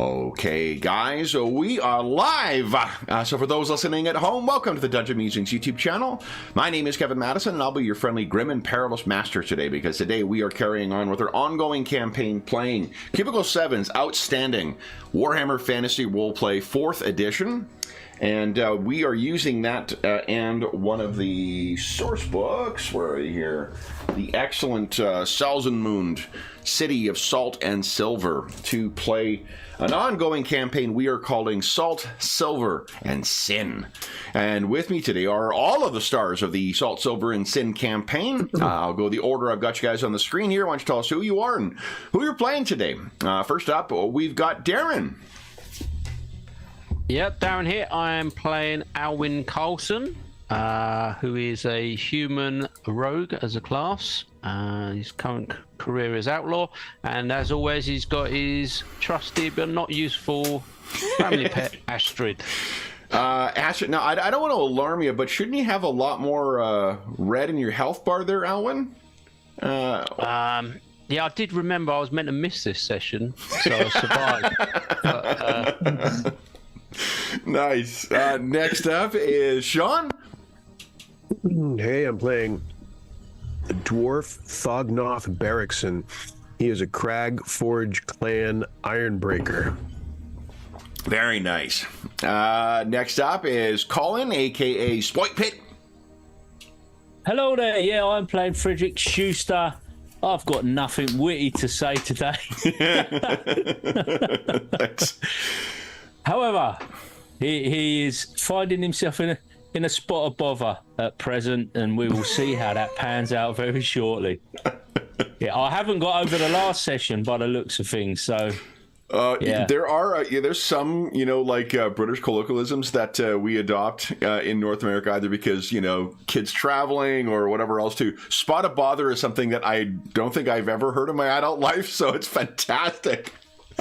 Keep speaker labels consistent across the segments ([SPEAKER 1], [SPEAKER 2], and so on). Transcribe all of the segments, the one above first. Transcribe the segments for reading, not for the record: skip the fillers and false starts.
[SPEAKER 1] Okay, guys, so we are live. So for those listening at home, welcome to the Dungeon Musings YouTube channel. My name is Kevin Madison, and I'll be your friendly, grim, and perilous master today, because today we are carrying on with our ongoing campaign playing Cubicle 7's outstanding Warhammer Fantasy Roleplay 4th edition. And we are using that and one of the source books, where are you here? The excellent Salzenmund, City of Salt and Silver, to play an ongoing campaign we are calling Salt, Silver, and Sin. And with me today are all of the stars of the Salt, Silver, and Sin campaign. I'll go the order I've got you guys on the screen here. Why don't you tell us who you are and who you're playing today? First up, we've got Darren.
[SPEAKER 2] Yep, Darren here. I am playing Alwyn Carlson, who is a human rogue as a class. His current career is outlaw, and as always, he's got his trusty but not useful family pet, Astrid.
[SPEAKER 1] Astrid, now I don't want to alarm you, but shouldn't you have a lot more red in your health bar there, Alwyn?
[SPEAKER 2] Yeah, I did remember I was meant to miss this session, so I survived. But,
[SPEAKER 1] nice. Next up is Sean.
[SPEAKER 3] Hey, I'm playing the dwarf Thognoth Barrickson. He is a Crag Forge clan Ironbreaker.
[SPEAKER 1] Very nice. Next up is Colin, aka Spoit Pit.
[SPEAKER 4] Hello there. Yeah, I'm playing Frederick Schuster. I've got nothing witty to say today.
[SPEAKER 1] Thanks.
[SPEAKER 4] However, he is finding himself in a spot of bother at present, and we will see how that pans out very shortly. Yeah, I haven't got over the last session by the looks of things, so... yeah.
[SPEAKER 1] There are there's some British colloquialisms that we adopt in North America, either because kids traveling or whatever else. Too, spot of bother is something that I don't think I've ever heard in my adult life, so it's fantastic.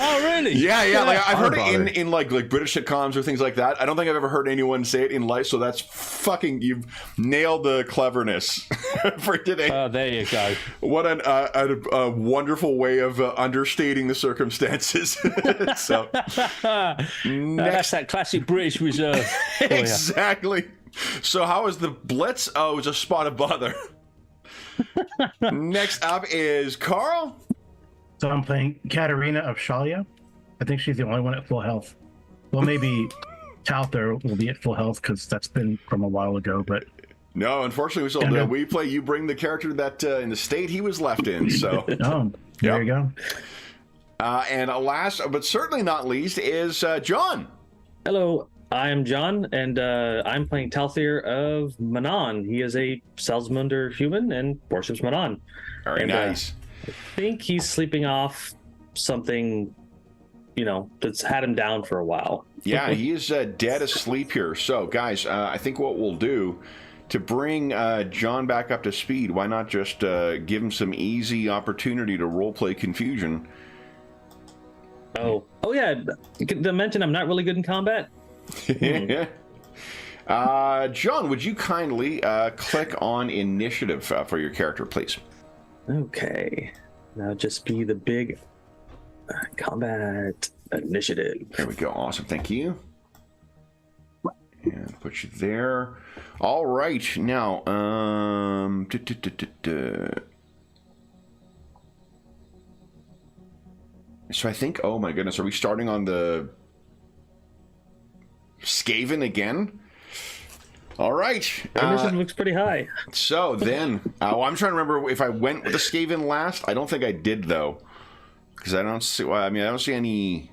[SPEAKER 4] Oh, really?
[SPEAKER 1] Yeah. Like I've heard it in like British sitcoms or things like that. I don't think I've ever heard anyone say it in life. So that's fucking, you've nailed the cleverness for today.
[SPEAKER 4] Oh, there you go.
[SPEAKER 1] What a wonderful way of understating the circumstances. So
[SPEAKER 4] that's that classic British reserve.
[SPEAKER 1] Exactly. So how is the Blitz? Oh, it's a spot of bother. Next up is Carl.
[SPEAKER 5] So I'm playing Katerina of Shalia. I think she's the only one at full health. Well, maybe Talther will be at full health because that's been from a while ago. But
[SPEAKER 1] no, unfortunately, we play. You bring the character that in the state he was left in. So
[SPEAKER 5] there you go.
[SPEAKER 1] And last, but certainly not least, is John.
[SPEAKER 6] Hello, I am John, and I'm playing Talthir of Manon. He is a Salzmunder human and worships Manon.
[SPEAKER 1] Very nice.
[SPEAKER 6] I think he's sleeping off something, that's had him down for a while.
[SPEAKER 1] Yeah, he is dead asleep here. So, guys, I think what we'll do to bring John back up to speed, why not just give him some easy opportunity to roleplay confusion?
[SPEAKER 6] Oh yeah. To mention I'm not really good in combat.
[SPEAKER 1] John, would you kindly click on initiative for your character, please?
[SPEAKER 6] Okay, now just be the big combat initiative.
[SPEAKER 1] There we go. Awesome. Thank you. And put you there. All right. Now, so I think, oh my goodness, are we starting on the Skaven again? All right.
[SPEAKER 6] Initiative looks pretty high.
[SPEAKER 1] So then, I'm trying to remember if I went with the Skaven last. I don't think I did, though, because I don't see. Well, I don't see any.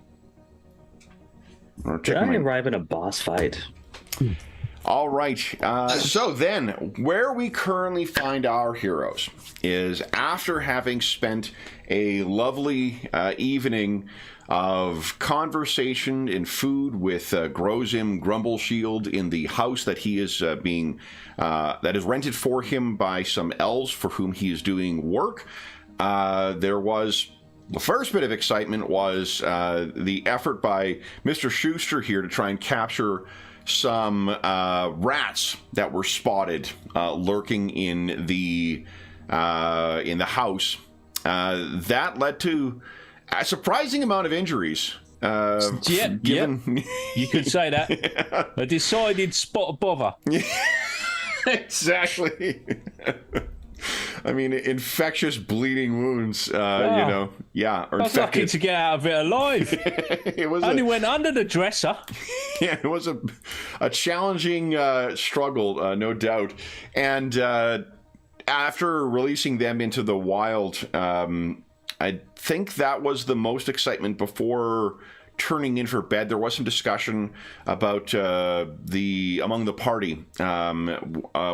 [SPEAKER 6] Did I arrive in a boss fight?
[SPEAKER 1] All right. So then, where we currently find our heroes is after having spent a lovely evening of conversation and food with Grozim Grumbleshield in the house that he is that is rented for him by some elves for whom he is doing work. There was the first bit of excitement was the effort by Mr. Schuster here to try and capture some rats that were spotted lurking in the house. That led to a surprising amount of injuries
[SPEAKER 4] Yep, you could say that. A decided spot of bother.
[SPEAKER 1] Exactly. I mean, infectious bleeding wounds, you know, yeah. Or
[SPEAKER 4] I was lucky to get out of it alive.
[SPEAKER 1] It was
[SPEAKER 4] only went under the dresser.
[SPEAKER 1] Yeah, it was a challenging struggle, no doubt. And after releasing them into the wild, I think that was the most excitement before turning in for bed. There was some discussion about among the party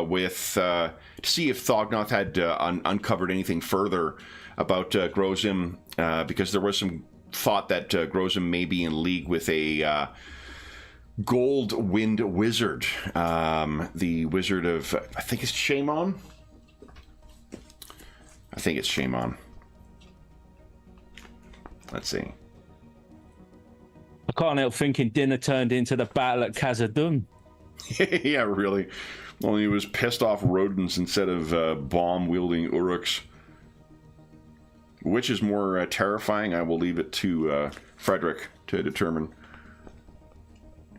[SPEAKER 1] with to see if Thognoth had uncovered anything further about Grozim, because there was some thought that Grozim may be in league with a Gold Wind Wizard, the wizard of, I think it's Shaman. I think it's Shaman. Let's see.
[SPEAKER 4] I can't help thinking dinner turned into the battle at Khazad-dûm.
[SPEAKER 1] Yeah, really. Only it was pissed off rodents instead of bomb-wielding Uruks. Which is more terrifying? I will leave it to Frederick to determine.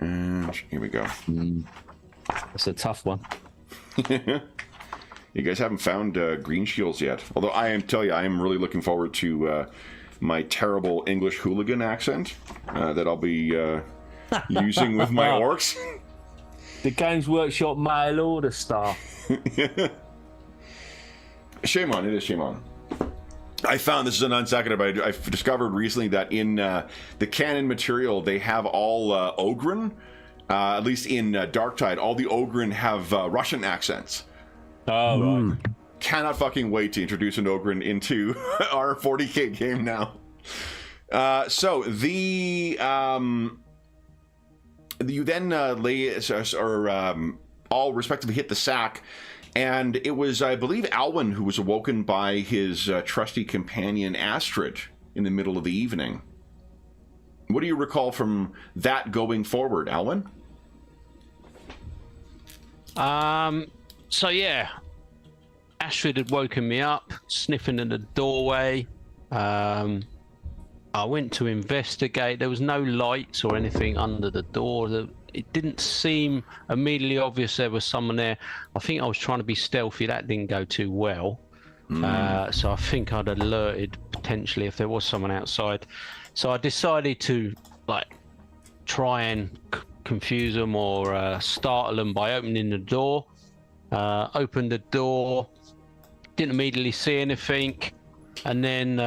[SPEAKER 1] And here we go.
[SPEAKER 4] That's a tough one.
[SPEAKER 1] You guys haven't found green shields yet. Although I am really looking forward to my terrible English hooligan accent that I'll be using with my orcs.
[SPEAKER 4] The Games Workshop mail order stuff.
[SPEAKER 1] Shame on, it is shame on. I found, this is an unseconded, but I've discovered recently that in the canon material, they have all Ogryn, at least in Darktide, all the Ogryn have Russian accents.
[SPEAKER 4] Oh, right.
[SPEAKER 1] Cannot fucking wait to introduce an Ogryn into our 40k game now. So the you then all respectively hit the sack, and it was, I believe, Alwyn who was awoken by his trusty companion Astrid in the middle of the evening. What do you recall from that going forward, Alwyn?
[SPEAKER 2] So yeah, Astrid had woken me up, sniffing in the doorway. I went to investigate. There was no lights or anything under the door. It didn't seem immediately obvious there was someone there. I think I was trying to be stealthy. That didn't go too well. So I think I'd alerted potentially if there was someone outside. So I decided to try and confuse them or startle them by opening the door. Opened the door, didn't immediately see anything, and then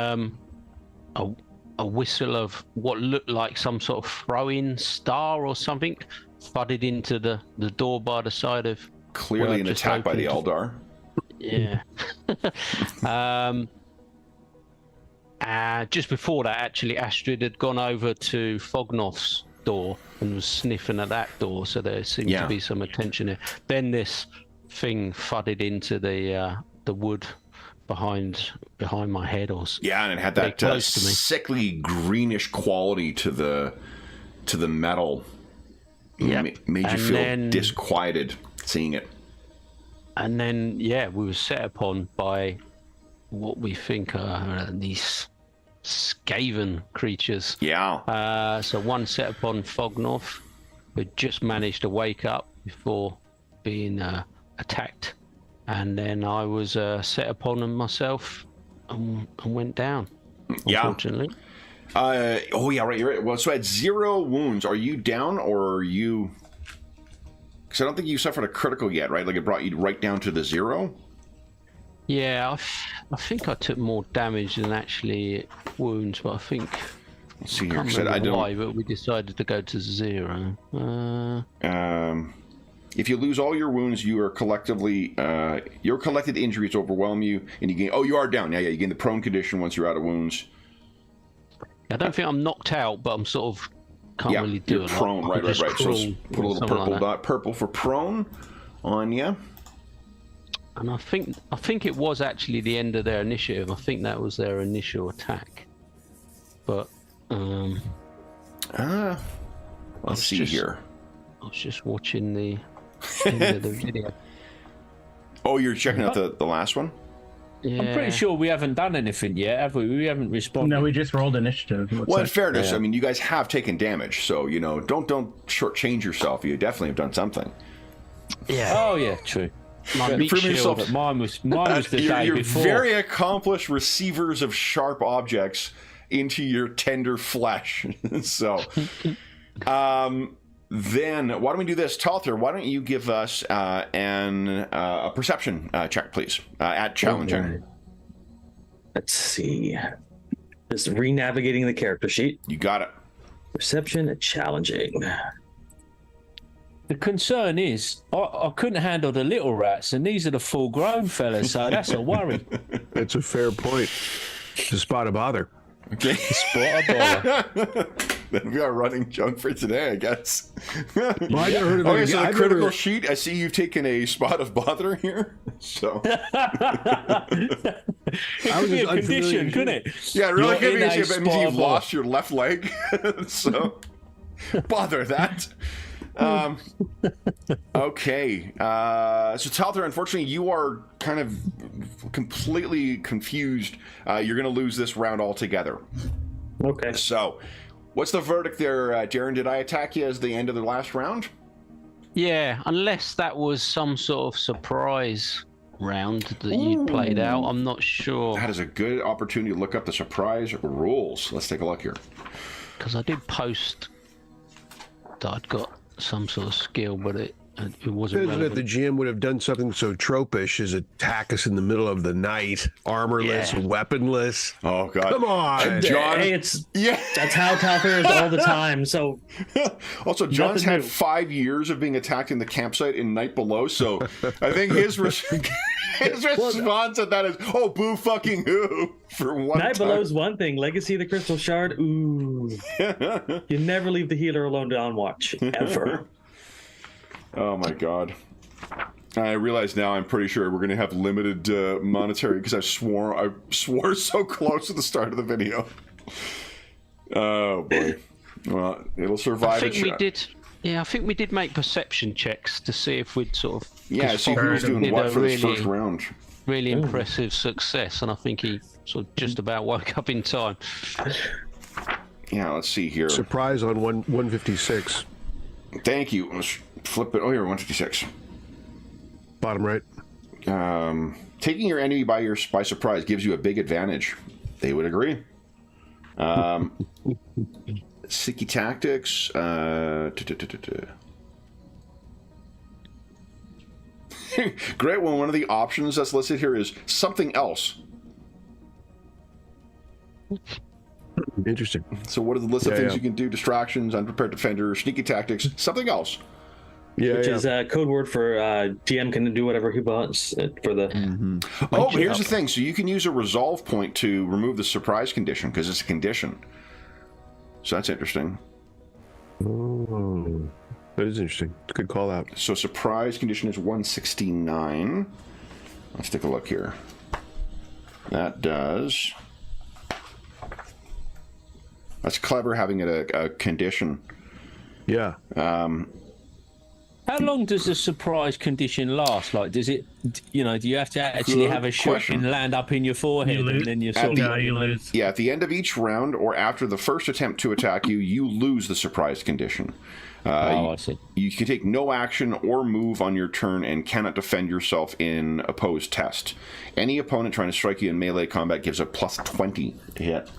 [SPEAKER 2] a whistle of what looked like some sort of throwing star or something thudded into the door by the side of.
[SPEAKER 1] Clearly an attack by the Eldar.
[SPEAKER 2] Yeah. Just before that, actually, Astrid had gone over to Thognoth's door and was sniffing at that door, so there seemed to be some attention there. Then this thing thudded into the wood behind my head, or
[SPEAKER 1] and it had that sickly greenish quality to the metal. Made you feel disquieted seeing it.
[SPEAKER 2] And then we were set upon by what we think are these Skaven creatures. So one set upon Thognoth, who just managed to wake up before being attacked, and then I was set upon them myself and went down, unfortunately.
[SPEAKER 1] Right, you're right. Well, so at 0 wounds, are you down, or are you, because I don't think you suffered a critical yet, right? Like it brought you right down to the 0.
[SPEAKER 2] I think I took more damage than actually wounds, but I think
[SPEAKER 1] let's see here.
[SPEAKER 2] But we decided to go to 0.
[SPEAKER 1] If you lose all your wounds, you are collectively, your collected injuries overwhelm you, and you gain. Oh, you are down. Yeah. You gain the prone condition once you're out of wounds.
[SPEAKER 2] I don't think I'm knocked out, but I'm sort of can't really do it.
[SPEAKER 1] Prone, right. So put a little purple dot, purple for prone, on you.
[SPEAKER 2] And I think it was actually the end of their initiative. I think that was their initial attack. But
[SPEAKER 1] let's see here.
[SPEAKER 2] I was just watching the end of the video.
[SPEAKER 1] Oh, you're checking out the last one?
[SPEAKER 4] I'm pretty sure we haven't done anything yet, have we? We haven't responded.
[SPEAKER 5] No, we just rolled initiative.
[SPEAKER 1] Well, in fairness, I mean, you guys have taken damage, so don't shortchange yourself. You definitely have done something.
[SPEAKER 2] Yeah.
[SPEAKER 4] Oh yeah, true.
[SPEAKER 2] My meat
[SPEAKER 1] Prove
[SPEAKER 2] shield.
[SPEAKER 1] yourself.
[SPEAKER 4] Mine was the day
[SPEAKER 1] you're
[SPEAKER 4] before.
[SPEAKER 1] very accomplished receivers of sharp objects into your tender flesh. So, then why don't we do this, Talther? Why don't you give us a perception check, please, at challenging.
[SPEAKER 6] Okay. Let's see. Just re-navigating the character sheet.
[SPEAKER 1] You got it.
[SPEAKER 6] Perception at challenging.
[SPEAKER 4] The concern is, I couldn't handle the little rats, and these are the full-grown fellas, so that's a worry.
[SPEAKER 3] It's a fair point. It's a spot of bother.
[SPEAKER 1] Okay.
[SPEAKER 4] Spot a bother.
[SPEAKER 1] Then we are running junk for today, I guess.
[SPEAKER 3] Well, I never heard of
[SPEAKER 1] Okay,
[SPEAKER 3] it.
[SPEAKER 1] so the
[SPEAKER 3] I've
[SPEAKER 1] critical
[SPEAKER 3] never-
[SPEAKER 1] sheet, I see you've taken a spot of bother here. So
[SPEAKER 4] It could be a
[SPEAKER 3] unfamiliar
[SPEAKER 4] condition,
[SPEAKER 3] with
[SPEAKER 4] couldn't
[SPEAKER 3] it.
[SPEAKER 4] it?
[SPEAKER 1] yeah, it really
[SPEAKER 4] You're
[SPEAKER 1] could be
[SPEAKER 4] in
[SPEAKER 1] an
[SPEAKER 4] a
[SPEAKER 1] issue. It means
[SPEAKER 4] spot
[SPEAKER 1] you've
[SPEAKER 4] of
[SPEAKER 1] lost your left leg. So bother that. Okay. So Talther, unfortunately, you are kind of completely confused. You're going to lose this round altogether.
[SPEAKER 6] Okay.
[SPEAKER 1] So, what's the verdict there, Darren? Did I attack you as the end of the last round?
[SPEAKER 2] Yeah, unless that was some sort of surprise round that you played out. I'm not sure.
[SPEAKER 1] That is a good opportunity to look up the surprise rules. Let's take a look here.
[SPEAKER 2] Because I did post that I'd got some sort of skill, but it wasn't
[SPEAKER 3] Isn't it the
[SPEAKER 2] relevant.
[SPEAKER 3] GM would have done something so tropish as attack us in the middle of the night, armorless, weaponless?
[SPEAKER 1] Oh, God.
[SPEAKER 3] Come on.
[SPEAKER 1] John.
[SPEAKER 6] Hey, it's
[SPEAKER 1] Yeah.
[SPEAKER 6] that's how Talfair is all the time. So
[SPEAKER 1] Also, John's
[SPEAKER 6] Nothing
[SPEAKER 1] had
[SPEAKER 6] new.
[SPEAKER 1] 5 years of being attacked in the campsite in Night Below, so I think his response at that is, oh, boo fucking who, for one
[SPEAKER 6] Night
[SPEAKER 1] time.
[SPEAKER 6] Below's one thing. Legacy of the Crystal Shard. Ooh, you never leave the healer alone on watch ever.
[SPEAKER 1] Oh, my God. I realize now I'm pretty sure we're going to have limited monetary because I swore so close at the start of the video. Oh, boy. Well, it'll survive
[SPEAKER 2] I
[SPEAKER 1] a
[SPEAKER 2] think we
[SPEAKER 1] check.
[SPEAKER 2] did. Yeah, I think we did make perception checks to see if we'd sort of.
[SPEAKER 1] Yeah,
[SPEAKER 2] 'cause
[SPEAKER 1] see
[SPEAKER 2] Foster
[SPEAKER 1] who's doing
[SPEAKER 2] did
[SPEAKER 1] what
[SPEAKER 2] a
[SPEAKER 1] for this
[SPEAKER 2] really,
[SPEAKER 1] first round.
[SPEAKER 2] really impressive success, and I think he sort of just about woke up in time.
[SPEAKER 1] Yeah, let's see here.
[SPEAKER 3] Surprise on 156.
[SPEAKER 1] Thank you. Let's flip it. Oh, here, 156.
[SPEAKER 3] Bottom right.
[SPEAKER 1] Taking your enemy by surprise gives you a big advantage. They would agree. Sicky tactics. Great one. One of the options that's listed here is something else.
[SPEAKER 3] Interesting.
[SPEAKER 1] So what are the list of
[SPEAKER 3] Yeah,
[SPEAKER 1] things
[SPEAKER 3] yeah.
[SPEAKER 1] you can do? Distractions, unprepared defender, sneaky tactics, something else.
[SPEAKER 3] Yeah,
[SPEAKER 6] Which
[SPEAKER 3] yeah.
[SPEAKER 6] is a code word for DM can do whatever he wants for the.
[SPEAKER 1] Oh, but here's the thing. So you can use a resolve point to remove the surprise condition because it's a condition. So that's interesting.
[SPEAKER 3] Oh, that is interesting. Good call out.
[SPEAKER 1] So surprise condition is 169. Let's take a look here. That does. That's clever having it a condition.
[SPEAKER 3] Yeah.
[SPEAKER 4] How long does the surprise condition last? Like, does it, do you have to actually
[SPEAKER 1] Good
[SPEAKER 4] have a shot
[SPEAKER 1] question.
[SPEAKER 4] and land up in your forehead,
[SPEAKER 5] You lose-
[SPEAKER 4] and then you're
[SPEAKER 1] At
[SPEAKER 4] sort
[SPEAKER 1] the-
[SPEAKER 4] of.
[SPEAKER 5] No, you lose.
[SPEAKER 1] Yeah, at the end of each round or after the first attempt to attack you, you lose the surprise condition.
[SPEAKER 4] Oh, I see.
[SPEAKER 1] You can take no action or move on your turn and cannot defend yourself in opposed test. Any opponent trying to strike you in melee combat gives a plus 20 to hit.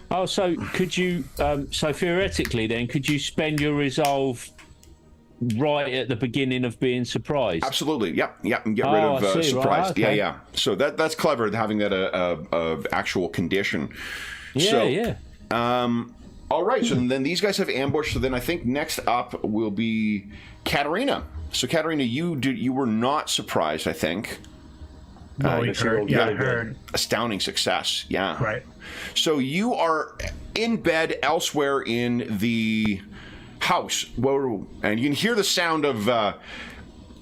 [SPEAKER 4] Oh, so could you? So theoretically, then, could you spend your resolve right at the beginning of being surprised?
[SPEAKER 1] Absolutely, yep, and get rid
[SPEAKER 4] Oh,
[SPEAKER 1] of
[SPEAKER 4] I see, right,
[SPEAKER 1] surprise.
[SPEAKER 4] okay.
[SPEAKER 1] Yeah. So that's clever having that a actual condition.
[SPEAKER 4] Yeah,
[SPEAKER 1] So,
[SPEAKER 4] yeah.
[SPEAKER 1] All right, so then these guys have ambushed. So then I think next up will be Katarina. So Katarina, you were not surprised, I think.
[SPEAKER 5] No, we heard. Yeah, I heard.
[SPEAKER 1] Astounding success. Yeah.
[SPEAKER 5] Right.
[SPEAKER 1] So you are in bed elsewhere in the house, and you can hear the sound of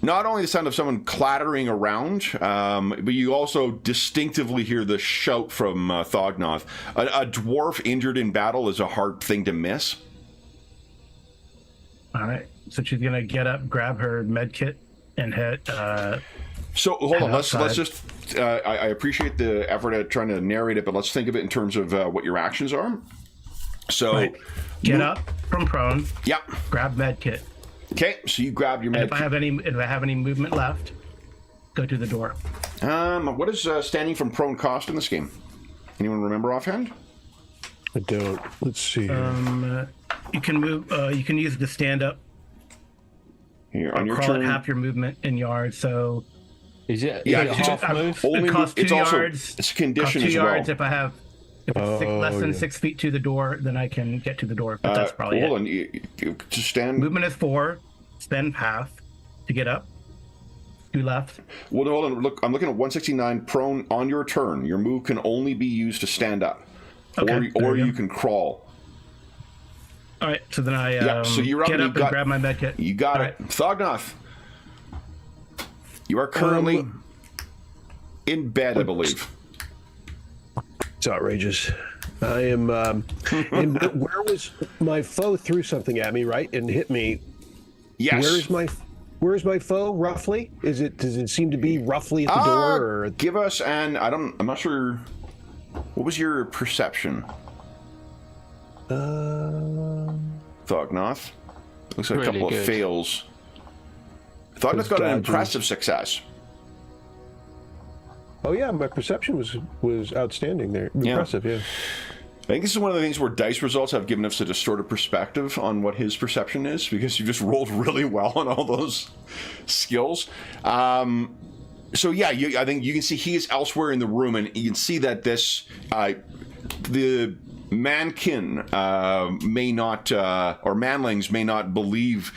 [SPEAKER 1] not only the sound of someone clattering around, but you also distinctively hear the shout from Thognoth. A dwarf injured in battle is a hard thing to miss.
[SPEAKER 5] All right. So she's gonna get up, grab her med kit, and hit
[SPEAKER 1] So hold on, let's
[SPEAKER 5] outside.
[SPEAKER 1] just. I appreciate the effort at trying to narrate it, but let's think of it in terms of what your actions are. So,
[SPEAKER 5] Right. Get up from prone.
[SPEAKER 1] Yep.
[SPEAKER 5] Grab med kit.
[SPEAKER 1] Okay, so you grab your
[SPEAKER 5] And
[SPEAKER 1] med.
[SPEAKER 5] if I have any movement left, go to the door.
[SPEAKER 1] What does standing from prone cost in this game? Anyone remember offhand?
[SPEAKER 3] I don't. Let's see.
[SPEAKER 5] You can move. You can use the stand up.
[SPEAKER 1] Here on your
[SPEAKER 5] Crawl
[SPEAKER 1] turn.
[SPEAKER 5] at half your movement in yards. So
[SPEAKER 4] Is it,
[SPEAKER 1] Yeah,
[SPEAKER 4] is it
[SPEAKER 1] it's
[SPEAKER 4] half
[SPEAKER 5] a-
[SPEAKER 4] move?
[SPEAKER 1] Only
[SPEAKER 5] it costs 2
[SPEAKER 1] it's also
[SPEAKER 5] yards.
[SPEAKER 1] it's a condition
[SPEAKER 5] cost 2
[SPEAKER 1] as well.
[SPEAKER 5] yards if I have. If it's less than 6 feet to the door, then I can get to the door. But that's probably
[SPEAKER 1] hold
[SPEAKER 5] it.
[SPEAKER 1] on, you just stand.
[SPEAKER 5] Movement is 4. Spend half to get up. 2 left.
[SPEAKER 1] Well, hold on. Look, I'm looking at 169 prone on your turn. Your move can only be used to stand up,
[SPEAKER 5] Okay,
[SPEAKER 1] or
[SPEAKER 5] there you
[SPEAKER 1] you
[SPEAKER 5] go.
[SPEAKER 1] can crawl.
[SPEAKER 5] All right. So then I
[SPEAKER 1] Yeah, so you're up
[SPEAKER 5] get
[SPEAKER 1] and
[SPEAKER 5] up
[SPEAKER 1] you
[SPEAKER 5] and
[SPEAKER 1] got-
[SPEAKER 5] grab my med kit.
[SPEAKER 1] You got
[SPEAKER 5] All
[SPEAKER 1] it, Thognoth. You are currently in bed, I believe.
[SPEAKER 3] It's outrageous. I am. And where was my foe? Threw something at me, right, and hit me.
[SPEAKER 1] Yes.
[SPEAKER 3] Where's my foe? Roughly? Does it seem to be roughly at the door? Or
[SPEAKER 1] Give us an. I'm not sure. What was your perception, Thognoth? Looks like a
[SPEAKER 2] Really
[SPEAKER 1] couple of
[SPEAKER 2] good.
[SPEAKER 1] fails. Thognoth's got an
[SPEAKER 3] dodging.
[SPEAKER 1] impressive success.
[SPEAKER 3] oh yeah, my perception was outstanding there. Impressive, yeah.
[SPEAKER 1] I think this is one of the things where dice results have given us a distorted perspective on what his perception is, because you just rolled really well on all those skills. So yeah, I think you can see he is elsewhere in the room, and you can see that this the mankin may not or manlings may not believe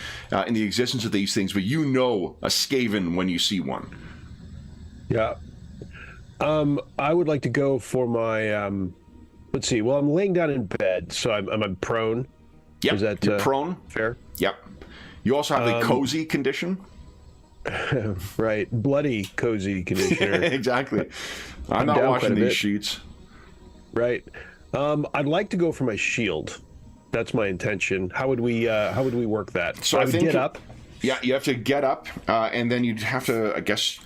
[SPEAKER 1] in the existence of these things, but you know a Skaven when you see one.
[SPEAKER 3] Yeah. I would like to go for my. Let's see. Well, I'm laying down in bed, so I'm prone.
[SPEAKER 1] Yep,
[SPEAKER 3] Is that
[SPEAKER 1] you're prone.
[SPEAKER 3] fair?
[SPEAKER 1] Yep. You also have the cozy condition.
[SPEAKER 3] Right. Bloody cozy conditioner.
[SPEAKER 1] Exactly. I'm not
[SPEAKER 3] down
[SPEAKER 1] watching
[SPEAKER 3] quite a
[SPEAKER 1] these
[SPEAKER 3] bit.
[SPEAKER 1] sheets.
[SPEAKER 3] Right. I'd like to go for my shield. That's my intention. How would we work that?
[SPEAKER 1] So
[SPEAKER 3] I
[SPEAKER 1] I
[SPEAKER 3] would
[SPEAKER 1] think
[SPEAKER 3] get up.
[SPEAKER 1] Yeah, you have to get up, and then you'd have to, I guess,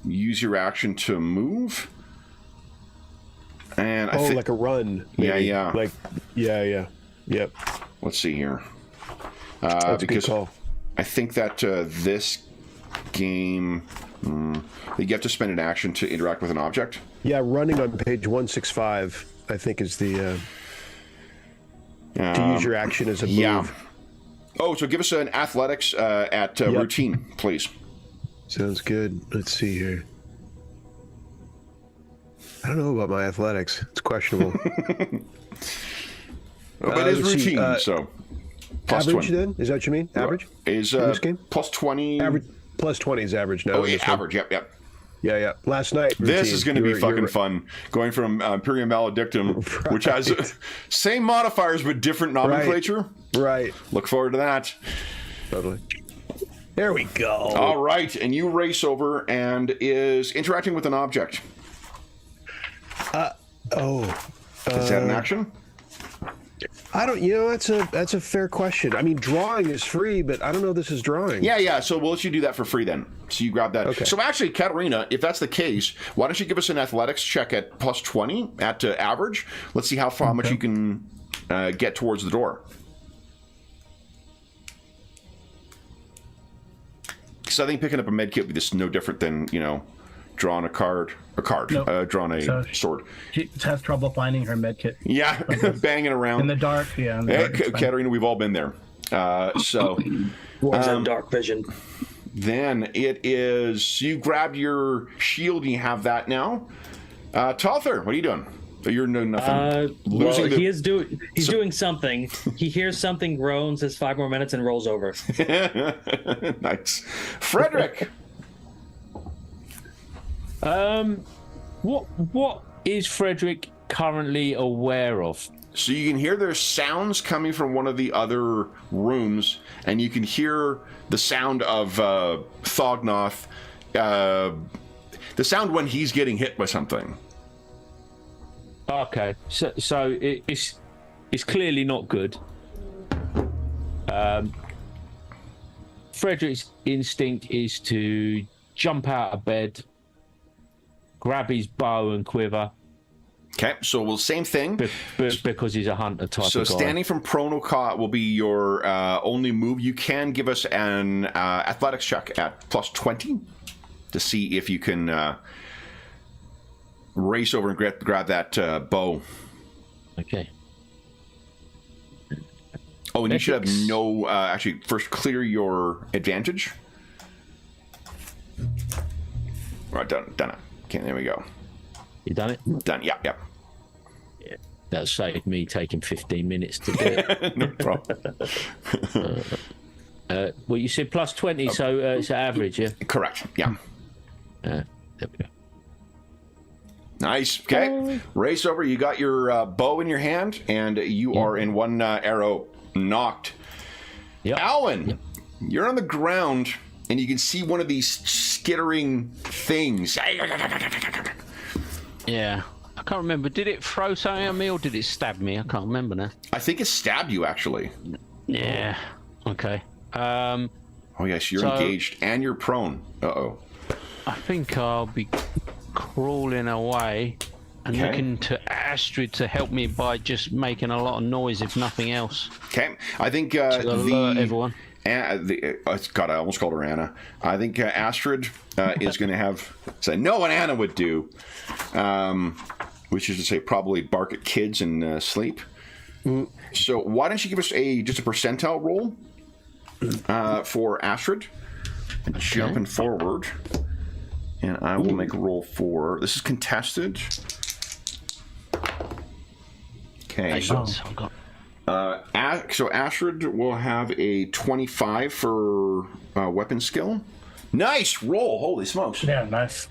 [SPEAKER 1] use your action to move. And I think,
[SPEAKER 3] Like a run.
[SPEAKER 1] Yeah,
[SPEAKER 3] maybe.
[SPEAKER 1] yeah.
[SPEAKER 3] Like, yeah. Yep.
[SPEAKER 1] let's see here,
[SPEAKER 3] That's a good
[SPEAKER 1] because
[SPEAKER 3] call.
[SPEAKER 1] I think that this game, you have to spend an action to interact with an object.
[SPEAKER 3] Yeah, running on page 165, I think is the to use your action as a move.
[SPEAKER 1] Yeah. Oh, so give us an athletics at routine, please.
[SPEAKER 3] Sounds good. Let's see here. I don't know about my athletics. It's questionable.
[SPEAKER 1] Oh, but it is
[SPEAKER 3] let's see,
[SPEAKER 1] routine, so plus
[SPEAKER 3] Average
[SPEAKER 1] 20
[SPEAKER 3] then? Is that what you mean? Average?
[SPEAKER 1] is
[SPEAKER 3] this game?
[SPEAKER 1] plus 20.
[SPEAKER 3] Average plus 20 is average now.
[SPEAKER 1] Oh,
[SPEAKER 3] in
[SPEAKER 1] yeah,
[SPEAKER 3] this one.
[SPEAKER 1] average. Yep.
[SPEAKER 3] Yeah. Last night.
[SPEAKER 1] This
[SPEAKER 3] routine.
[SPEAKER 1] is going to be
[SPEAKER 3] You're
[SPEAKER 1] fucking
[SPEAKER 3] right.
[SPEAKER 1] fun. Going from Imperium Maledictum, which has same modifiers but different nomenclature.
[SPEAKER 3] Right.
[SPEAKER 1] Look forward to that.
[SPEAKER 3] Totally. There we go.
[SPEAKER 1] All right, and you race over and is interacting with an object. Is that an action?
[SPEAKER 3] I don't. You know, that's a fair question. I mean, drawing is free, but I don't know. This is drawing.
[SPEAKER 1] Yeah. So we'll let you do that for free then. So you grab that.
[SPEAKER 3] Okay.
[SPEAKER 1] So actually, Katarina, if that's the case, why don't you give us an athletics check at plus 20 at average? Let's see how much you can get towards the door. Because I think picking up a med kit would be just no different than, drawing a card,
[SPEAKER 5] Nope.
[SPEAKER 1] drawing a
[SPEAKER 5] So-
[SPEAKER 1] sword.
[SPEAKER 5] She has trouble finding her med kit
[SPEAKER 1] Yeah, banging around.
[SPEAKER 5] in the dark. Yeah, in the dark, it's fine.
[SPEAKER 1] Katarina, we've all been there. So
[SPEAKER 6] What's that dark vision?
[SPEAKER 1] then it is, you grabbed your shield and you have that now. Talther, what are you doing? You're doing nothing.
[SPEAKER 6] Well, he's doing something. He hears something, groans, has 5 more minutes, and rolls over.
[SPEAKER 1] Nice. Frederick.
[SPEAKER 4] What is Frederick currently aware of?
[SPEAKER 1] So you can hear there's sounds coming from one of the other rooms, and you can hear the sound of Thognoth, the sound when he's getting hit by something.
[SPEAKER 4] Okay, so it's clearly not good. Frederick's instinct is to jump out of bed, grab his bow and quiver.
[SPEAKER 1] Okay, so well, same thing.
[SPEAKER 4] Because he's a hunter type of guy.
[SPEAKER 1] So standing from prono will be your only move. You can give us an athletics check at +20 to see if you can race over and grab that bow.
[SPEAKER 4] Okay.
[SPEAKER 1] Oh, and you should have no... actually, first clear your advantage. Right, done it. Okay, there we go.
[SPEAKER 4] You done it?
[SPEAKER 1] Done, yeah.
[SPEAKER 4] Yeah. That saved me taking 15 minutes to do it.
[SPEAKER 1] No problem.
[SPEAKER 4] Well, you said +20, so it's an average, yeah?
[SPEAKER 1] Correct, yeah.
[SPEAKER 4] There we go.
[SPEAKER 1] Nice. Okay. Race over. You got your bow in your hand, and you are in one arrow knocked.
[SPEAKER 4] Yep.
[SPEAKER 1] Alwyn, you're on the ground, and you can see one of these skittering things.
[SPEAKER 2] Yeah. I can't remember. Did it throw something at me or did it stab me? I can't remember now.
[SPEAKER 1] I think it stabbed you, actually.
[SPEAKER 2] Yeah. Okay.
[SPEAKER 1] Oh, yes, you're engaged, and you're prone. Uh-oh.
[SPEAKER 2] I think I'll be crawling away and looking to Astrid to help me by just making a lot of noise, if nothing else.
[SPEAKER 1] Okay. I think
[SPEAKER 2] to alert everyone.
[SPEAKER 1] God, I almost called her Anna. I think Astrid is going to have... So know what Anna would do, which is to say probably bark at kids and sleep. So why don't you give us just a percentile roll for Astrid? Jumping forward. And I will make a roll for... This is contested. Okay, so Astrid will have a 25 for weapon skill. Nice roll! Holy smokes!
[SPEAKER 5] Yeah, nice.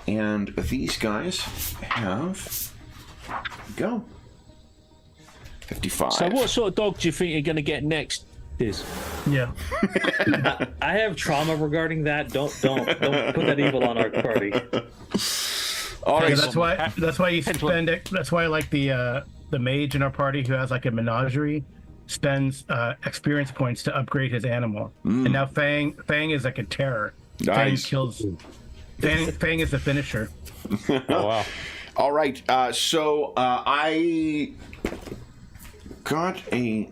[SPEAKER 1] And these guys have... Go. 55.
[SPEAKER 4] So what sort of dog do you think you're going to get next?
[SPEAKER 5] Yeah.
[SPEAKER 6] I have trauma regarding that. Don't put that evil on our party.
[SPEAKER 1] All right.
[SPEAKER 5] Yeah, that's why you spend it. That's why like the mage in our party who has like a menagerie spends experience points to upgrade his animal. And now Fang is like a terror.
[SPEAKER 1] Nice.
[SPEAKER 5] Fang kills. Fang is the finisher.
[SPEAKER 4] Oh wow.
[SPEAKER 1] All right. So I got a...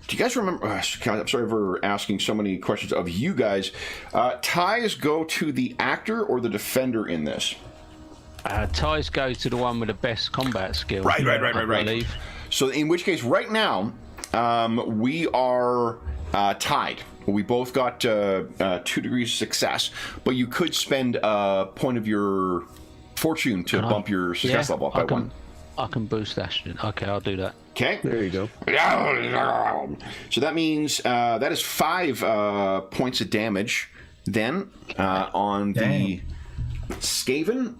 [SPEAKER 1] Do you guys remember... I'm sorry for asking so many questions of you guys. Ties go to the actor or the defender in this?
[SPEAKER 2] Ties go to the one with the best combat skill.
[SPEAKER 1] Right.
[SPEAKER 2] I believe.
[SPEAKER 1] So in which case, right now, we are tied. We both got 2 degrees of success, but you could spend a point of your fortune to bump your success level up by 1.
[SPEAKER 2] I can boost Astrid. Okay, I'll do that.
[SPEAKER 1] Okay.
[SPEAKER 3] There you go.
[SPEAKER 1] So that means that is 5 points of damage. Then on the Skaven.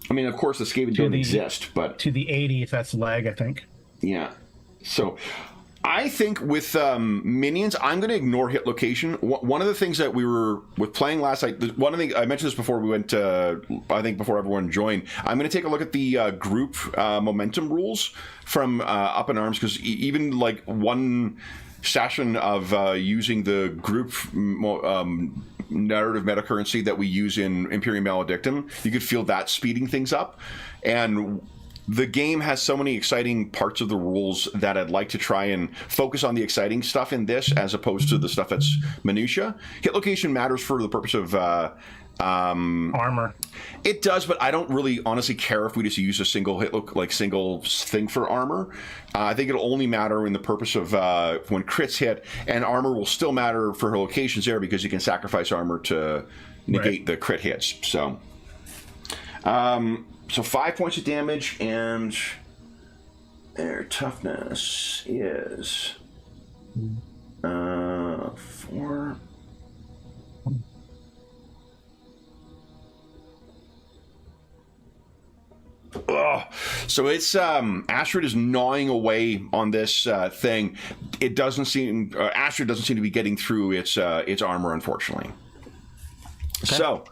[SPEAKER 1] I mean, of course, the Skaven don't exist, but
[SPEAKER 5] to the 80, that's lag, I think.
[SPEAKER 1] Yeah. So I think with minions, I'm going to ignore hit location. One of the things that we were with playing last night, one of the things, I mentioned this before we went, I think before everyone joined, I'm going to take a look at the group momentum rules from Up in Arms, because even like one session of using the group narrative metacurrency that we use in Imperium Maledictum, you could feel that speeding things up. And the game has so many exciting parts of the rules that I'd like to try and focus on the exciting stuff in this as opposed to the stuff that's minutia. Hit location matters for the purpose of
[SPEAKER 5] armor.
[SPEAKER 1] It does, but I don't really honestly care if we just use a single single thing for armor. I think it'll only matter in the purpose of when crits hit, and armor will still matter for her locations there because you can sacrifice armor to negate the crit hits. So, so 5 points of damage, and their toughness is 4. Ugh. So it's Astrid is gnawing away on this thing. It doesn't seem Astrid doesn't seem to be getting through its armor, unfortunately. Okay. So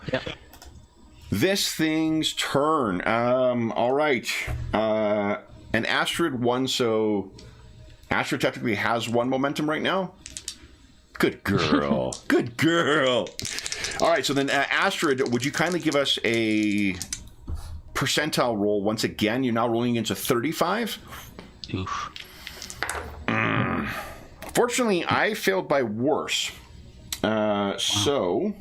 [SPEAKER 1] this thing's turn. All right, and Astrid won. So Astrid technically has 1 momentum right now. Good girl. Good girl. All right, so then Astrid, would you kindly give us a percentile roll once again? You're now rolling into 35.
[SPEAKER 2] Oof.
[SPEAKER 1] Fortunately, I failed by worse. So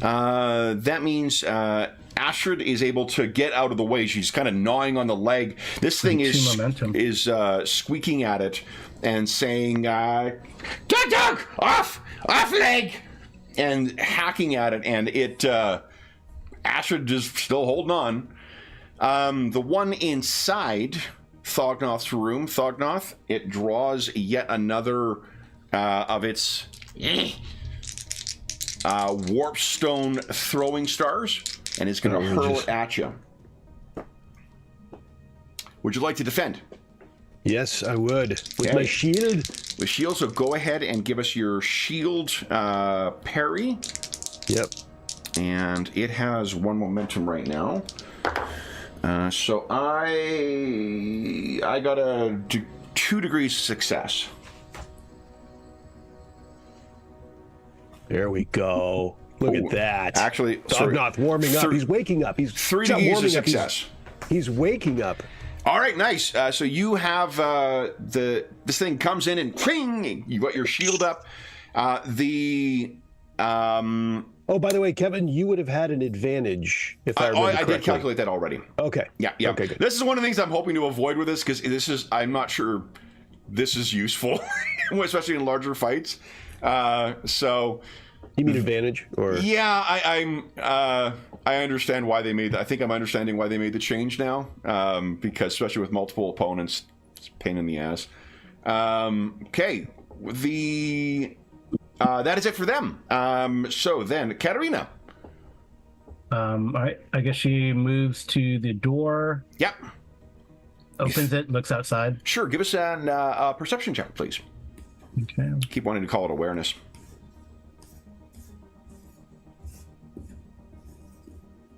[SPEAKER 1] that means Astrid is able to get out of the way. She's kind of gnawing on the leg. This thing is squeaking at it and saying, "Dog, off leg!" and hacking at it. And it, Astrid is still holding on. The one inside Thognoth's room, Thognoth, it draws yet another of its warp stone throwing stars, and is going to hurl it at you. Would you like to defend?
[SPEAKER 3] Yes, I would. With my shield?
[SPEAKER 1] With shield, so go ahead and give us your shield parry.
[SPEAKER 3] Yep.
[SPEAKER 1] And it has 1 momentum right now. So I got a 2 degrees success.
[SPEAKER 3] There we go. Look at that.
[SPEAKER 1] Actually,
[SPEAKER 3] Thognoth warming up. He's waking up. He's
[SPEAKER 1] 3 degrees of success.
[SPEAKER 3] He's waking up.
[SPEAKER 1] All right, nice. So you have this thing comes in and ping, you got your shield up. Oh,
[SPEAKER 3] by the way, Kevin, you would have had an advantage if I remember correctly.
[SPEAKER 1] I did calculate that already.
[SPEAKER 3] Okay.
[SPEAKER 1] Yeah.
[SPEAKER 3] Okay, good.
[SPEAKER 1] This is one of the things I'm hoping to avoid with this, because I'm not sure this is useful, especially in larger fights. So.
[SPEAKER 3] You mean advantage, or?
[SPEAKER 1] Yeah, I understand why they made that. I think I'm understanding why they made the change now, because especially with multiple opponents, it's a pain in the ass. Okay, that is it for them. So then, Katerina.
[SPEAKER 5] All right, I guess she moves to the door.
[SPEAKER 1] Yep.
[SPEAKER 5] Opens it, looks outside.
[SPEAKER 1] Sure, give us a perception check, please.
[SPEAKER 5] Okay.
[SPEAKER 1] Keep wanting to call it awareness.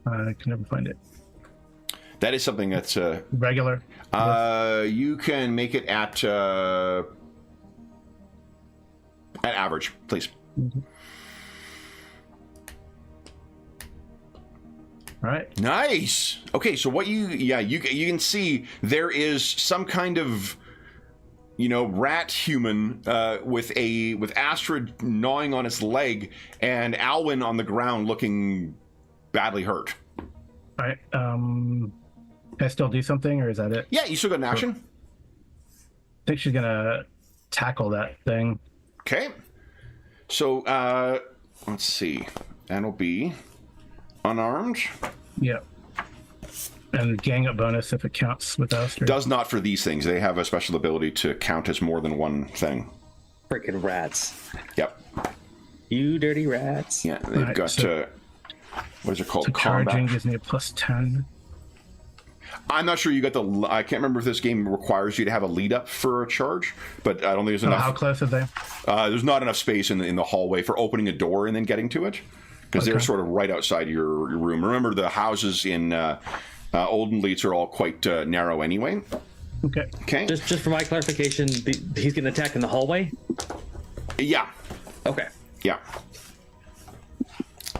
[SPEAKER 5] I can never find it.
[SPEAKER 1] That is something that's
[SPEAKER 5] regular.
[SPEAKER 1] You can make it at average, please.
[SPEAKER 5] Mm-hmm. All right.
[SPEAKER 1] Nice. Okay, so what you can see there is some kind of rat human with Astrid gnawing on its leg and Alwyn on the ground looking badly hurt.
[SPEAKER 5] All right. Can I still do something, or is that it?
[SPEAKER 1] Yeah, you still got an action.
[SPEAKER 5] I think she's gonna tackle that thing.
[SPEAKER 1] Okay. So let's see. That'll be unarmed.
[SPEAKER 5] Yep. And gang up bonus if it counts with us. Or...
[SPEAKER 1] Does not for these things. They have a special ability to count as more than one thing.
[SPEAKER 6] Freaking rats.
[SPEAKER 1] Yep.
[SPEAKER 6] You dirty rats.
[SPEAKER 1] Yeah, they've got what is it called?
[SPEAKER 5] So
[SPEAKER 1] Combat.
[SPEAKER 5] charging gives me a +10.
[SPEAKER 1] I'm not sure you got I can't remember if this game requires you to have a lead up for a charge, but I don't think there's enough.
[SPEAKER 5] How close are they?
[SPEAKER 1] There's not enough space in the hallway for opening a door and then getting to it, because they're sort of right outside your room. Remember, the houses in Olden Leeds are all quite narrow anyway.
[SPEAKER 5] Okay.
[SPEAKER 1] Okay.
[SPEAKER 6] Just for my clarification, he's getting attacked in the hallway?
[SPEAKER 1] Yeah.
[SPEAKER 6] Okay.
[SPEAKER 1] Yeah.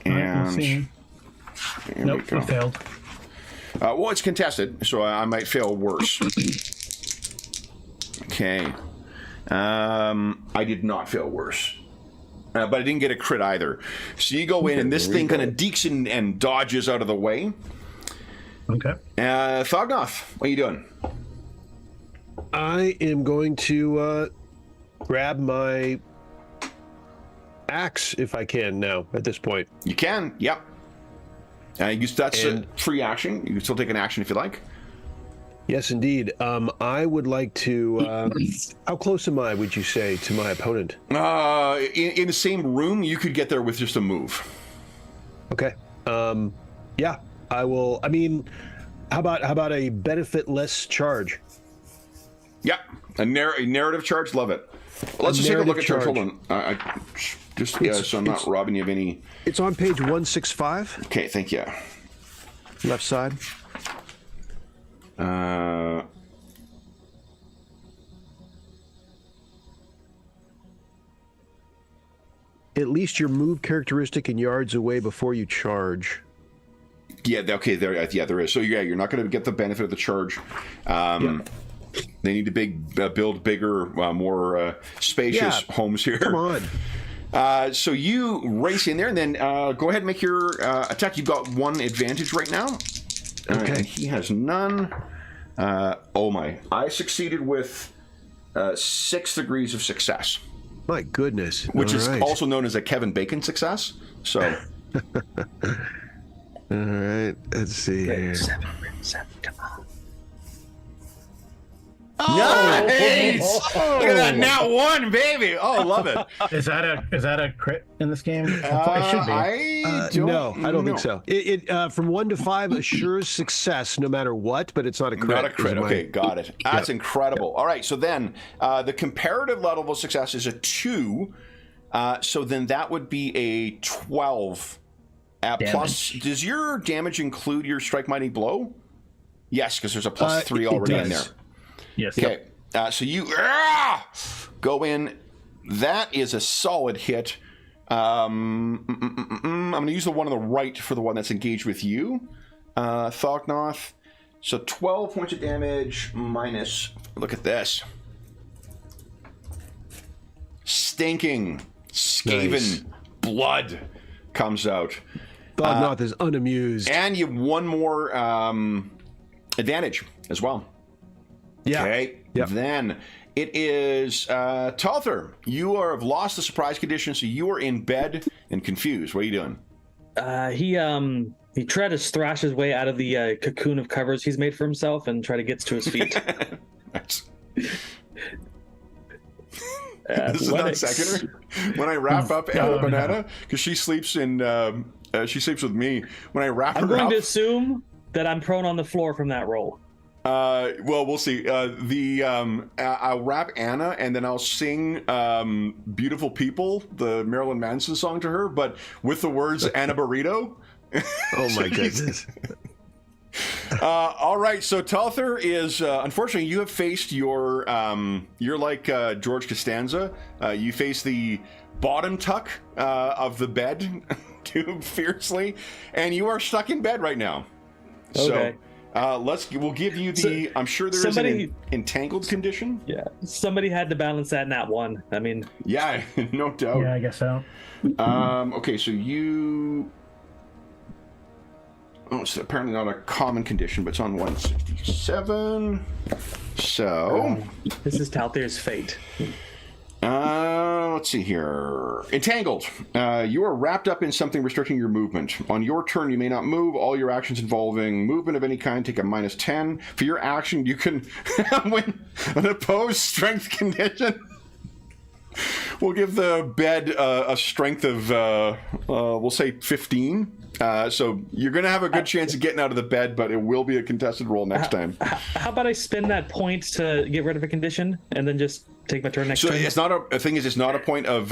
[SPEAKER 5] All right, we'll see. Nope, we failed.
[SPEAKER 1] Well, it's contested, so I might fail worse. Okay. I did not fail worse. But I didn't get a crit either. So you go in, and this thing kind of deeks and dodges out of the way.
[SPEAKER 5] Okay.
[SPEAKER 1] Thognoth, what are you doing?
[SPEAKER 3] I am going to grab my axe if I can now at this point.
[SPEAKER 1] You can, yep. That's a free action. You can still take an action if you like.
[SPEAKER 3] Yes, indeed. I would like to... how close am I, would you say, to my opponent?
[SPEAKER 1] In the same room, you could get there with just a move.
[SPEAKER 3] Okay. Yeah, I will... I mean, how about a benefitless charge?
[SPEAKER 1] Yeah, a narrative charge. Love it. Let's just take a look at charge. Hold on. Just so I'm not robbing you of any...
[SPEAKER 3] It's on page 165.
[SPEAKER 1] Okay, thank you.
[SPEAKER 3] Left side. at least your move characteristic in yards away before you charge.
[SPEAKER 1] Yeah, okay, there is. So yeah, you're not going to get the benefit of the charge. They need to build bigger, more spacious homes here.
[SPEAKER 3] Come on.
[SPEAKER 1] So you race in there, and then go ahead and make your attack. You've got one advantage right now.
[SPEAKER 3] Okay.
[SPEAKER 1] And he has none. Oh my. I succeeded with 6 degrees of success.
[SPEAKER 3] My goodness.
[SPEAKER 1] Which is
[SPEAKER 3] right.
[SPEAKER 1] also known as a Kevin Bacon success. So.
[SPEAKER 3] All right. Let's see here.
[SPEAKER 6] 7, come on.
[SPEAKER 1] Nice! Look at that, now 1, baby. Oh, love it.
[SPEAKER 5] Is that a crit in this game? It should be.
[SPEAKER 3] I don't think so. It from 1 to 5 assures success no matter what, but it's not a crit.
[SPEAKER 1] Not a crit. Okay, got it. That's incredible. All right, so then the comparative level of success is a 2. So then that would be a 12. Plus, does your damage include your strike mighty blow? Yes, because there's a plus 3 already in there.
[SPEAKER 5] Yes.
[SPEAKER 1] Okay. So you go in. That is a solid hit. I'm going to use the one on the right for the one that's engaged with you, Thognoth. So 12 points of damage minus. Look at this. Stinking, skaven blood comes out.
[SPEAKER 3] Thognoth is unamused.
[SPEAKER 1] And you have one more advantage as well.
[SPEAKER 3] Yeah.
[SPEAKER 1] Okay.
[SPEAKER 3] Yep.
[SPEAKER 1] Then it is Talther. You have lost the surprise condition, so you are in bed and confused. What are you doing?
[SPEAKER 6] He tried to thrash his way out of the cocoon of covers he's made for himself and try to get to his feet.
[SPEAKER 1] Nice. This is not seconder. When I wrap up Anna Banana, because she sleeps she sleeps with me. When I wrap her
[SPEAKER 6] I'm going
[SPEAKER 1] up,
[SPEAKER 6] to assume that I'm prone on the floor from that roll.
[SPEAKER 1] Well, we'll see. I'll wrap Anna, and then I'll sing "Beautiful People," the Marilyn Manson song, to her, but with the words "Anna Burrito."
[SPEAKER 3] Oh my goodness.
[SPEAKER 1] All right, so Talther is unfortunately you have faced you're like George Costanza. You face the bottom tuck of the bed too fiercely, and you are stuck in bed right now.
[SPEAKER 6] Okay.
[SPEAKER 1] So we'll give you the. I'm sure there is an entangled condition.
[SPEAKER 6] Yeah, somebody had to balance that nat 1. I mean,
[SPEAKER 1] yeah, no doubt.
[SPEAKER 5] Yeah, I guess so.
[SPEAKER 1] Okay, so you. Oh, it's apparently not a common condition, but it's on 167. So.
[SPEAKER 6] This is Talther's fate.
[SPEAKER 1] Let's see here. Entangled. You are wrapped up in something restricting your movement. On your turn, you may not move. All your actions involving movement of any kind take a -10. For your action, you can win an opposed strength condition. We'll give the bed a strength of, we'll say 15. So you're going to have a good chance of getting out of the bed, but it will be a contested roll next time.
[SPEAKER 6] How about I spend that point to get rid of a condition and then just take my turn next turn?
[SPEAKER 1] So it's not a thing. It's not a point of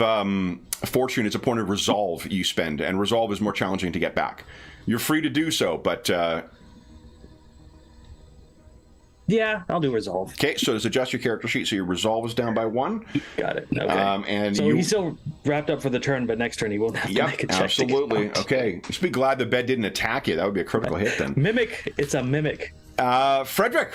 [SPEAKER 1] fortune. It's a point of resolve you spend, and resolve is more challenging to get back. You're free to do so, but
[SPEAKER 6] yeah, I'll do resolve.
[SPEAKER 1] okay. So just adjust your character sheet. So your resolve is down by 1.
[SPEAKER 6] Got it. Okay.
[SPEAKER 1] And
[SPEAKER 6] so he's still wrapped up for the turn, but next turn he won't have to make a check.
[SPEAKER 1] Absolutely. Okay. Just be glad the bed didn't attack you. That would be a critical hit then.
[SPEAKER 6] Mimic. It's a mimic.
[SPEAKER 1] Frederick,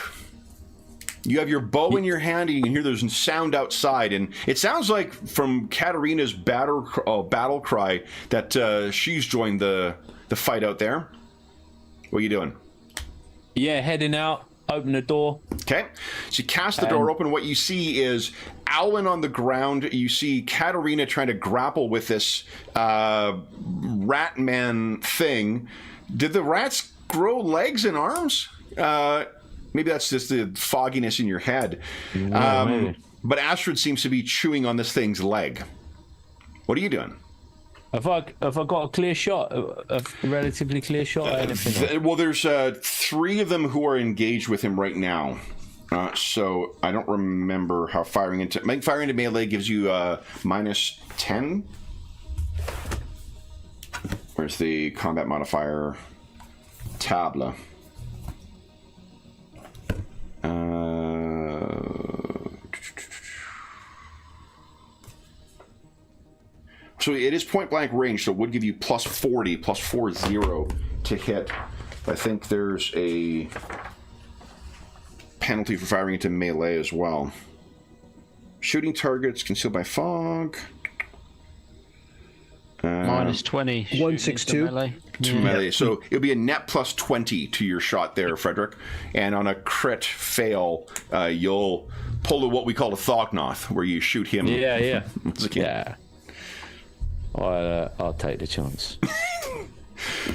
[SPEAKER 1] you have your bow in your hand, and you can hear there's sound outside, and it sounds like from Katarina's battle cry that she's joined the fight out there. What are you doing?
[SPEAKER 4] Yeah, heading out. Open the door.
[SPEAKER 1] Okay. So you cast the door open. What you see is Alwyn on the ground. You see Katarina trying to grapple with this rat man thing. Did the rats grow legs and arms? Maybe that's just the fogginess in your head. But Astrid seems to be chewing on this thing's leg. What are you doing?
[SPEAKER 4] Have I got a clear shot, a relatively clear shot at anything?
[SPEAKER 1] Well, there's 3 of them who are engaged with him right now. So I don't remember how firing into melee gives you -10. Where's the combat modifier? Table. So it is point blank range, so it would give you plus 40, plus 40 to hit. I think there's a penalty for firing into melee as well. Shooting targets concealed by fog.
[SPEAKER 2] Minus 20.
[SPEAKER 3] 162.
[SPEAKER 2] Melee.
[SPEAKER 1] To melee. So it'll be a net plus 20 to your shot there, Frederick. And on a crit fail, you'll pull what we call a Thognoth, where you shoot him.
[SPEAKER 4] Yeah.
[SPEAKER 1] once again.
[SPEAKER 4] Yeah. I'll take the chance.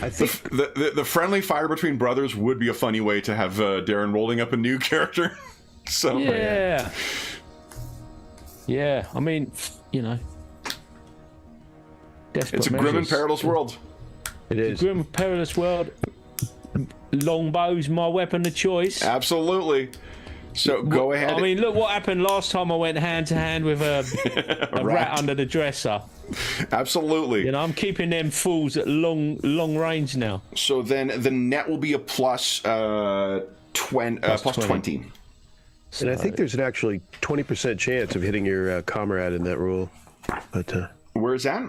[SPEAKER 3] I think
[SPEAKER 1] The friendly fire between brothers would be a funny way to have Darren rolling up a new character. So
[SPEAKER 4] Yeah. Yeah. I mean, you know.
[SPEAKER 1] it's a grim and perilous world.
[SPEAKER 3] it is.
[SPEAKER 4] Grim and perilous world. Longbow's my weapon of choice.
[SPEAKER 1] Absolutely. So go ahead.
[SPEAKER 4] I mean, look what happened last time I went hand to hand with a rat under the dresser.
[SPEAKER 1] Absolutely.
[SPEAKER 4] You know, I'm keeping them fools at long range now.
[SPEAKER 1] So then the net will be a plus 20.
[SPEAKER 3] And I think there's an actually 20% chance of hitting your comrade in that rule. But
[SPEAKER 1] Where is that?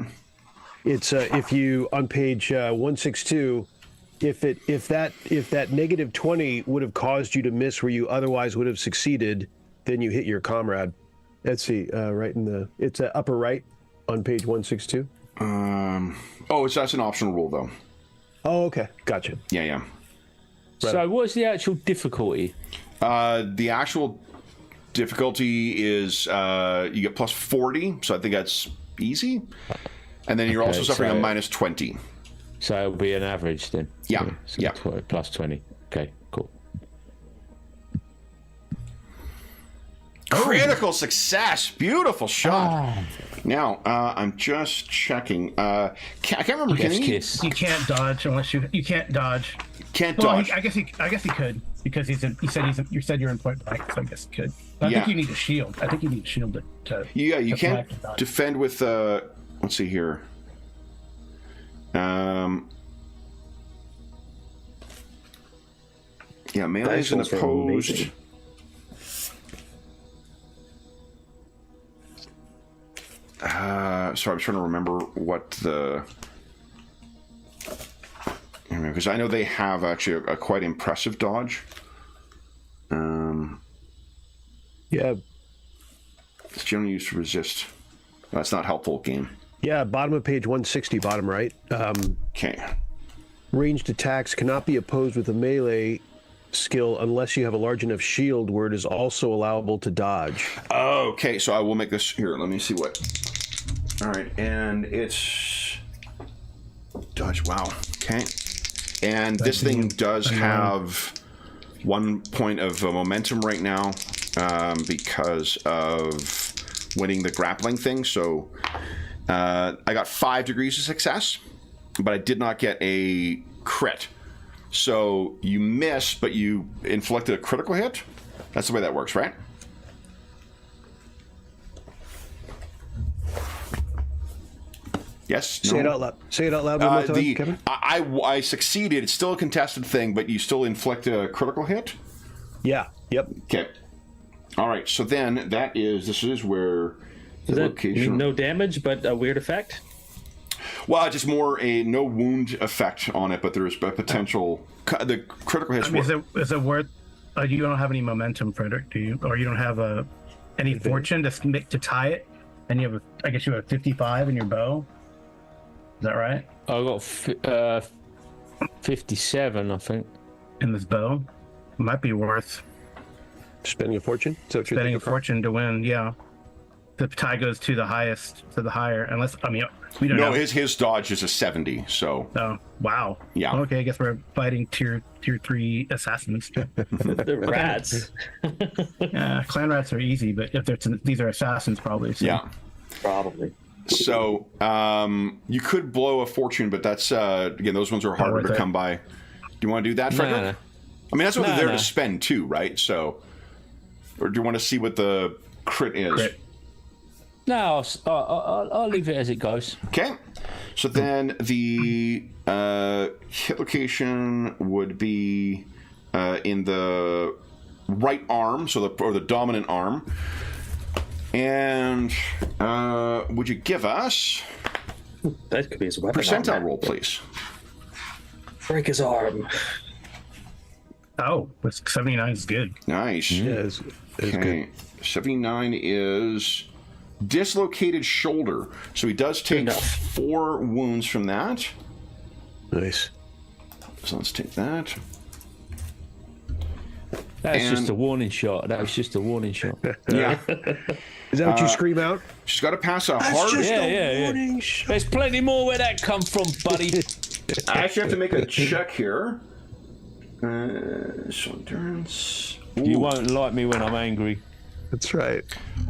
[SPEAKER 3] it's if you on page 162, if that negative 20 would have caused you to miss where you otherwise would have succeeded, then you hit your comrade. Let's see, right in the it's upper right on page 162.
[SPEAKER 1] That's an optional rule though.
[SPEAKER 3] Oh, okay, gotcha.
[SPEAKER 1] Yeah.
[SPEAKER 4] So, what's the actual difficulty?
[SPEAKER 1] The actual difficulty is you get plus 40, so I think that's easy. And then you're also suffering a minus 20.
[SPEAKER 4] So it'll be an average then.
[SPEAKER 1] Yeah.
[SPEAKER 4] So
[SPEAKER 1] Yeah.
[SPEAKER 4] plus 20. Okay, cool.
[SPEAKER 1] Critical success. Beautiful shot. Now, I'm just checking. I can't remember. Can he?
[SPEAKER 4] Kiss.
[SPEAKER 5] You can't dodge unless you can't dodge.
[SPEAKER 1] Can't
[SPEAKER 5] Well,
[SPEAKER 1] dodge.
[SPEAKER 5] I guess he could because you said you're in point blank, so I guess he could. But I
[SPEAKER 1] Yeah.
[SPEAKER 5] think you need a shield. I think you need a shield to
[SPEAKER 1] Yeah, you
[SPEAKER 5] to
[SPEAKER 1] can't
[SPEAKER 5] flank and dodge.
[SPEAKER 1] defend with. Let's see here. Yeah, melee is an
[SPEAKER 6] Dice rolls are
[SPEAKER 1] opposed.
[SPEAKER 6] amazing.
[SPEAKER 1] Sorry, I'm trying to remember what the. Because I know they have actually a quite impressive dodge.
[SPEAKER 3] Yeah,
[SPEAKER 1] It's generally used to resist. That's not helpful, game.
[SPEAKER 3] yeah. Bottom of page 160, bottom right.
[SPEAKER 1] Okay.
[SPEAKER 3] Ranged attacks cannot be opposed with a melee skill unless you have a large enough shield where it is also allowable to dodge.
[SPEAKER 1] Okay, so I will make this here. Let me see what. All right, and it's dodge. Wow. Okay, and this thing does have 1 point of momentum right now because of winning the grappling thing. So I got 5 degrees of success, but I did not get a crit. So you missed, but you inflicted a critical hit. That's the way that works, right? Yes.
[SPEAKER 3] Say it
[SPEAKER 1] No?
[SPEAKER 3] out loud. Say it out loud one more time, Kevin.
[SPEAKER 1] I succeeded. It's still a contested thing, but you still inflict a critical hit.
[SPEAKER 3] Yeah. Yep.
[SPEAKER 1] Okay. All right. So then this is where the
[SPEAKER 6] Is that
[SPEAKER 1] location.
[SPEAKER 6] no damage, but a weird effect?
[SPEAKER 1] Well, just more a no wound effect on it, but there is a potential. The critical hits.
[SPEAKER 5] I mean, is it worth? You don't have any momentum, Frederick, do you? Or you don't have any fortune to tie it? And you have, I guess you have 55 in your bow. Is that right?
[SPEAKER 4] I got 57, I think.
[SPEAKER 5] In this bow, it might be worth
[SPEAKER 3] Spending a fortune. So what you're
[SPEAKER 5] spending a
[SPEAKER 3] thinking?
[SPEAKER 5] fortune to win. Yeah, the tie goes to the higher. Unless we don't know.
[SPEAKER 1] his dodge is a 70. So
[SPEAKER 5] Oh, wow.
[SPEAKER 1] Yeah.
[SPEAKER 5] Okay, I guess we're fighting tier 3 assassins.
[SPEAKER 6] The rats.
[SPEAKER 5] Clan rats are easy, but if these are assassins, probably. So.
[SPEAKER 1] yeah.
[SPEAKER 6] Probably.
[SPEAKER 1] So you could blow a fortune, but that's again, those ones are harder
[SPEAKER 5] worth
[SPEAKER 1] to
[SPEAKER 5] it.
[SPEAKER 1] come by. Do you want to do that, Frederick?
[SPEAKER 4] No.
[SPEAKER 1] I mean, that's what they're there
[SPEAKER 4] No.
[SPEAKER 1] to spend too, right? So, or do you want to see what the crit is?
[SPEAKER 5] Crit.
[SPEAKER 4] No, I'll leave it as it goes.
[SPEAKER 1] Okay. So then the hit location would be in the right arm, so the dominant arm. And would you give us
[SPEAKER 6] That could be his weapon.
[SPEAKER 1] Percentile roll, please.
[SPEAKER 6] Break his arm.
[SPEAKER 5] Oh, 79 is good.
[SPEAKER 1] Nice.
[SPEAKER 3] Yeah, it's
[SPEAKER 1] Okay.
[SPEAKER 3] good.
[SPEAKER 1] 79 is dislocated shoulder. So he does take
[SPEAKER 6] enough.
[SPEAKER 1] 4 wounds from that.
[SPEAKER 3] Nice.
[SPEAKER 1] So let's take that.
[SPEAKER 4] That's
[SPEAKER 1] And-
[SPEAKER 4] just a warning shot. That was just a warning shot.
[SPEAKER 1] Yeah.
[SPEAKER 3] Is that what you scream out?
[SPEAKER 1] She's got to pass a hard...
[SPEAKER 4] Yeah. There's plenty more where that come from, buddy.
[SPEAKER 1] I actually have to make a check here. So endurance...
[SPEAKER 4] You
[SPEAKER 1] Ooh.
[SPEAKER 4] won't like me when I'm angry.
[SPEAKER 3] That's right.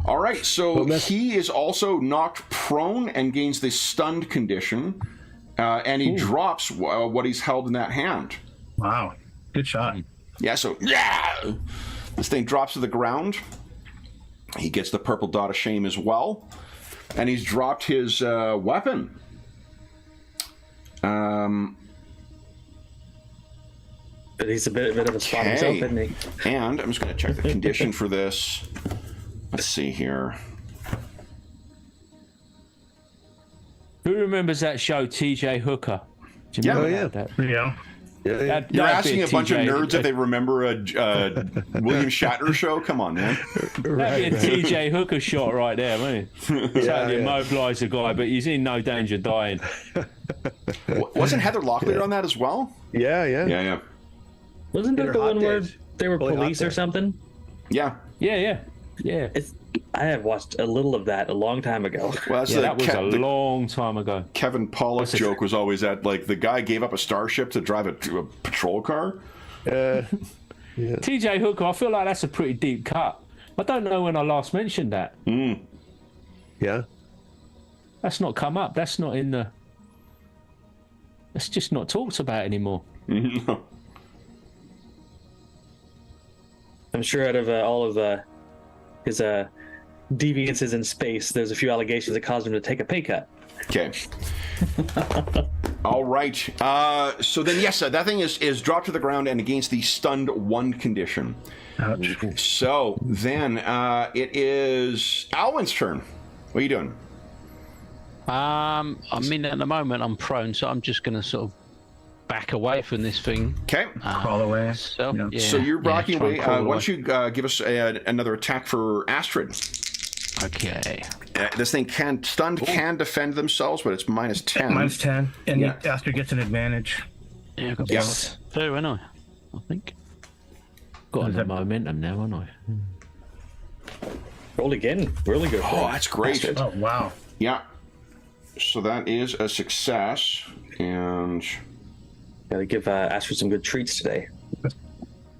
[SPEAKER 1] All right, so
[SPEAKER 3] Well, that's-
[SPEAKER 1] he is also knocked prone and gains the stunned condition, and he drops what he's held in that hand.
[SPEAKER 5] Wow. Good shot.
[SPEAKER 1] Yeah, so this thing drops to the ground. He gets the purple dot of shame as well, and he's dropped his weapon.
[SPEAKER 6] But he's a bit of a spot himself, isn't he?
[SPEAKER 1] And I'm just going to check the condition for this. Let's see here.
[SPEAKER 4] Who remembers that show, TJ Hooker? Do you
[SPEAKER 1] Yeah.
[SPEAKER 4] remember
[SPEAKER 3] Oh, yeah.
[SPEAKER 4] that?
[SPEAKER 5] Yeah.
[SPEAKER 4] That-
[SPEAKER 1] You're
[SPEAKER 4] that'd
[SPEAKER 1] asking
[SPEAKER 4] be
[SPEAKER 1] a bunch of
[SPEAKER 4] TJ
[SPEAKER 1] nerds if they remember a William Shatner show? Come on, man.
[SPEAKER 4] That'd be a TJ Hooker shot right there, wouldn't it? Totally
[SPEAKER 3] yeah.
[SPEAKER 4] immobilise the guy, but he's in no danger of dying.
[SPEAKER 1] Wasn't Heather Locklear on that as well?
[SPEAKER 3] Yeah.
[SPEAKER 1] Yeah.
[SPEAKER 6] Wasn't
[SPEAKER 3] In
[SPEAKER 6] that
[SPEAKER 3] her
[SPEAKER 6] the
[SPEAKER 3] hot
[SPEAKER 6] one where
[SPEAKER 3] days.
[SPEAKER 6] they were
[SPEAKER 3] Really hot
[SPEAKER 6] police or
[SPEAKER 3] days.
[SPEAKER 6] something?
[SPEAKER 1] Yeah.
[SPEAKER 4] Yeah.
[SPEAKER 6] I have watched a little of that a long time ago.
[SPEAKER 1] Well, that's
[SPEAKER 4] Yeah,
[SPEAKER 1] the,
[SPEAKER 4] that was a
[SPEAKER 1] the
[SPEAKER 4] long time ago.
[SPEAKER 1] Kevin Pollak
[SPEAKER 4] That's a-
[SPEAKER 1] joke was always that, like, the guy gave up a starship to drive a patrol car.
[SPEAKER 4] TJ Hooker, I feel like that's a pretty deep cut. I don't know when I last mentioned that.
[SPEAKER 3] Yeah.
[SPEAKER 4] That's not come up. That's not in the... That's just not talked about anymore.
[SPEAKER 6] I'm sure out of all of his deviances in space, there's a few allegations that caused him to take a pay cut.
[SPEAKER 1] Okay. All right. So then, yes, that thing is dropped to the ground and against the stunned 1 condition.
[SPEAKER 5] Ouch.
[SPEAKER 1] So then it is Alwyn's turn. What are you doing?
[SPEAKER 2] I mean, at the moment I'm prone, so I'm just going to sort of back away from this thing.
[SPEAKER 1] Okay.
[SPEAKER 5] Crawl away.
[SPEAKER 2] So,
[SPEAKER 5] Yeah.
[SPEAKER 2] yeah,
[SPEAKER 1] So you're rocking
[SPEAKER 2] try and
[SPEAKER 1] away.
[SPEAKER 2] crawl
[SPEAKER 1] Why don't you give us another attack for Astrid?
[SPEAKER 2] Okay.
[SPEAKER 1] This thing can defend themselves, but it's minus 10.
[SPEAKER 5] Minus 10. And
[SPEAKER 1] Yeah.
[SPEAKER 5] Astrid gets an advantage.
[SPEAKER 2] Yeah, I've got
[SPEAKER 1] Yes.
[SPEAKER 2] two, haven't I think.
[SPEAKER 4] Got
[SPEAKER 5] Is
[SPEAKER 4] the
[SPEAKER 5] that-
[SPEAKER 4] momentum now, haven't I?
[SPEAKER 6] Rolled again. Really good.
[SPEAKER 1] Oh, that's great.
[SPEAKER 5] Oh, wow.
[SPEAKER 1] Yeah. So that is a success, and
[SPEAKER 6] Gotta give Astrid some good treats today.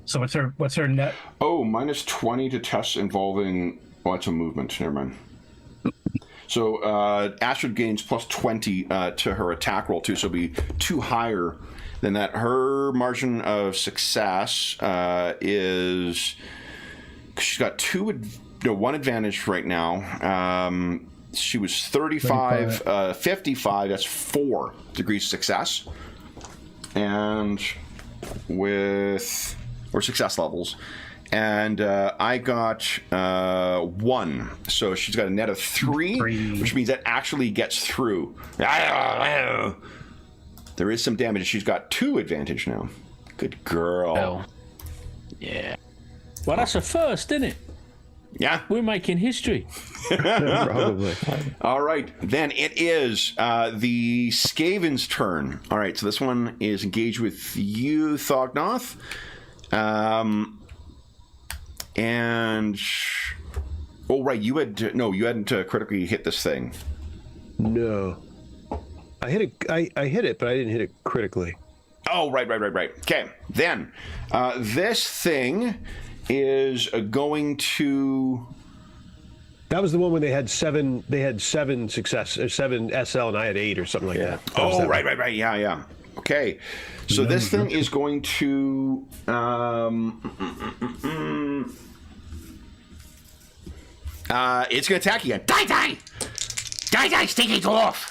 [SPEAKER 5] So what's her net?
[SPEAKER 1] minus 20 to tests involving. Oh, it's a movement. Never mind. So Astrid gains plus 20 to her attack roll too, so it'll be 2 higher than that. Her margin of success is she's got 1 advantage right now. She was 35, 55. That's 4 degrees success, and or success levels. And I got 1, so she's got a net of 3, which means that actually gets through. There is some damage. She's got 2 advantage now. Good girl.
[SPEAKER 2] Oh. Yeah.
[SPEAKER 4] Well, that's a first, isn't it?
[SPEAKER 1] Yeah.
[SPEAKER 4] We're making history.
[SPEAKER 3] Probably.
[SPEAKER 1] All right. Then it is the Skaven's turn. All right. So this one is engaged with you, Thognoth. And oh right, you hadn't critically hit this thing.
[SPEAKER 3] No. I hit it. I hit it, but I didn't hit it critically.
[SPEAKER 1] Oh right. Okay, then this thing is going to.
[SPEAKER 3] That was the one when they had 7. They had 7 success, or 7 SL, and I had 8 or something like that. That was
[SPEAKER 1] Oh
[SPEAKER 3] that
[SPEAKER 1] right.
[SPEAKER 3] one.
[SPEAKER 1] Yeah. Okay, so this thing is going to. It's going to attack again. Die, stinky dwarf!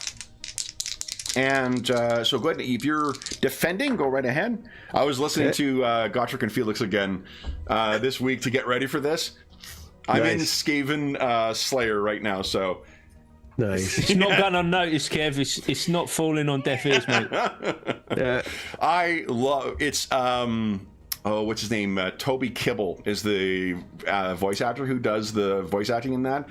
[SPEAKER 1] And so go ahead. If you're defending, go right ahead. I was listening to Gotrek and Felix again this week to get ready for this. I'm in
[SPEAKER 3] Nice.
[SPEAKER 1] Skaven Slayer right now, so
[SPEAKER 3] Nice.
[SPEAKER 4] It's not gone unnoticed, Kev. It's not falling on deaf ears, mate.
[SPEAKER 1] I love it's. What's his name? Toby Kibble is the voice actor who does the voice acting in that.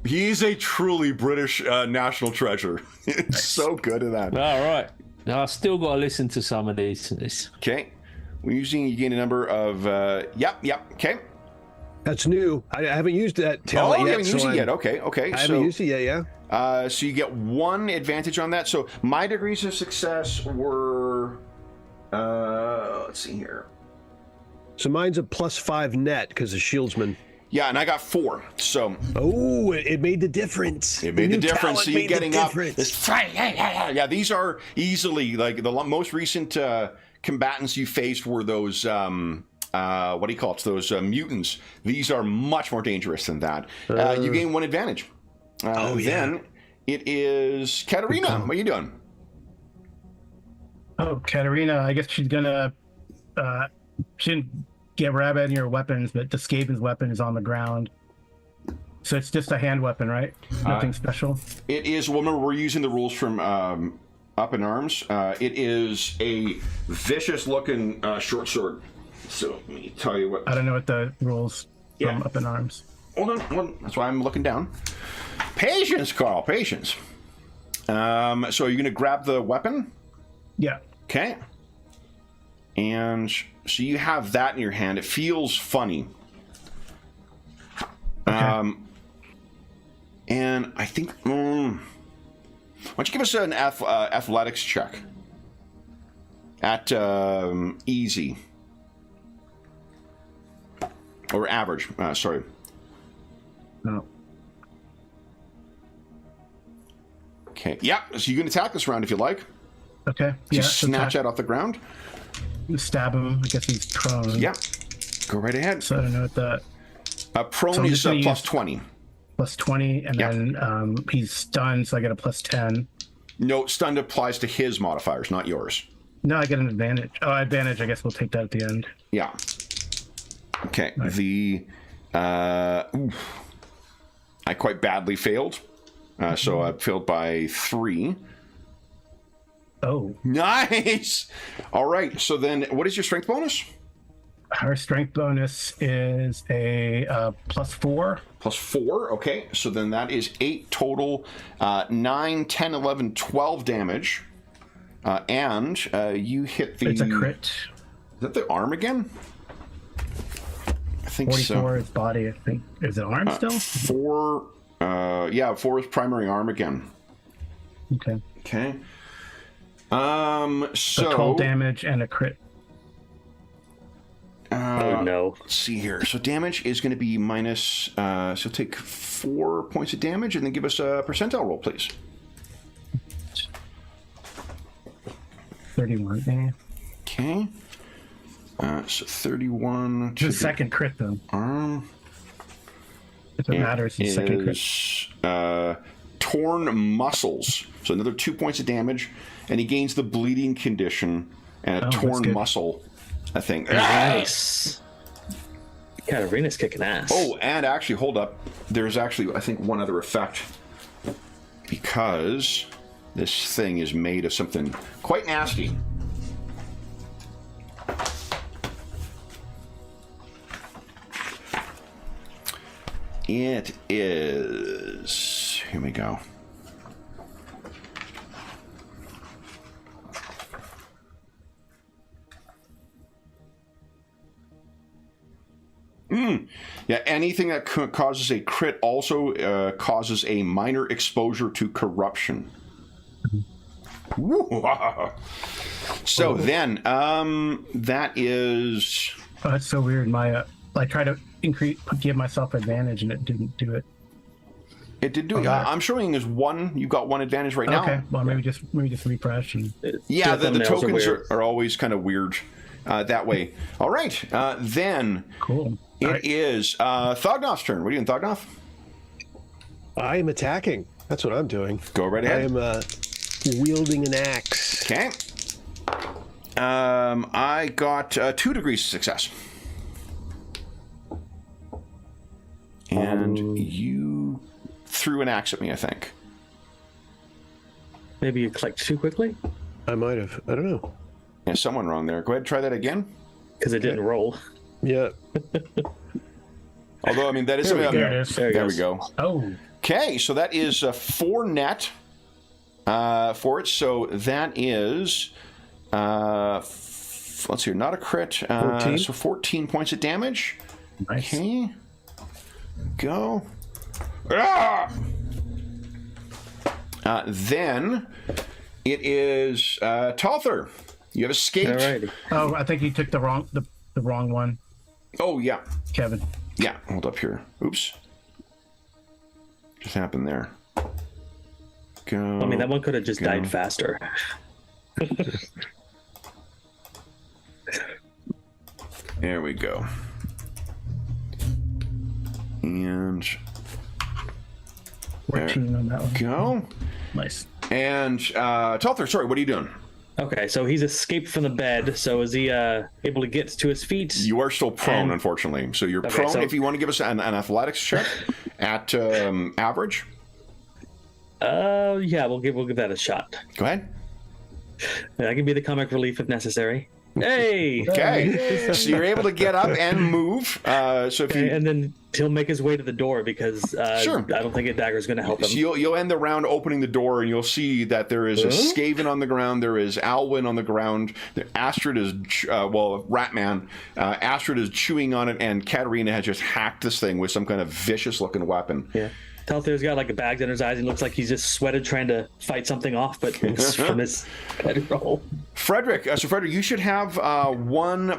[SPEAKER 1] He's a truly British national treasure. It's so good at that.
[SPEAKER 4] All right. Now I still got to listen to some of these.
[SPEAKER 1] Okay. We're using, you gain a number of. Yep. Okay.
[SPEAKER 3] That's new. I haven't used that talent
[SPEAKER 1] you
[SPEAKER 3] yet.
[SPEAKER 1] haven't used it yet. Okay.
[SPEAKER 3] I haven't used it yet, yeah.
[SPEAKER 1] So you get one advantage on that. So my degrees of success were. Let's see here.
[SPEAKER 3] So mine's a +5 net because of Shieldsman.
[SPEAKER 1] Yeah, and I got 4. So.
[SPEAKER 3] Oh, it made the difference.
[SPEAKER 1] It made the difference. So you're getting up. Yeah, these are easily like the most recent combatants you faced were those. What do you call it? Those mutants. These are much more dangerous than that. You gain 1 advantage. Then it is Katerina. What are you doing?
[SPEAKER 5] Oh, Katerina, I guess she's gonna. She didn't grab any of your weapons, but the Skaven's weapon is on the ground. So it's just a hand weapon, right? Nothing special.
[SPEAKER 1] It is. Remember, we're using the rules from Up in Arms. It is a vicious-looking short sword. So let me tell you what.
[SPEAKER 5] I don't know what the rules from Up in Arms.
[SPEAKER 1] Hold on. That's why I'm looking down. Patience, Carl. Patience. So you're going to grab the weapon?
[SPEAKER 5] Yeah.
[SPEAKER 1] Okay. And so you have that in your hand. It feels funny.
[SPEAKER 5] Okay.
[SPEAKER 1] And I think... why don't you give us an athletics check? At easy. Or average. Sorry.
[SPEAKER 5] No.
[SPEAKER 1] Okay. Yeah. So you can attack this round if you like.
[SPEAKER 5] Okay.
[SPEAKER 1] So
[SPEAKER 5] Yeah.
[SPEAKER 1] snatch that off the ground.
[SPEAKER 5] Stab him. I guess he's prone.
[SPEAKER 1] Yeah. Go right ahead.
[SPEAKER 5] So I don't know what that.
[SPEAKER 1] Prone
[SPEAKER 5] So
[SPEAKER 1] is
[SPEAKER 5] plus
[SPEAKER 1] plus 20.
[SPEAKER 5] Plus 20, and then he's stunned, so I get a plus 10.
[SPEAKER 1] No, stunned applies to his modifiers, not yours.
[SPEAKER 5] No, I get an advantage. Oh, advantage. I guess we'll take that at the end.
[SPEAKER 1] Yeah. Okay.
[SPEAKER 5] Nice.
[SPEAKER 1] I quite badly failed. So I failed by 3.
[SPEAKER 5] Oh.
[SPEAKER 1] Nice! All right. So then what is your strength bonus?
[SPEAKER 5] Our strength bonus is a +4.
[SPEAKER 1] Plus 4. Okay. So then that is 8 total. 9, 10, 11, 12 damage. And you hit the...
[SPEAKER 5] It's a crit.
[SPEAKER 1] Is that the arm again? I think
[SPEAKER 5] 44
[SPEAKER 1] so.
[SPEAKER 5] is body, I think. Is it arm still?
[SPEAKER 1] 4. 4 is primary arm again.
[SPEAKER 5] Okay.
[SPEAKER 1] Okay.
[SPEAKER 5] So
[SPEAKER 1] So
[SPEAKER 5] 12 damage and a crit.
[SPEAKER 6] Oh no.
[SPEAKER 1] Let's see here. So damage is going to be minus. So take 4 points of damage, and then give us a percentile roll, please.
[SPEAKER 5] 31. Yeah.
[SPEAKER 1] Okay. So 31.
[SPEAKER 5] It's the second crit, though.
[SPEAKER 1] Arm.
[SPEAKER 5] If it matters, it's second crit.
[SPEAKER 1] Torn muscles. So another 2 points of damage, and he gains the bleeding condition and a torn muscle, I think.
[SPEAKER 6] Nice. Katarina's kicking ass.
[SPEAKER 1] Oh, and actually, hold up. There's actually, I think, one other effect. Because this thing is made of something quite nasty. It is... Here we go. Yeah, anything that causes a crit also causes a minor exposure to corruption. So then, that is...
[SPEAKER 5] Oh, that's so weird. My I try to give myself advantage, and it didn't do it.
[SPEAKER 1] It did do it. I'm showing as 1. You've got 1 advantage right now.
[SPEAKER 5] Okay, well, maybe just refresh. And...
[SPEAKER 1] Yeah, the tokens are always kind of weird that way. All right, then...
[SPEAKER 5] Cool.
[SPEAKER 1] It is Thognoth's turn. What are you doing, Thognoth?
[SPEAKER 3] I am attacking. That's what I'm doing.
[SPEAKER 1] Go right ahead.
[SPEAKER 3] I am wielding an axe.
[SPEAKER 1] Okay. I got 2 degrees of success. And you threw an axe at me, I think.
[SPEAKER 6] Maybe you clicked too quickly?
[SPEAKER 3] I might have. I don't know.
[SPEAKER 1] Yeah, someone wrong there. Go ahead and try that again.
[SPEAKER 6] Because it didn't roll.
[SPEAKER 3] Yeah.
[SPEAKER 1] Although, I mean, that is...
[SPEAKER 5] There it is.
[SPEAKER 1] There we go.
[SPEAKER 5] Oh.
[SPEAKER 1] Okay, so that is 4 net for it. So that is... let's see, not a crit.
[SPEAKER 3] 14.
[SPEAKER 1] So 14 points of damage.
[SPEAKER 5] Nice.
[SPEAKER 1] Okay. Go. Ah! Then it is Talther. You have escaped.
[SPEAKER 6] Alrighty.
[SPEAKER 5] Oh, I think you took the wrong one,
[SPEAKER 1] Oh, yeah.
[SPEAKER 5] Kevin.
[SPEAKER 1] Yeah, hold up here. Oops. Just happened there. Go.
[SPEAKER 6] I mean, that one could have just died faster.
[SPEAKER 1] There we go. And
[SPEAKER 5] 14 on that one.
[SPEAKER 1] go.
[SPEAKER 5] Nice.
[SPEAKER 1] And Talther, sorry, what are you doing?
[SPEAKER 6] Okay, so he's escaped from the bed. So is he able to get to his feet?
[SPEAKER 1] You are still prone,
[SPEAKER 6] And-
[SPEAKER 1] unfortunately. So you're
[SPEAKER 6] Okay,
[SPEAKER 1] prone.
[SPEAKER 6] so-
[SPEAKER 1] If you want to give us an athletics check at average,
[SPEAKER 6] Yeah, we'll give that a shot.
[SPEAKER 1] go ahead.
[SPEAKER 6] I can be the comic relief if necessary. Hey.
[SPEAKER 1] Okay. So you're able to get up and move. So if
[SPEAKER 6] Okay,
[SPEAKER 1] you,
[SPEAKER 6] and then he'll make his way to the door because
[SPEAKER 1] Sure.
[SPEAKER 6] I don't think a dagger is going to help him.
[SPEAKER 1] so you'll end the round opening the door, and you'll see that there is a Skaven on the ground. There is Alwyn on the ground. Astrid is Ratman. Astrid is chewing on it, and Katarina has just hacked this thing with some kind of vicious-looking weapon.
[SPEAKER 6] Yeah. Talther's got like a bag under his eyes. He looks like he's just sweated trying to fight something off, but it's from his bedroll.
[SPEAKER 1] Frederick, you should have one.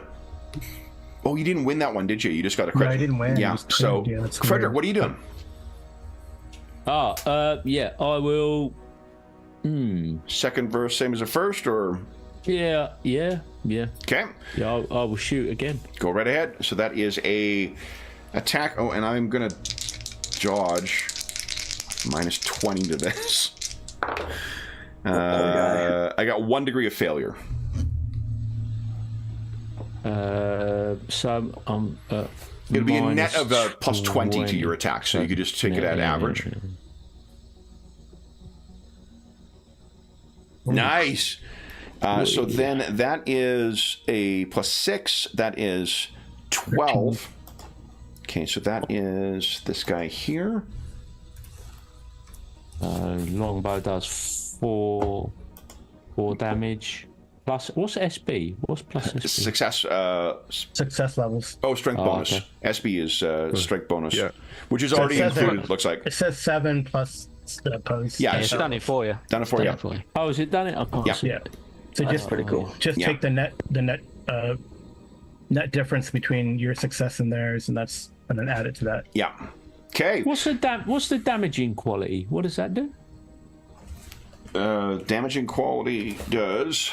[SPEAKER 1] Oh, you didn't win that one, did you? You just got a credit.
[SPEAKER 5] No, I didn't win.
[SPEAKER 1] Yeah.
[SPEAKER 5] I was
[SPEAKER 1] So,
[SPEAKER 5] trained. Yeah, that's
[SPEAKER 1] Frederick,
[SPEAKER 5] weird.
[SPEAKER 1] what are you doing?
[SPEAKER 4] Yeah, I will.
[SPEAKER 1] Second verse, same as the first, or
[SPEAKER 4] Yeah.
[SPEAKER 1] okay?
[SPEAKER 4] Yeah, I will shoot again.
[SPEAKER 1] Go right ahead. So that is a attack. Oh, and I'm gonna dodge. Minus 20 to this. I got 1 degree of failure.
[SPEAKER 4] So
[SPEAKER 1] It'll be a net
[SPEAKER 4] minus
[SPEAKER 1] of plus 20 to your attack, so you could just take it at average. Nice. So then that is a plus 6. That is 12. Okay, so that is this guy here.
[SPEAKER 4] Longbow does 4 damage. Plus, what's SB? What's plus SB?
[SPEAKER 1] Success.
[SPEAKER 5] Success levels.
[SPEAKER 1] Oh, strength bonus.
[SPEAKER 4] okay.
[SPEAKER 1] SB is strength bonus,
[SPEAKER 3] Yeah.
[SPEAKER 1] which is
[SPEAKER 5] So it
[SPEAKER 1] already
[SPEAKER 5] says
[SPEAKER 1] included.
[SPEAKER 5] that-
[SPEAKER 1] Looks like.
[SPEAKER 5] It says 7 plus opposed.
[SPEAKER 1] Yeah,
[SPEAKER 2] It's done it for you.
[SPEAKER 1] Done it for
[SPEAKER 2] Done
[SPEAKER 1] you.
[SPEAKER 2] it for you.
[SPEAKER 4] Oh, has it done it? I can't
[SPEAKER 1] Yeah.
[SPEAKER 4] see.
[SPEAKER 5] Yeah. So just
[SPEAKER 6] pretty cool.
[SPEAKER 5] Just
[SPEAKER 1] Yeah.
[SPEAKER 5] take the net difference between your success and theirs, and then add it to that.
[SPEAKER 1] Yeah. Okay.
[SPEAKER 4] What's the damaging quality? What does that do?
[SPEAKER 1] Damaging quality does.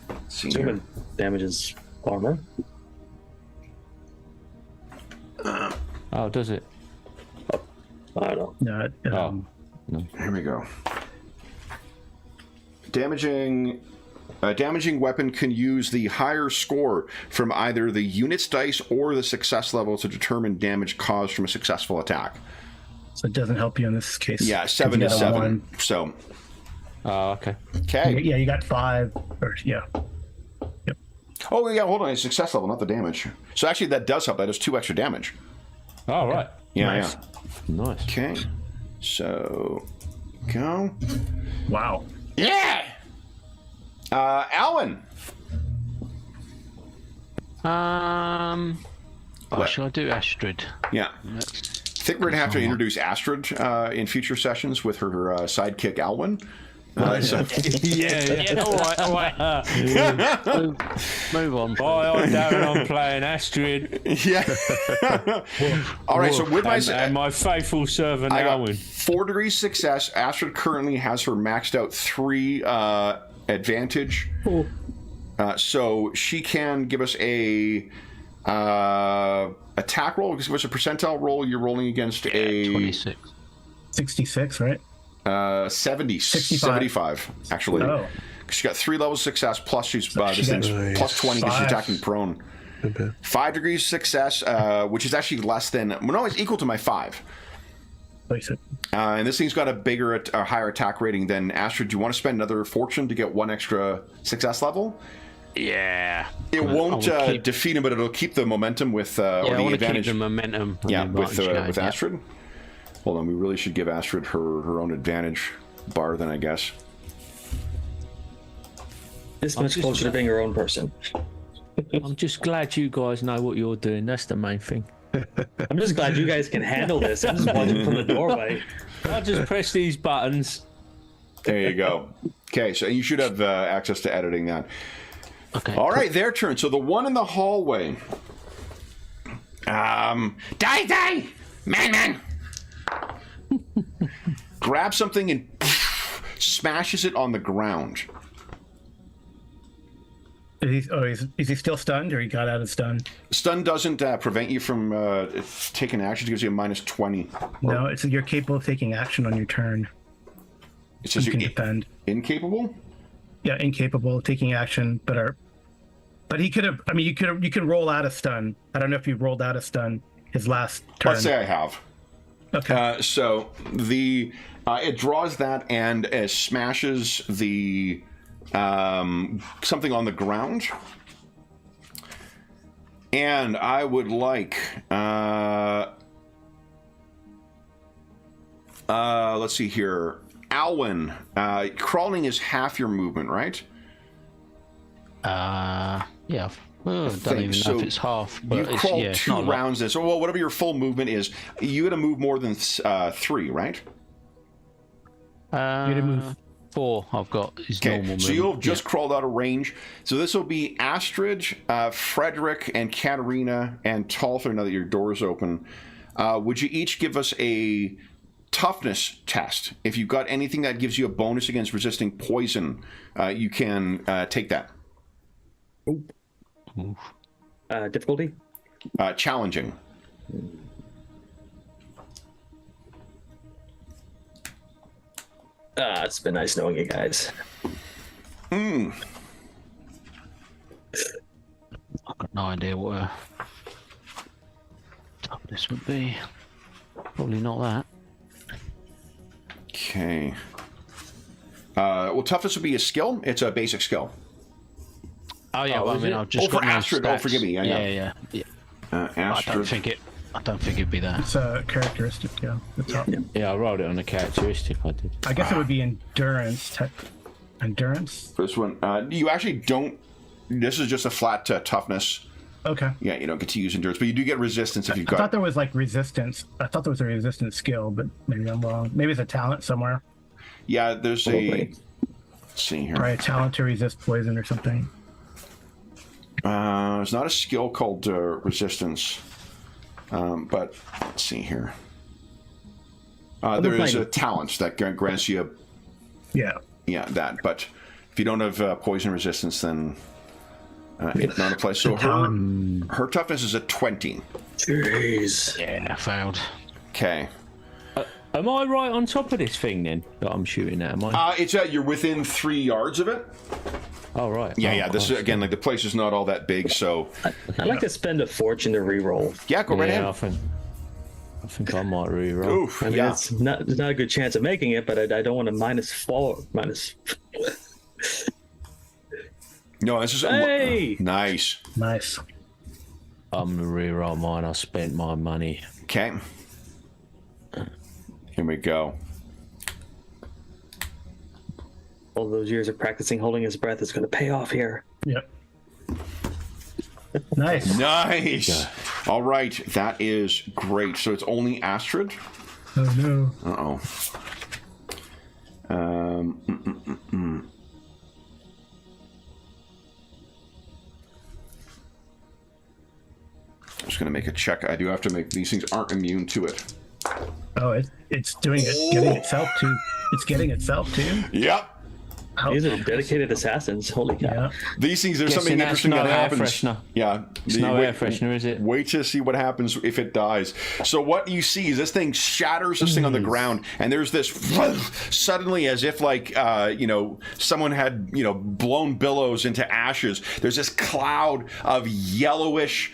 [SPEAKER 1] Let's see here.
[SPEAKER 6] Assuming damages armor.
[SPEAKER 4] Oh, does it?
[SPEAKER 6] I don't know.
[SPEAKER 5] No,
[SPEAKER 1] Here we go. Damaging weapon can use the higher score from either the unit's dice or the success level to determine damage caused from a successful attack.
[SPEAKER 5] so it doesn't help you in this case.
[SPEAKER 1] Yeah, 7
[SPEAKER 5] You
[SPEAKER 1] is
[SPEAKER 5] got a
[SPEAKER 1] 7.
[SPEAKER 5] 1.
[SPEAKER 1] So,
[SPEAKER 4] Oh, okay.
[SPEAKER 1] okay.
[SPEAKER 5] Yeah, you got 5. Or yeah. Yep.
[SPEAKER 1] Oh, yeah, hold on. It's success level, not the damage. So actually, that does help. That is 2 extra damage.
[SPEAKER 4] All right.
[SPEAKER 1] Yeah,
[SPEAKER 5] Nice.
[SPEAKER 1] yeah.
[SPEAKER 4] Nice.
[SPEAKER 1] Okay. So, go.
[SPEAKER 5] Wow.
[SPEAKER 1] Yeah! Alan.
[SPEAKER 2] What should I do, Astrid?
[SPEAKER 1] Yeah. I think we're going to have to introduce Astrid in future sessions with her sidekick, Alwyn.
[SPEAKER 2] Yeah, all right. Move on.
[SPEAKER 4] Hi, I'm Darren. I'm playing Astrid.
[SPEAKER 1] Yeah. All right, so with
[SPEAKER 4] and my faithful servant,
[SPEAKER 1] I got
[SPEAKER 4] Alwyn.
[SPEAKER 1] 4 degrees success. Astrid currently has her maxed out 3 advantage. So she can give us a attack roll. Give us a percentile roll. You're rolling against a
[SPEAKER 2] 26.
[SPEAKER 5] 66, right?
[SPEAKER 1] 70,
[SPEAKER 5] 65.
[SPEAKER 1] 75, actually.
[SPEAKER 5] Oh.
[SPEAKER 1] She got 3 levels of success, plus she's this thing's
[SPEAKER 3] Nice.
[SPEAKER 1] plus 20 because she's
[SPEAKER 5] 5.
[SPEAKER 1] attacking prone.
[SPEAKER 3] Okay.
[SPEAKER 1] 5 degrees success, which is actually less than, well, no, it's equal to my 5.
[SPEAKER 5] place it.
[SPEAKER 1] And this thing's got a higher attack rating than Astrid. Do you want to spend another fortune to get one extra success level?
[SPEAKER 2] Yeah.
[SPEAKER 1] It won't defeat him, but it'll keep the momentum with or the advantage.
[SPEAKER 2] Keep the momentum.
[SPEAKER 1] Yeah, with Astrid. Hold on, we really should give Astrid her own advantage bar then, I guess.
[SPEAKER 6] This much closer to being her own person.
[SPEAKER 4] I'm just glad you guys know what you're doing. That's the main thing.
[SPEAKER 6] I'm just glad you guys can handle this. I'm just watching from the doorway.
[SPEAKER 4] I just press these buttons.
[SPEAKER 1] There you go. Okay, so you should have access to editing that.
[SPEAKER 2] Okay.
[SPEAKER 1] All right, their turn. So the one in the hallway. Die! Man! Grabs something and smashes it on the ground.
[SPEAKER 5] Is he still stunned, or he got out of stun?
[SPEAKER 1] Stun doesn't prevent you from taking action. It gives you a -20.
[SPEAKER 5] No, you're capable of taking action on your turn.
[SPEAKER 1] It says
[SPEAKER 5] you can defend.
[SPEAKER 1] Incapable?
[SPEAKER 5] Yeah, incapable of taking action, but he could have. I mean, you can roll out a stun. I don't know if you rolled out a stun his last turn.
[SPEAKER 1] Let's say I have.
[SPEAKER 5] Okay.
[SPEAKER 1] So it draws that and smashes the something on the ground. And I would like let's see here. Alwyn, crawling is half your movement, right?
[SPEAKER 2] Yeah. Well, I don't even know if it's half. But
[SPEAKER 1] you crawled 2 rounds then. So, whatever your full movement is, you got to move more than 3, right?
[SPEAKER 5] You got to move
[SPEAKER 2] 4. I've got his normal movement.
[SPEAKER 1] So you'll have just crawled out of range. So this will be Astrid, Frederick, and Katerina, and Talther. Now that your door is open, would you each give us a toughness test? If you've got anything that gives you a bonus against resisting poison, you can take that.
[SPEAKER 6] Difficulty?
[SPEAKER 1] Challenging.
[SPEAKER 6] It's been nice knowing you guys.
[SPEAKER 2] I've got no idea what a toughness would be. Probably not that.
[SPEAKER 1] Okay. Well, toughness would be a skill. It's a basic skill.
[SPEAKER 2] Oh yeah, well, I mean, I've just
[SPEAKER 1] for
[SPEAKER 2] got no
[SPEAKER 1] Astrid.
[SPEAKER 2] stats.
[SPEAKER 1] Oh, forgive me.
[SPEAKER 2] Yeah.
[SPEAKER 1] Astrid.
[SPEAKER 2] I don't think it'd be that.
[SPEAKER 5] It's a characteristic, yeah.
[SPEAKER 4] Yeah, I rolled it on a characteristic. I did.
[SPEAKER 5] I guess it would be endurance. Endurance?
[SPEAKER 1] This one, you actually don't. This is just a flat toughness.
[SPEAKER 5] Okay.
[SPEAKER 1] Yeah, you don't get to use endurance, but you do get resistance if you've
[SPEAKER 5] I
[SPEAKER 1] got.
[SPEAKER 5] thought there was like resistance. I thought there was a resistance skill, but maybe I'm wrong. Maybe it's a talent somewhere.
[SPEAKER 1] Yeah, there's a. Let's see here.
[SPEAKER 5] Probably a talent to resist poison or something.
[SPEAKER 1] There's not a skill called resistance, but let's see here. There is a talent that grants you.
[SPEAKER 5] Yeah.
[SPEAKER 1] Yeah, that. But if you don't have poison resistance, then it's not a place. So her toughness is a 20.
[SPEAKER 6] Jeez.
[SPEAKER 2] Yeah, failed.
[SPEAKER 1] Okay.
[SPEAKER 4] Am I right on top of this thing then that I'm shooting at? Am I?
[SPEAKER 1] It's you're within 3 yards of it.
[SPEAKER 4] Oh right.
[SPEAKER 1] Yeah. This is again like the place is not all that big, so.
[SPEAKER 6] I'd like to spend a fortune to reroll.
[SPEAKER 1] Yeah, go right ahead.
[SPEAKER 4] I think I might reroll.
[SPEAKER 1] Oof,
[SPEAKER 6] I mean, it's not a good chance of making it, but I don't want to minus.
[SPEAKER 1] No, this is
[SPEAKER 6] Hey!
[SPEAKER 1] Nice.
[SPEAKER 4] I'm gonna reroll mine. I spent my money.
[SPEAKER 1] Okay. Here we go.
[SPEAKER 6] All those years of practicing holding his breath is going to pay off here.
[SPEAKER 5] Yep. Nice.
[SPEAKER 1] Nice. All right, that is great. So it's only Astrid.
[SPEAKER 5] Oh no.
[SPEAKER 1] Uh-oh. I'm just going to make a check. I do have to make these things aren't immune to it.
[SPEAKER 5] Oh, it's doing it, getting itself to. It's getting itself to.
[SPEAKER 1] Yep.
[SPEAKER 6] These are dedicated assassins. Holy cow.
[SPEAKER 5] Yeah.
[SPEAKER 1] These things, there's something
[SPEAKER 4] Guessing that's
[SPEAKER 1] interesting
[SPEAKER 4] no
[SPEAKER 1] that
[SPEAKER 4] air
[SPEAKER 1] happens.
[SPEAKER 4] freshener.
[SPEAKER 1] Yeah.
[SPEAKER 4] It's no air freshener, is it?
[SPEAKER 1] Wait to see what happens if it dies. So what you see is this thing shatters this thing on the ground, and there's this suddenly, as if like someone had blown billows into ashes. There's this cloud of yellowish,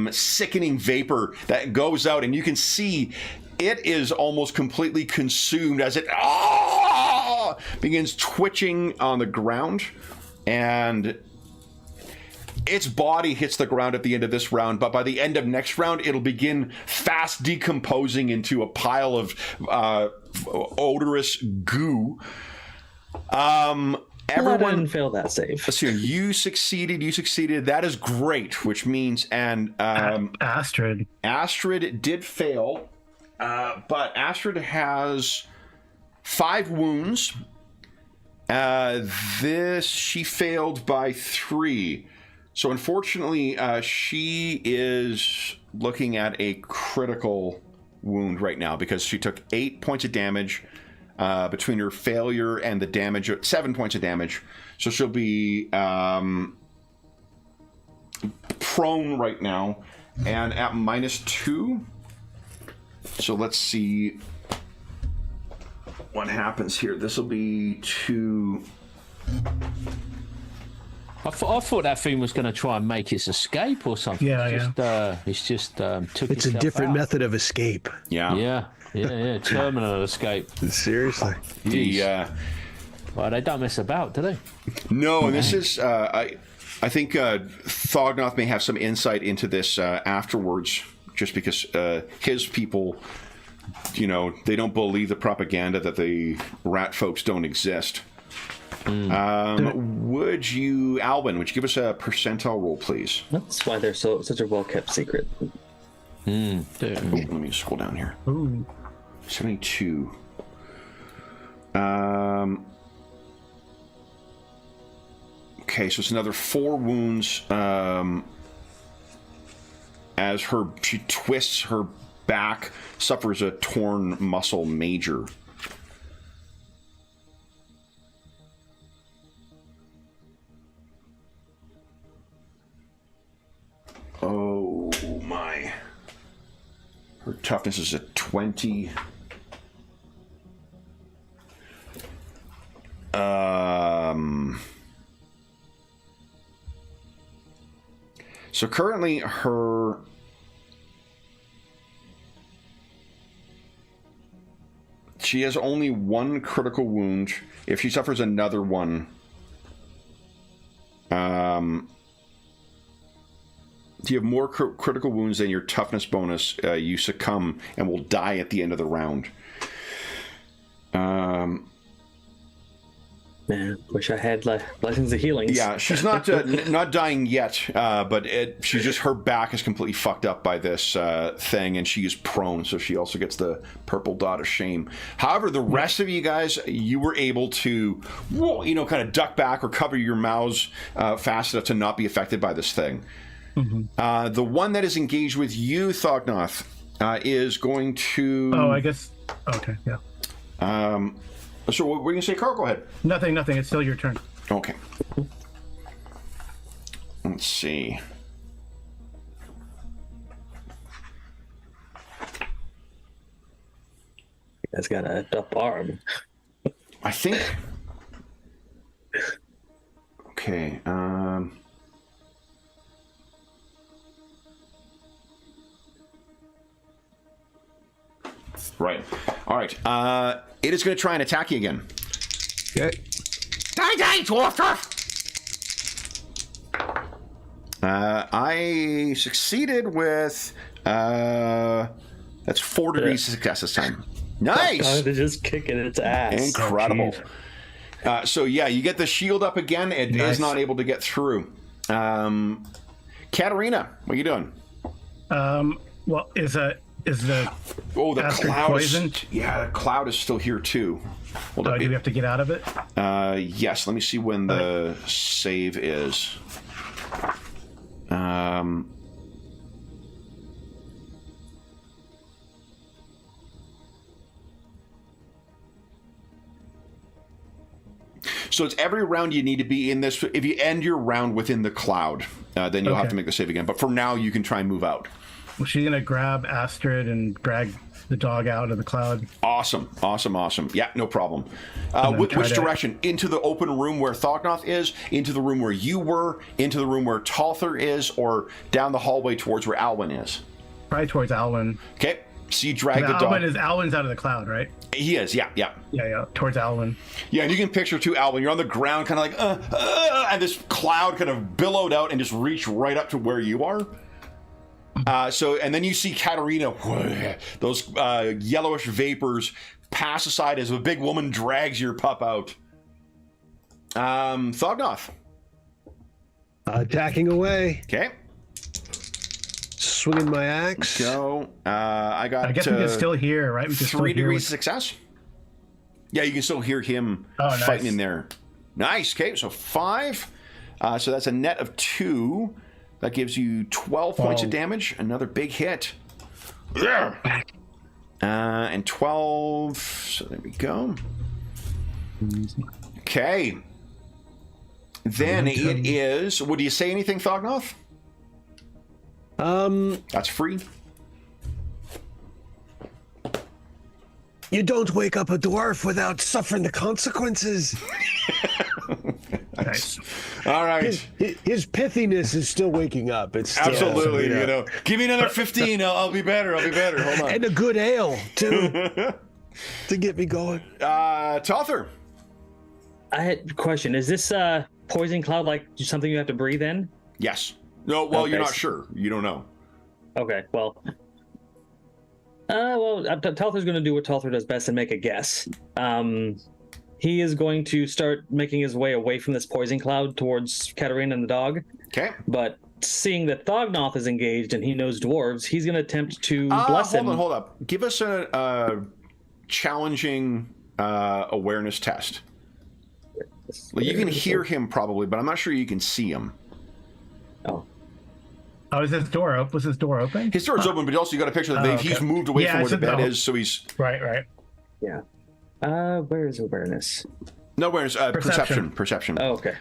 [SPEAKER 1] sickening vapor that goes out, and you can see it is almost completely consumed as it begins twitching on the ground, and its body hits the ground at the end of this round, but by the end of next round, it'll begin fast decomposing into a pile of odorous goo.
[SPEAKER 6] Everyone didn't fail that save.
[SPEAKER 1] Let's see. You succeeded. That is great, which means
[SPEAKER 5] Astrid
[SPEAKER 1] did fail, but Astrid has 5 wounds. She failed by 3. So unfortunately, she is looking at a critical wound right now because she took 8 points of damage between her failure and the damage, 7 points of damage. So she'll be prone right now and at -2. So let's see what happens here. This will be 2.
[SPEAKER 4] I thought that thing was going to try and make its escape or something. It's just took.
[SPEAKER 3] It's a different method of escape.
[SPEAKER 1] Yeah.
[SPEAKER 4] Terminal escape.
[SPEAKER 3] Seriously.
[SPEAKER 4] Well, they don't mess about, do they?
[SPEAKER 1] No, this is. I think Thognoth may have some insight into this afterwards, just because his people, they don't believe the propaganda that the rat folks don't exist. Would you, Alvin, would you give us a percentile roll, please?
[SPEAKER 6] That's why they're such a well-kept secret.
[SPEAKER 1] Let me scroll down here.
[SPEAKER 5] Ooh.
[SPEAKER 1] 72. Okay, so it's another 4 wounds as she twists her back, suffers a torn muscle major. Oh my. Her toughness is a 20. So currently she has only 1 critical wound. If she suffers another one, if you have more critical wounds than your toughness bonus, you succumb and will die at the end of the round.
[SPEAKER 6] Man, wish I had blessings of healing.
[SPEAKER 1] Yeah, she's not not dying yet, but she's just, her back is completely fucked up by this thing, and she is prone, so she also gets the purple dot of shame. However, the rest of you guys, you were able to, kind of duck back or cover your mouths fast enough to not be affected by this thing. Mm-hmm. The one that is engaged with you, Thognoth, is going to...
[SPEAKER 5] Oh, I guess... Okay, yeah.
[SPEAKER 1] So what were you going to say, Carl? Go ahead.
[SPEAKER 5] Nothing. It's still your turn.
[SPEAKER 1] Okay. Let's see.
[SPEAKER 6] That's got a up arm.
[SPEAKER 1] I think... Okay, Right. All right. It is going to try and attack you again.
[SPEAKER 3] Okay.
[SPEAKER 1] Die, dwarf! I succeeded with... that's 4 degrees of success this time. Nice!
[SPEAKER 6] They're just kicking its ass.
[SPEAKER 1] Incredible. So, yeah, you get the shield up again. It is not able to get through. Katarina, what are you doing?
[SPEAKER 5] Well, is the
[SPEAKER 1] cloud
[SPEAKER 5] poisoned?
[SPEAKER 1] The cloud is still here too.
[SPEAKER 5] Do we have to get out of it?
[SPEAKER 1] Yes. Let me see when the save is. So it's every round you need to be in this. If you end your round within the cloud, then you'll have to make the save again. But for now, you can try and move out.
[SPEAKER 5] Well, she's going to grab Astrid and drag the dog out of the cloud.
[SPEAKER 1] Awesome. Yeah, no problem. Which direction? Into the open room where Thognoth is, into the room where you were, into the room where Talther is, or down the hallway towards where Alwyn is?
[SPEAKER 5] Probably towards Alwyn.
[SPEAKER 1] Okay. So you drag the dog.
[SPEAKER 5] Alwyn's out of the cloud, right?
[SPEAKER 1] He is, yeah.
[SPEAKER 5] Yeah, towards Alwyn.
[SPEAKER 1] Yeah, and you can picture too, Alwyn, you're on the ground kind of like, and this cloud kind of billowed out and just reached right up to where you are. And then you see Katerina, those yellowish vapors pass aside as a big woman drags your pup out. Thognoth.
[SPEAKER 3] Attacking away.
[SPEAKER 1] Okay.
[SPEAKER 3] Swinging my axe.
[SPEAKER 1] Go. I guess
[SPEAKER 5] we can still hear, right? We can
[SPEAKER 1] 3 degrees of success. Yeah, you can still hear him fighting in there. Nice. Okay, so 5. So that's a net of 2. That gives you 12 points of damage. Another big hit. Yeah. And 12. So there we go. Okay. Then it is. Would you say anything, Thognoth? That's free.
[SPEAKER 3] You don't wake up a dwarf without suffering the consequences.
[SPEAKER 5] Nice.
[SPEAKER 1] All right.
[SPEAKER 3] His pithiness is still waking up. It's still,
[SPEAKER 1] absolutely. You know, give me another 15. I'll be better. Hold on.
[SPEAKER 3] And a good ale too, to get me going.
[SPEAKER 1] Talther.
[SPEAKER 6] I had a question. Is this poison cloud like something you have to breathe in?
[SPEAKER 1] Yes. No. Well, okay. You're not sure. You don't know.
[SPEAKER 6] Okay. Well. Talther's going to do what Talther does best and make a guess. He is going to start making his way away from this poison cloud towards Katerina and the dog.
[SPEAKER 1] Okay.
[SPEAKER 6] But seeing that Thognoth is engaged and he knows dwarves, he's going to attempt to bless him.
[SPEAKER 1] Hold up. Give us a challenging awareness test. Well, you can hear him probably, but I'm not sure you can see him.
[SPEAKER 5] Oh, is his door open? Was his door open?
[SPEAKER 1] His door's open, but also you got a picture that he's moved away from where the bed is, so he's...
[SPEAKER 5] Right.
[SPEAKER 6] Yeah. Where is awareness?
[SPEAKER 1] No awareness. Perception.
[SPEAKER 6] Oh, okay.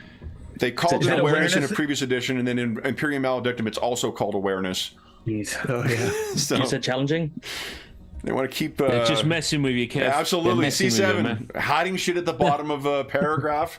[SPEAKER 1] They called it awareness in a previous edition, and then in Imperium Maledictum, it's also called awareness.
[SPEAKER 5] Jeez.
[SPEAKER 3] Oh, yeah.
[SPEAKER 1] So,
[SPEAKER 6] you said challenging?
[SPEAKER 1] They want to keep...
[SPEAKER 4] They're just messing with you, Kev.
[SPEAKER 1] Absolutely. C7, hiding shit at the bottom of a paragraph.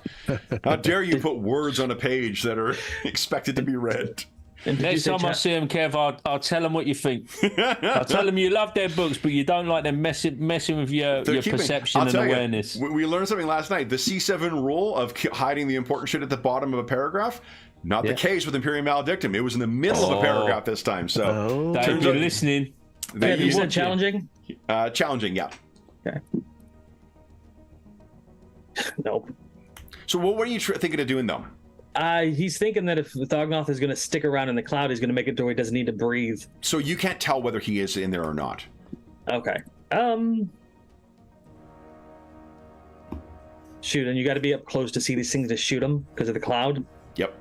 [SPEAKER 1] How dare you put words on a page that are expected to be read?
[SPEAKER 4] Next time I see him, Kev, I'll tell them what you think. I'll tell them you love their books, but you don't like them messing with your perception and awareness.
[SPEAKER 1] We learned something last night. The C7 rule of hiding the important shit at the bottom of a paragraph, not the case with Imperium Maledictum. It was in the middle of a paragraph this time. So,
[SPEAKER 4] Dave, you're listening.
[SPEAKER 6] You said challenging?
[SPEAKER 1] Challenging, yeah.
[SPEAKER 6] Okay. Nope.
[SPEAKER 1] So what are you thinking of doing, though?
[SPEAKER 6] He's thinking that if Thognoth is going to stick around in the cloud, he's going to make it to where he doesn't need to breathe.
[SPEAKER 1] So you can't tell whether he is in there or not.
[SPEAKER 6] Okay. Shoot, and you got to be up close to see these things to shoot them because of the cloud.
[SPEAKER 1] Yep.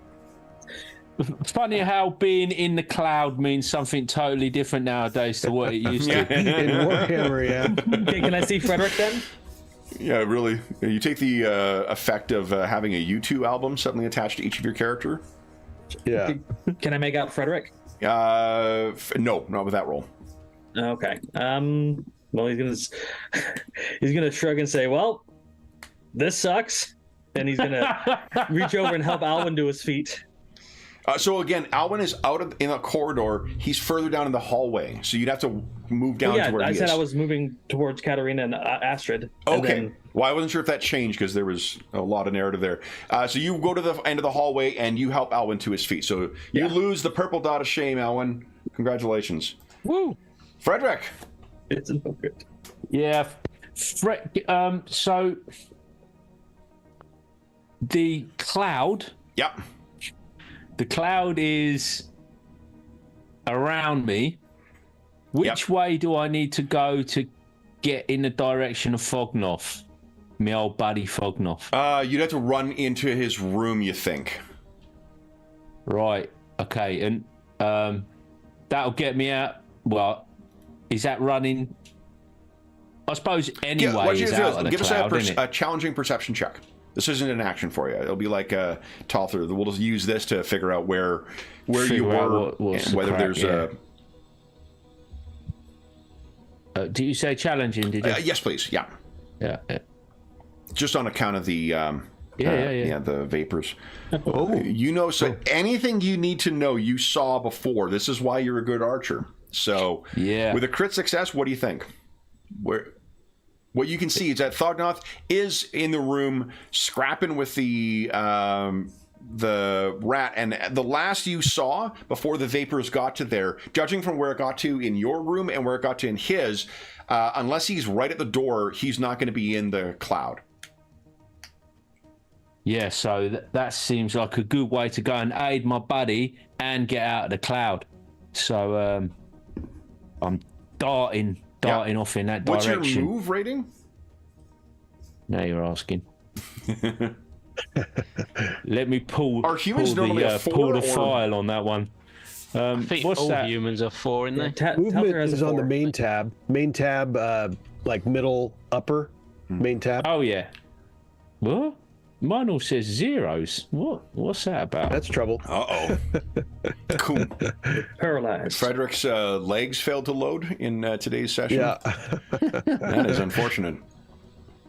[SPEAKER 4] It's funny how being in the cloud means something totally different nowadays to what it used to.
[SPEAKER 3] In Warhammer, yeah.
[SPEAKER 6] Okay, can I see Frederick then?
[SPEAKER 1] Yeah, really. You take the effect of having a U2 album suddenly attached to each of your character.
[SPEAKER 3] Yeah.
[SPEAKER 6] Can I make out Frederick?
[SPEAKER 1] No, not with that roll.
[SPEAKER 6] Okay. Well, he's gonna shrug and say, "Well, this sucks," and he's gonna reach over and help Alwyn to his feet.
[SPEAKER 1] So again, Alwyn is in a corridor. He's further down in the hallway, so you'd have to move down to where he is.
[SPEAKER 6] I said I was moving towards Katerina and Astrid.
[SPEAKER 1] Okay. Well, I wasn't sure if that changed because there was a lot of narrative there. So you go to the end of the hallway and you help Alwyn to his feet. So you lose the purple dot of shame, Alwyn. Congratulations.
[SPEAKER 4] Woo!
[SPEAKER 6] Frederick. It's no good.
[SPEAKER 4] Yeah. So the cloud.
[SPEAKER 1] Yep.
[SPEAKER 4] The cloud is around me. Which way do I need to go to get in the direction of Thognoth? My old buddy Thognoth.
[SPEAKER 1] You'd have to run into his room, you think.
[SPEAKER 4] Right. Okay. And that'll get me out. Well, is that running? I suppose anyway is out of the cloud,
[SPEAKER 1] give us a challenging perception check. This isn't an action for you. It'll be like Talther. We'll just use this to figure out where you were and whether there's a...
[SPEAKER 4] did you say challenging, did you?
[SPEAKER 1] Yes, please. Yeah.
[SPEAKER 4] Yeah.
[SPEAKER 1] Just on account of the... the vapors.
[SPEAKER 3] Oh.
[SPEAKER 1] So anything you need to know you saw before. This is why you're a good archer. So
[SPEAKER 4] Yeah.
[SPEAKER 1] with a crit success, what do you think? What you can see is that Thognoth is in the room scrapping with the rat, and the last you saw before the vapors got to there, judging from where it got to in your room and where it got to in his, unless he's right at the door, he's not going to be in the cloud.
[SPEAKER 4] Yeah, so that seems like a good way to go and aid my buddy and get out of the cloud. So I'm darting off in that direction.
[SPEAKER 1] What's your move rating?
[SPEAKER 4] Now you're asking. Let me pull.
[SPEAKER 1] Are humans normally a 4
[SPEAKER 4] pull the
[SPEAKER 1] or-
[SPEAKER 4] file on that one.
[SPEAKER 2] I think
[SPEAKER 4] what's
[SPEAKER 2] all
[SPEAKER 4] that?
[SPEAKER 2] humans are 4, isn't they?
[SPEAKER 3] Movement
[SPEAKER 6] Telter has
[SPEAKER 3] is
[SPEAKER 6] a
[SPEAKER 3] on the
[SPEAKER 6] 4.
[SPEAKER 3] main tab. Main tab, like middle, upper, main tab.
[SPEAKER 4] Oh yeah. What? Mine all says zeros. What's that about?
[SPEAKER 3] That's trouble.
[SPEAKER 1] Uh-oh. Cool.
[SPEAKER 6] Paralyzed.
[SPEAKER 1] Frederick's legs failed to load in today's session.
[SPEAKER 3] Yeah.
[SPEAKER 1] That is unfortunate.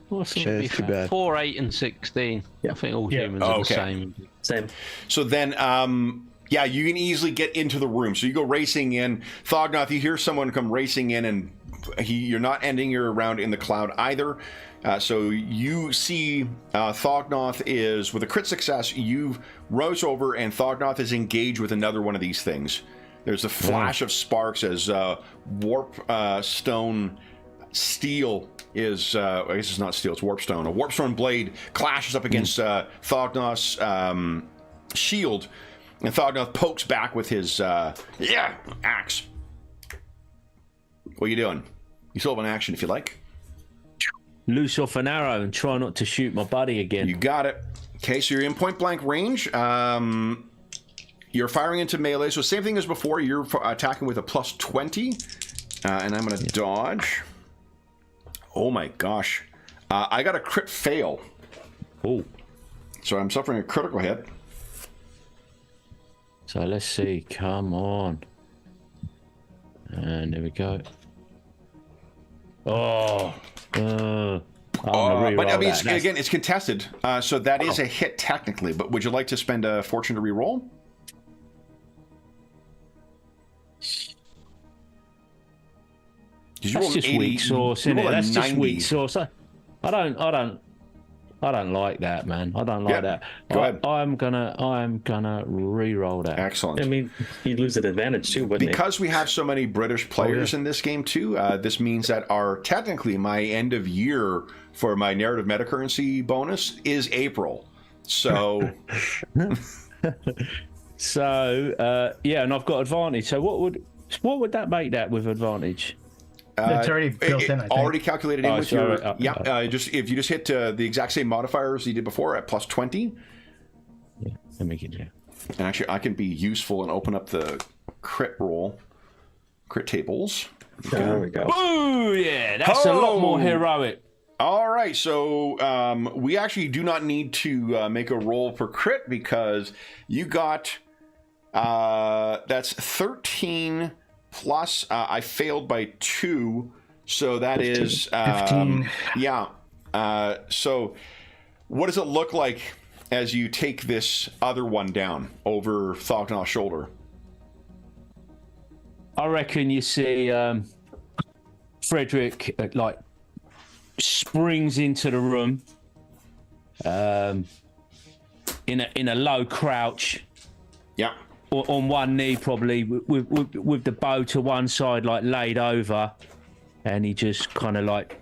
[SPEAKER 4] What's
[SPEAKER 3] Yeah, it's too bad.
[SPEAKER 2] 4, 8, and 16. I think all
[SPEAKER 5] Yeah.
[SPEAKER 2] humans
[SPEAKER 1] Oh,
[SPEAKER 2] are
[SPEAKER 1] okay.
[SPEAKER 2] the same.
[SPEAKER 6] Same.
[SPEAKER 1] So then, yeah, you can easily get into the room. So you go racing in. Thognoth, you hear someone come racing in, and you're not ending your round in the cloud either. So you see Thognoth is, with a crit success, you rose over, and Thognoth is engaged with another one of these things. There's a flash of sparks as warp stone steel is, I guess it's not steel, it's warp stone. A warp stone blade clashes up against Thognoth's shield, and Thognoth pokes back with his axe. What are you doing? You still have an action if you like.
[SPEAKER 4] Loose off an arrow and try not to shoot my buddy again.
[SPEAKER 1] You got it. Okay, so you're in point blank range. You're firing into melee, so same thing as before. You're attacking with a plus 20, and I'm going to dodge. Oh my gosh. I got a crit fail.
[SPEAKER 4] Oh.
[SPEAKER 1] So I'm suffering a critical hit.
[SPEAKER 4] So let's see. Come on. And there we go. Oh. I'm gonna
[SPEAKER 1] But I
[SPEAKER 4] reroll
[SPEAKER 1] mean,
[SPEAKER 4] that.
[SPEAKER 1] again, it's contested, so that is a hit technically. But would you like to spend a fortune to reroll? Did you
[SPEAKER 4] That's
[SPEAKER 1] roll an
[SPEAKER 4] just
[SPEAKER 1] 80?
[SPEAKER 4] weak sauce,
[SPEAKER 1] You
[SPEAKER 4] isn't it?
[SPEAKER 1] rolled a
[SPEAKER 4] That's just
[SPEAKER 1] 90.
[SPEAKER 4] weak sauce. I don't like that, man. I don't like
[SPEAKER 1] Yeah,
[SPEAKER 4] that.
[SPEAKER 1] go ahead.
[SPEAKER 4] I'm gonna re-roll that.
[SPEAKER 1] Excellent.
[SPEAKER 6] I mean, you'd lose at advantage too, wouldn't
[SPEAKER 1] Because we have so many British players in this game too, this means that technically my end of year for my narrative metacurrency bonus is April. So
[SPEAKER 4] So yeah, and I've got advantage. So what would that make that with advantage?
[SPEAKER 5] That's already built in, I think.
[SPEAKER 1] already calculated in
[SPEAKER 4] Oh,
[SPEAKER 1] with
[SPEAKER 4] sorry.
[SPEAKER 1] your just if you just hit the exact same modifiers you did before at plus 20.
[SPEAKER 4] Yeah, let me get you.
[SPEAKER 1] And actually, I can be useful and open up the crit tables.
[SPEAKER 6] it? There we go.
[SPEAKER 4] Oh yeah, that's a lot more heroic.
[SPEAKER 1] All right, so we actually do not need to make a roll for crit because you got that's 13 plus. I failed by 2, so that
[SPEAKER 5] 15.
[SPEAKER 1] is
[SPEAKER 5] 15.
[SPEAKER 1] Yeah. So, what does it look like as you take this other one down over Thognoth's shoulder?
[SPEAKER 4] I reckon you see Frederick like springs into the room in a low crouch
[SPEAKER 1] Yeah.
[SPEAKER 4] on one knee, probably with the bow to one side, like laid over, and he just kind of like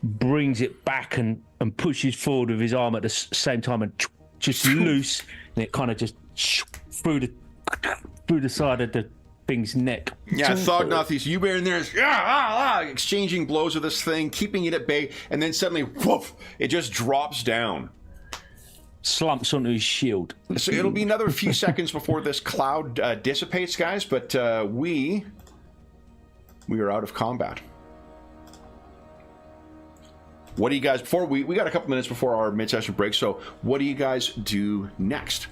[SPEAKER 4] brings it back and pushes forward with his arm at the same time and just loose, and it kind of just through the side of the thing's neck.
[SPEAKER 1] Yeah, Thognoth, you were in there, exchanging blows with this thing, keeping it at bay, and then suddenly, woof, it just drops down.
[SPEAKER 4] Slumps onto his shield.
[SPEAKER 1] So it'll be another few seconds before this cloud dissipates, guys, but we are out of combat. What do you guys, before we got a couple minutes before our mid-session break, so what do you guys do next?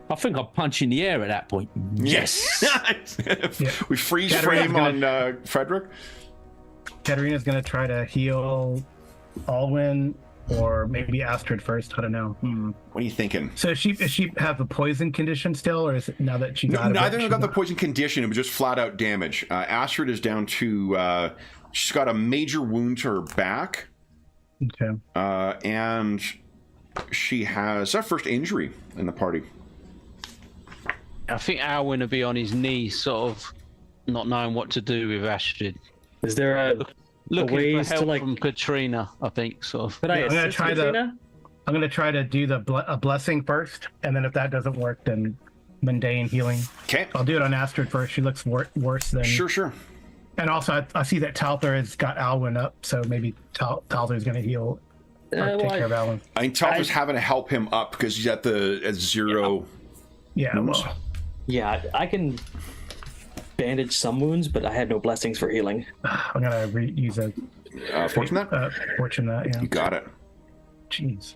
[SPEAKER 4] I think I'll punch in the air at that point.
[SPEAKER 1] Yes! We freeze
[SPEAKER 5] Katarina's
[SPEAKER 1] frame on Frederick.
[SPEAKER 5] Katarina's going to try to heal Alwyn or maybe Astrid first. I don't know.
[SPEAKER 1] What are you thinking?
[SPEAKER 5] So does she have a poison condition still, or is it now that she got
[SPEAKER 1] Neither of them got the poison condition. It was just flat out damage. Astrid is down to she's got a major wound to her back.
[SPEAKER 5] Okay.
[SPEAKER 1] And she has her first injury in the party.
[SPEAKER 2] I think Alwyn will be on his knees, sort of not knowing what to do with Astrid.
[SPEAKER 6] Is there a
[SPEAKER 2] Looking
[SPEAKER 6] ways
[SPEAKER 2] for help
[SPEAKER 6] to, like-
[SPEAKER 2] from Katrina, I think, sort of.
[SPEAKER 6] Could I
[SPEAKER 5] I'm gonna
[SPEAKER 6] assist
[SPEAKER 5] try
[SPEAKER 6] Katrina?
[SPEAKER 5] I'm gonna try to do a blessing first, and then if that doesn't work, then mundane healing.
[SPEAKER 1] Okay.
[SPEAKER 5] I'll do it on Astrid first. She looks worse than.
[SPEAKER 1] Sure.
[SPEAKER 5] And also, I see that Talther has got Alwyn up, so maybe Talther's gonna heal or take care of Alwyn.
[SPEAKER 1] I think Talbot's having to help him up because he's at 0.
[SPEAKER 5] Yeah. Well,
[SPEAKER 6] Yeah, I can bandage some wounds, but I had no blessings for healing.
[SPEAKER 5] I'm gonna use a
[SPEAKER 1] Fortune that?
[SPEAKER 5] fortune that. Yeah.
[SPEAKER 1] You got it.
[SPEAKER 5] Jeez.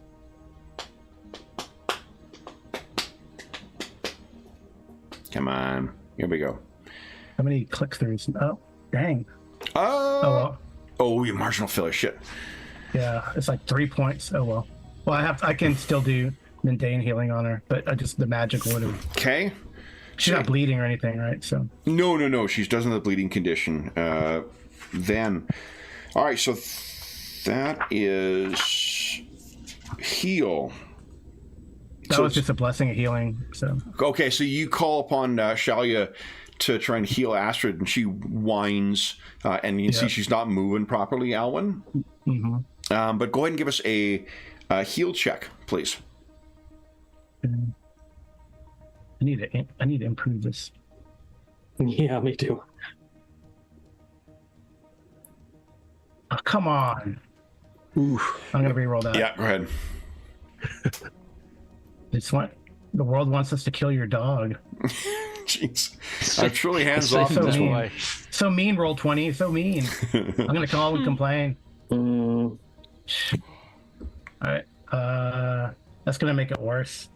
[SPEAKER 1] Come on. Here we go.
[SPEAKER 5] How many click throughs? Oh, dang.
[SPEAKER 1] Oh,
[SPEAKER 5] Well.
[SPEAKER 1] oh, you marginal failure. Shit.
[SPEAKER 5] Yeah, it's like 3 points. Oh well. Well, I can still do mundane healing on her, but the magic would have.
[SPEAKER 1] Okay.
[SPEAKER 5] She's not bleeding or anything, right? So.
[SPEAKER 1] No. She doesn't have the bleeding condition. Then, all right. So that is heal.
[SPEAKER 5] That was just a blessing of healing. So.
[SPEAKER 1] Okay, so you call upon Shalia to try and heal Astrid, and she whines, and you can see she's not moving properly, Alwyn.
[SPEAKER 5] Mm-hmm.
[SPEAKER 1] But go ahead and give us a heal check, please.
[SPEAKER 5] I need to improve this.
[SPEAKER 6] Yeah, me too.
[SPEAKER 5] Oh, come on.
[SPEAKER 3] Oof.
[SPEAKER 5] I'm gonna re-roll that.
[SPEAKER 1] Yeah, go ahead.
[SPEAKER 5] The world wants us to kill your dog.
[SPEAKER 1] Jeez, I'm truly hands off
[SPEAKER 5] so
[SPEAKER 1] this
[SPEAKER 5] mean.
[SPEAKER 1] one.
[SPEAKER 5] So mean, roll 20. So mean. I'm gonna call and complain. All right. That's gonna make it worse.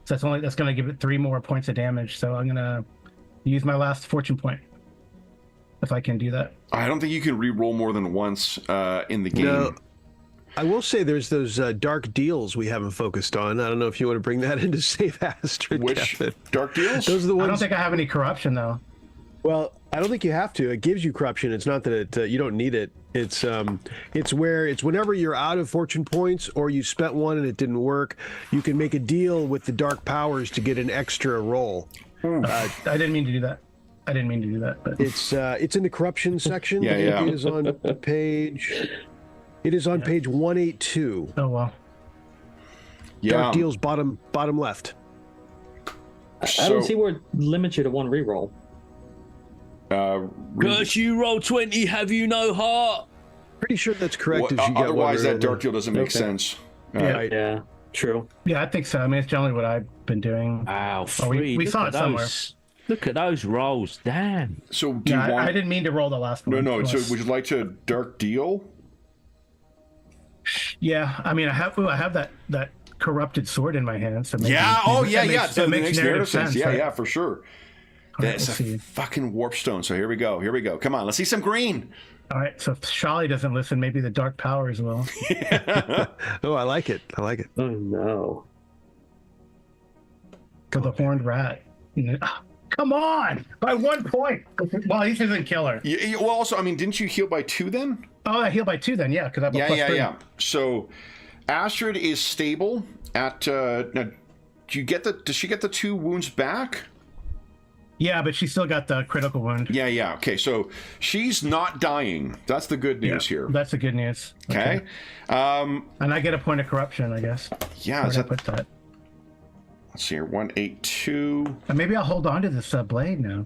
[SPEAKER 5] So that's gonna give it 3 more points of damage. So I'm gonna use my last fortune point. If I can do that.
[SPEAKER 1] I don't think you can re-roll more than once in the game.
[SPEAKER 3] No, I will say there's those dark deals we haven't focused on. I don't know if you want to bring that into Save Astrid.
[SPEAKER 1] Which
[SPEAKER 3] Kevin.
[SPEAKER 1] dark deals?
[SPEAKER 3] Those are the ones.
[SPEAKER 5] I don't think I have any corruption though.
[SPEAKER 3] Well, I don't think you have to. It gives you corruption. It's not that you don't need it. It's whenever you're out of fortune points or you spent one and it didn't work, you can make a deal with the dark powers to get an extra roll.
[SPEAKER 5] I didn't mean to do that. But
[SPEAKER 3] It's in the corruption section.
[SPEAKER 1] Yeah, yeah.
[SPEAKER 3] It is on page. It is on page 182.
[SPEAKER 5] oh well.
[SPEAKER 1] Yeah.
[SPEAKER 3] Dark deals bottom left.
[SPEAKER 6] I don't see where it limits you to 1 reroll.
[SPEAKER 4] Curse you, roll 20, have you no heart?
[SPEAKER 3] Pretty sure that's correct. As you get
[SPEAKER 1] otherwise,
[SPEAKER 3] one
[SPEAKER 1] that dark deal doesn't make
[SPEAKER 6] Okay.
[SPEAKER 1] sense.
[SPEAKER 6] Yeah, true.
[SPEAKER 5] Yeah, I think so. I mean, it's generally what I've been doing.
[SPEAKER 4] Wow,
[SPEAKER 5] Oh, we
[SPEAKER 4] free.
[SPEAKER 5] saw it somewhere.
[SPEAKER 4] Look at those rolls, damn.
[SPEAKER 1] So do you
[SPEAKER 5] Yeah,
[SPEAKER 1] want?
[SPEAKER 5] I didn't mean to roll the last one.
[SPEAKER 1] No. So
[SPEAKER 5] Unless-
[SPEAKER 1] would you like to dark deal?
[SPEAKER 5] Yeah, I mean, I have that corrupted sword in my hand. So maybe,
[SPEAKER 1] Yeah. Oh,
[SPEAKER 5] maybe
[SPEAKER 1] yeah.
[SPEAKER 5] that
[SPEAKER 1] Yeah.
[SPEAKER 5] makes-
[SPEAKER 1] So
[SPEAKER 5] that
[SPEAKER 1] it
[SPEAKER 5] makes
[SPEAKER 1] makes
[SPEAKER 5] narrative
[SPEAKER 1] narrative sense. Yeah.
[SPEAKER 5] right?
[SPEAKER 1] Yeah. For sure.
[SPEAKER 5] right,
[SPEAKER 1] That's
[SPEAKER 5] let's
[SPEAKER 1] a
[SPEAKER 5] see.
[SPEAKER 1] fucking warp stone. So here we go. Come on. Let's see some green.
[SPEAKER 5] All right, so if Shali doesn't listen, maybe the dark powers will.
[SPEAKER 3] Oh, I like it.
[SPEAKER 6] Oh no.
[SPEAKER 5] For the horned rat. Come on! By 1 point! Well, he doesn't kill her.
[SPEAKER 1] Well, also, I mean, didn't you heal by 2 then?
[SPEAKER 5] Oh, I heal by 2 then, yeah, because I have a +3.
[SPEAKER 1] Yeah. So Astrid is stable at. Now, does she get the 2 wounds back?
[SPEAKER 5] Yeah, but she still got the critical wound.
[SPEAKER 1] Yeah. Okay, so she's not dying. That's the good news here.
[SPEAKER 5] That's the good news.
[SPEAKER 1] Okay.
[SPEAKER 5] And I get a point of corruption, I guess.
[SPEAKER 1] Yeah.
[SPEAKER 5] Where
[SPEAKER 1] Is
[SPEAKER 5] did I
[SPEAKER 1] that,
[SPEAKER 5] put that?
[SPEAKER 1] let's see here. 182.
[SPEAKER 5] And maybe I'll hold on to this blade now.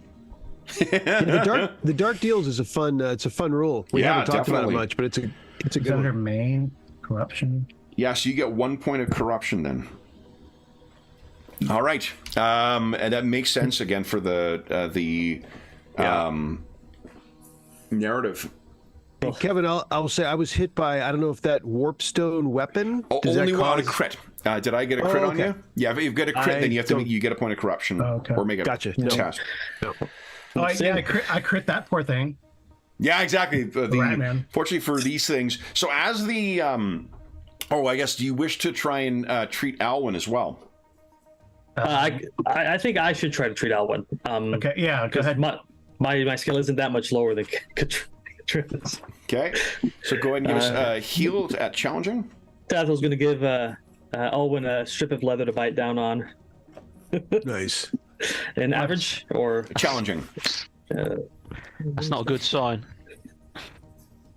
[SPEAKER 3] The dark deals is a fun. It's a fun rule. We
[SPEAKER 1] Yeah,
[SPEAKER 3] haven't talked about
[SPEAKER 1] definitely.
[SPEAKER 3] it much, but it's a
[SPEAKER 5] It's
[SPEAKER 3] good
[SPEAKER 5] under
[SPEAKER 3] one.
[SPEAKER 5] main corruption.
[SPEAKER 1] Yeah. So you get 1 point of corruption then. All right. And that makes sense again for the narrative.
[SPEAKER 3] Hey, Kevin, I'll say I was hit by, I don't know if that warp stone weapon. Does
[SPEAKER 1] Only
[SPEAKER 3] that
[SPEAKER 1] on a
[SPEAKER 3] cause...
[SPEAKER 1] crit. Did I get a crit on
[SPEAKER 3] okay.
[SPEAKER 1] you? Yeah, if you've got a crit,
[SPEAKER 3] I
[SPEAKER 1] then you have to
[SPEAKER 3] don't-
[SPEAKER 1] you get a point of corruption
[SPEAKER 5] Okay.
[SPEAKER 1] or make a
[SPEAKER 3] Gotcha. No.
[SPEAKER 1] test.
[SPEAKER 5] Oh, yeah, I crit that poor thing.
[SPEAKER 1] Yeah, exactly.
[SPEAKER 5] Right, man.
[SPEAKER 1] Fortunately for these things, so as the Oh, I guess, do you wish to try and treat Alwyn as well?
[SPEAKER 6] I think I should try to treat Alwyn.
[SPEAKER 5] Okay, yeah, go ahead.
[SPEAKER 6] My skill isn't that much lower than Katrina's.
[SPEAKER 1] Okay, so go ahead and give us heal at challenging.
[SPEAKER 6] Tathel's going to give Alwyn a strip of leather to bite down on.
[SPEAKER 3] Nice.
[SPEAKER 6] An average or
[SPEAKER 1] challenging?
[SPEAKER 2] That's not a good sign.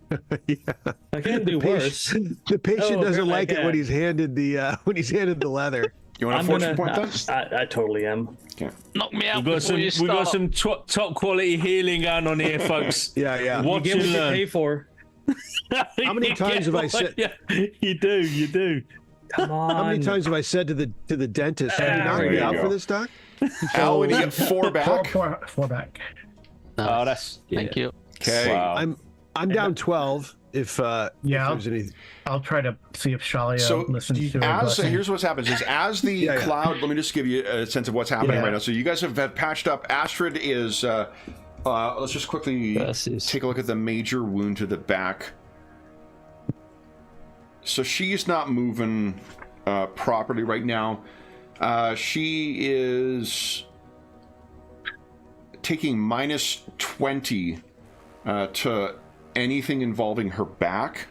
[SPEAKER 6] I can do worse.
[SPEAKER 3] The patient doesn't like it when he's handed the leather.
[SPEAKER 1] You want a fortune point then?
[SPEAKER 6] I totally am.
[SPEAKER 1] Okay.
[SPEAKER 2] Knock me out.
[SPEAKER 4] We got some top quality healing going on here, folks.
[SPEAKER 3] Yeah.
[SPEAKER 6] What you pay for?
[SPEAKER 3] How many times have I said?
[SPEAKER 4] Yeah, you do.
[SPEAKER 6] Come on.
[SPEAKER 3] How many times have I said to the dentist, "Have you knocked me out for this, doc?"
[SPEAKER 1] Alwyn, you get 4 back.
[SPEAKER 5] Four back.
[SPEAKER 4] Oh, that's
[SPEAKER 2] Thank you.
[SPEAKER 1] Okay.
[SPEAKER 4] Wow.
[SPEAKER 3] I'm down 12. If there's any.
[SPEAKER 5] I'll try to see if Shalia listens to her blessing.
[SPEAKER 1] Here's what's happened is as the cloud, let me just give you a sense of what's happening right now. So you guys have patched up. Astrid is let's just quickly take a look at the major wound to the back. So she's not moving properly right now. She is taking -20 to anything involving her back,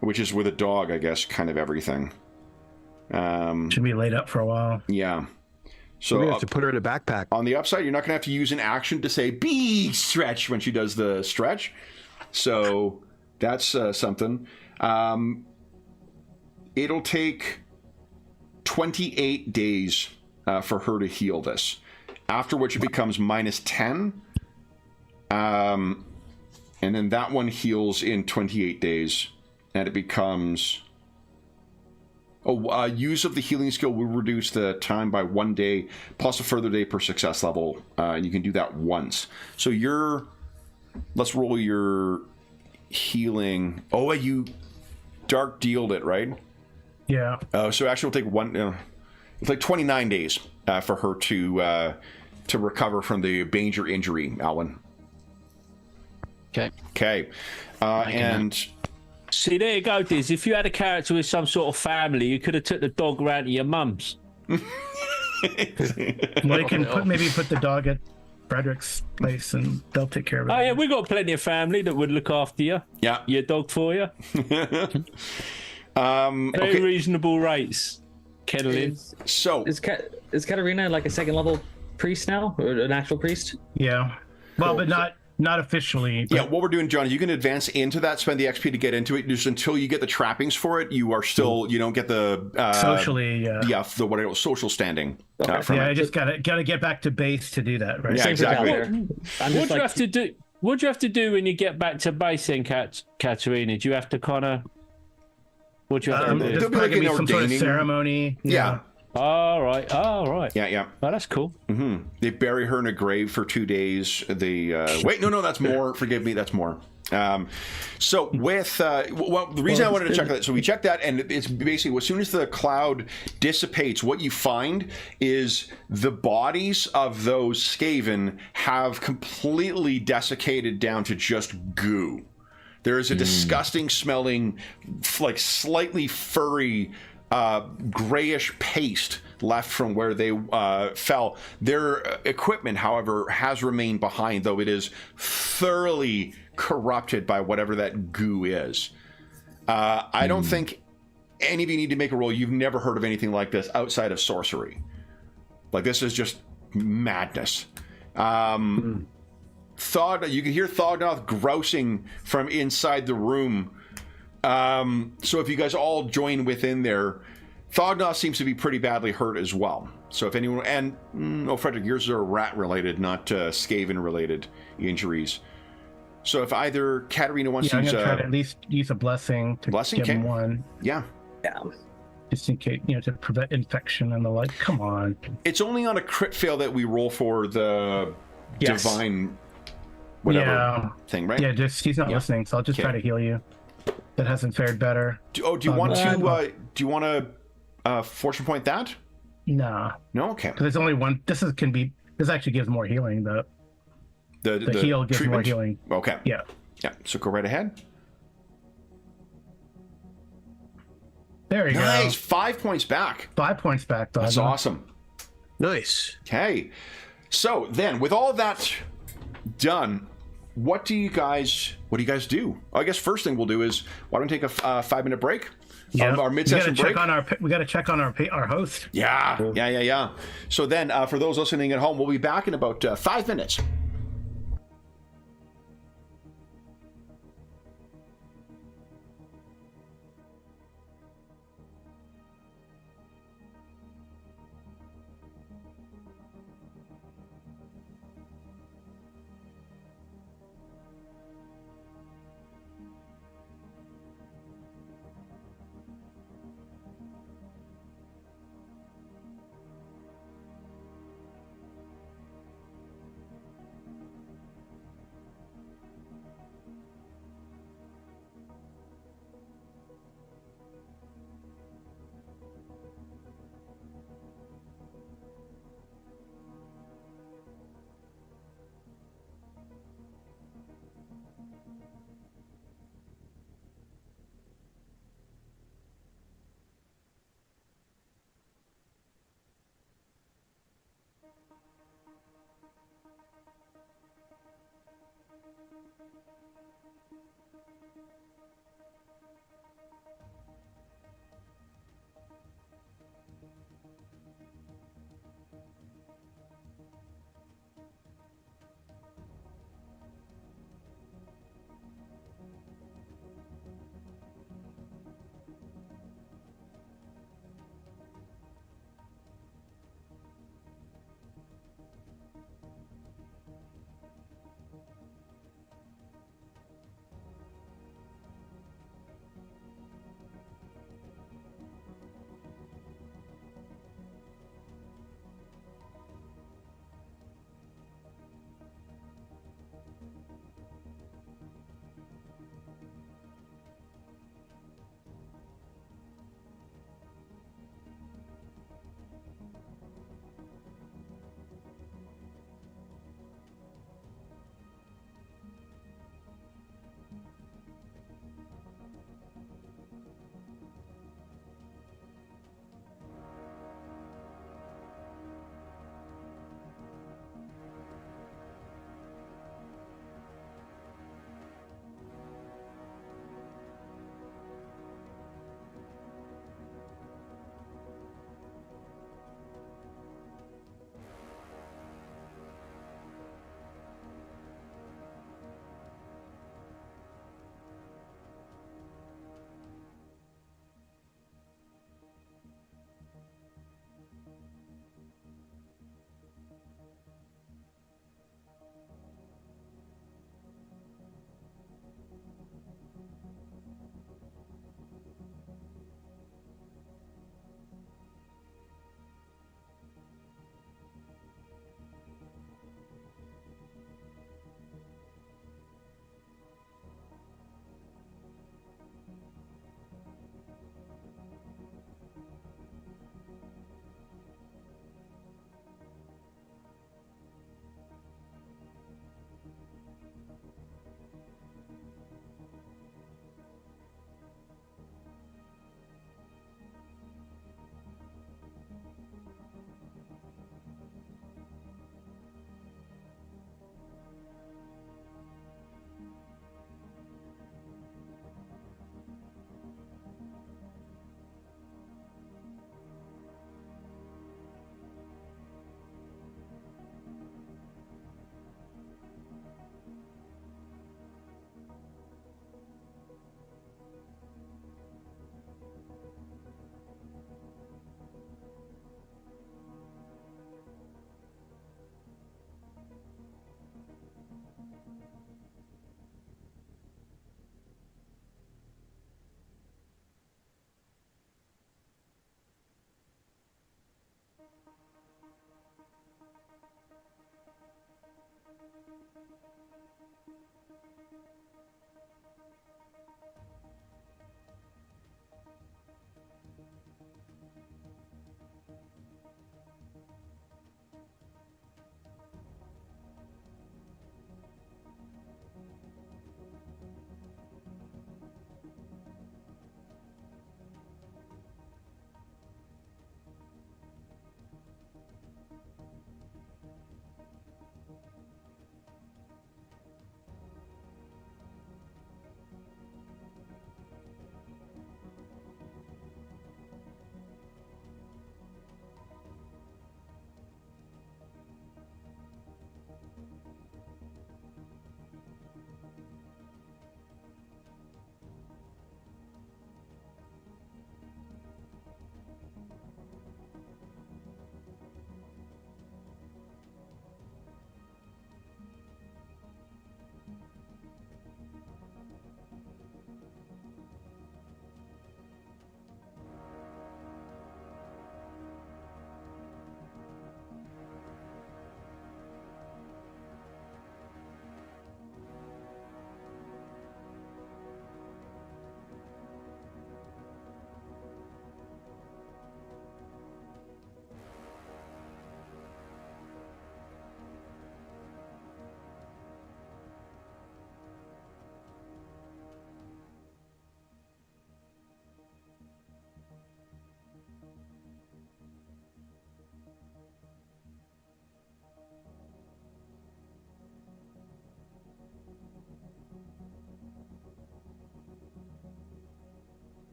[SPEAKER 1] which is with a dog, I guess, kind of everything.
[SPEAKER 5] Should be laid up for a while.
[SPEAKER 1] Yeah. So
[SPEAKER 3] we have to put her in a backpack.
[SPEAKER 1] On the upside, you're not going to have to use an action to say "be stretch" when she does the stretch. So that's something. It'll take 28 days for her to heal this, after which it becomes -10. And then that one heals in 28 days, and it becomes... use of the healing skill will reduce the time by 1 day, plus a further day per success level, and you can do that once. So let's roll your healing. Oh, you dark dealed it, right?
[SPEAKER 5] Yeah.
[SPEAKER 1] So actually it'll take 29 days for her to recover from the Banger injury, Alwyn. Okay. And
[SPEAKER 4] see, there you go, Diz. If you had a character with some sort of family, you could have took the dog round to your mum's.
[SPEAKER 5] Well, you can put the dog at Frederick's place, and they'll take care of it.
[SPEAKER 4] Oh yeah, we got plenty of family that would look after you.
[SPEAKER 1] Yeah,
[SPEAKER 4] your dog for you. Very reasonable rates. Kenneling.
[SPEAKER 6] So is Katarina like a second level priest now, or an actual priest?
[SPEAKER 5] Yeah. Well, but not officially. But...
[SPEAKER 1] Yeah, what we're doing, John, is you can advance into that, spend the XP to get into it. Just until you get the trappings for it, you are still, you don't get the
[SPEAKER 5] socially,
[SPEAKER 1] the social standing. From it.
[SPEAKER 5] I just gotta get back to base to do that, right?
[SPEAKER 1] Yeah, exactly.
[SPEAKER 4] What do you have to do? What do you have to do when you get back to base, then, Katarina? Do you have to kind of? What do you have to do?
[SPEAKER 5] There's probably gonna be some sort of ceremony.
[SPEAKER 1] Yeah.
[SPEAKER 4] All right.
[SPEAKER 1] Yeah.
[SPEAKER 4] Oh, that's cool.
[SPEAKER 1] Mm-hmm. They bury her in a grave for 2 days. They wait. No, that's more. Forgive me. That's more. So with the reason I wanted to check that, so we checked that, and it's basically as soon as the cloud dissipates, what you find is the bodies of those Skaven have completely desiccated down to just goo. There is a disgusting smelling, like slightly furry, grayish paste left from where they fell. Their equipment, however, has remained behind, though it is thoroughly corrupted by whatever that goo is. I don't think any of you need to make a roll. You've never heard of anything like this outside of sorcery. Like, this is just madness. You can hear Thognoth grousing from inside the room. So if you guys all join within there, Thognoth seems to be pretty badly hurt as well. So if anyone, and Frederick, yours are rat-related, not Skaven-related injuries. So if either Katarina wants to use
[SPEAKER 5] I'm gonna try to at least use a blessing to give him one.
[SPEAKER 1] Yeah.
[SPEAKER 5] Just in case, to prevent infection and the like. Come on.
[SPEAKER 1] It's only on a crit fail that we roll for the divine whatever thing, right?
[SPEAKER 5] Yeah, he's not listening, so I'll just try to heal you. That hasn't fared better.
[SPEAKER 1] Do you want to fortune point that?
[SPEAKER 5] Nah.
[SPEAKER 1] No, okay.
[SPEAKER 5] Because there's only one. This actually gives more healing. The heal gives more healing.
[SPEAKER 1] Okay.
[SPEAKER 5] Yeah.
[SPEAKER 1] So go right ahead.
[SPEAKER 5] There you
[SPEAKER 1] Nice.
[SPEAKER 5] go.
[SPEAKER 1] 5 points back.
[SPEAKER 5] 5 points back, though.
[SPEAKER 1] That's awesome.
[SPEAKER 3] Nice.
[SPEAKER 1] Okay. So then, with all of that done, what do you guys do? I guess first thing we'll do is, why don't we take a 5-minute break?
[SPEAKER 5] Yeah.
[SPEAKER 1] Our mid-session break.
[SPEAKER 5] We got to check on our host.
[SPEAKER 1] Yeah. So then, for those listening at home, we'll be back in about 5 minutes.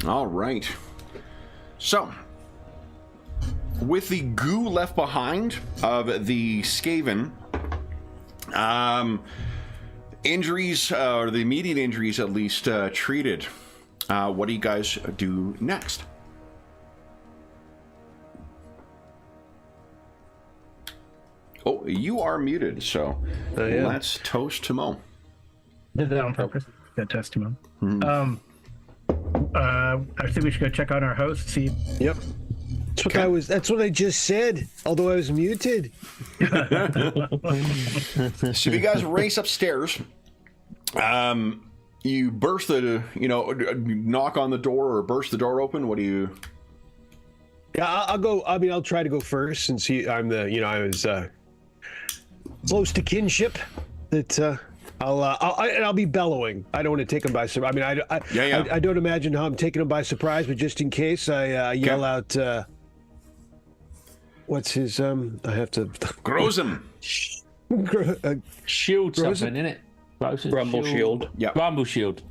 [SPEAKER 1] All right. So, with the goo left behind of the Skaven, injuries, or the immediate injuries at least, treated, what do you guys do next? Oh, you are muted, so let's toast to Mo.
[SPEAKER 5] Did that on purpose. Got testimony. I think we should go check on our host. See.
[SPEAKER 3] Yep. That's what I just said. Although I was muted.
[SPEAKER 1] So you guys race upstairs. You burst the, knock on the door or burst the door open. What do you?
[SPEAKER 3] Yeah, I'll go. I mean, I'll try to go first since I'm the. I was close to kinship. That. I'll be bellowing. I don't want to take him by surprise. I mean, I don't imagine how I'm taking him by surprise, but just in case, I yell out, what's his, I have to...
[SPEAKER 1] Grozem.
[SPEAKER 4] Shield something, innit?
[SPEAKER 6] Rumble shield.
[SPEAKER 1] Yeah.
[SPEAKER 4] Rumble shield.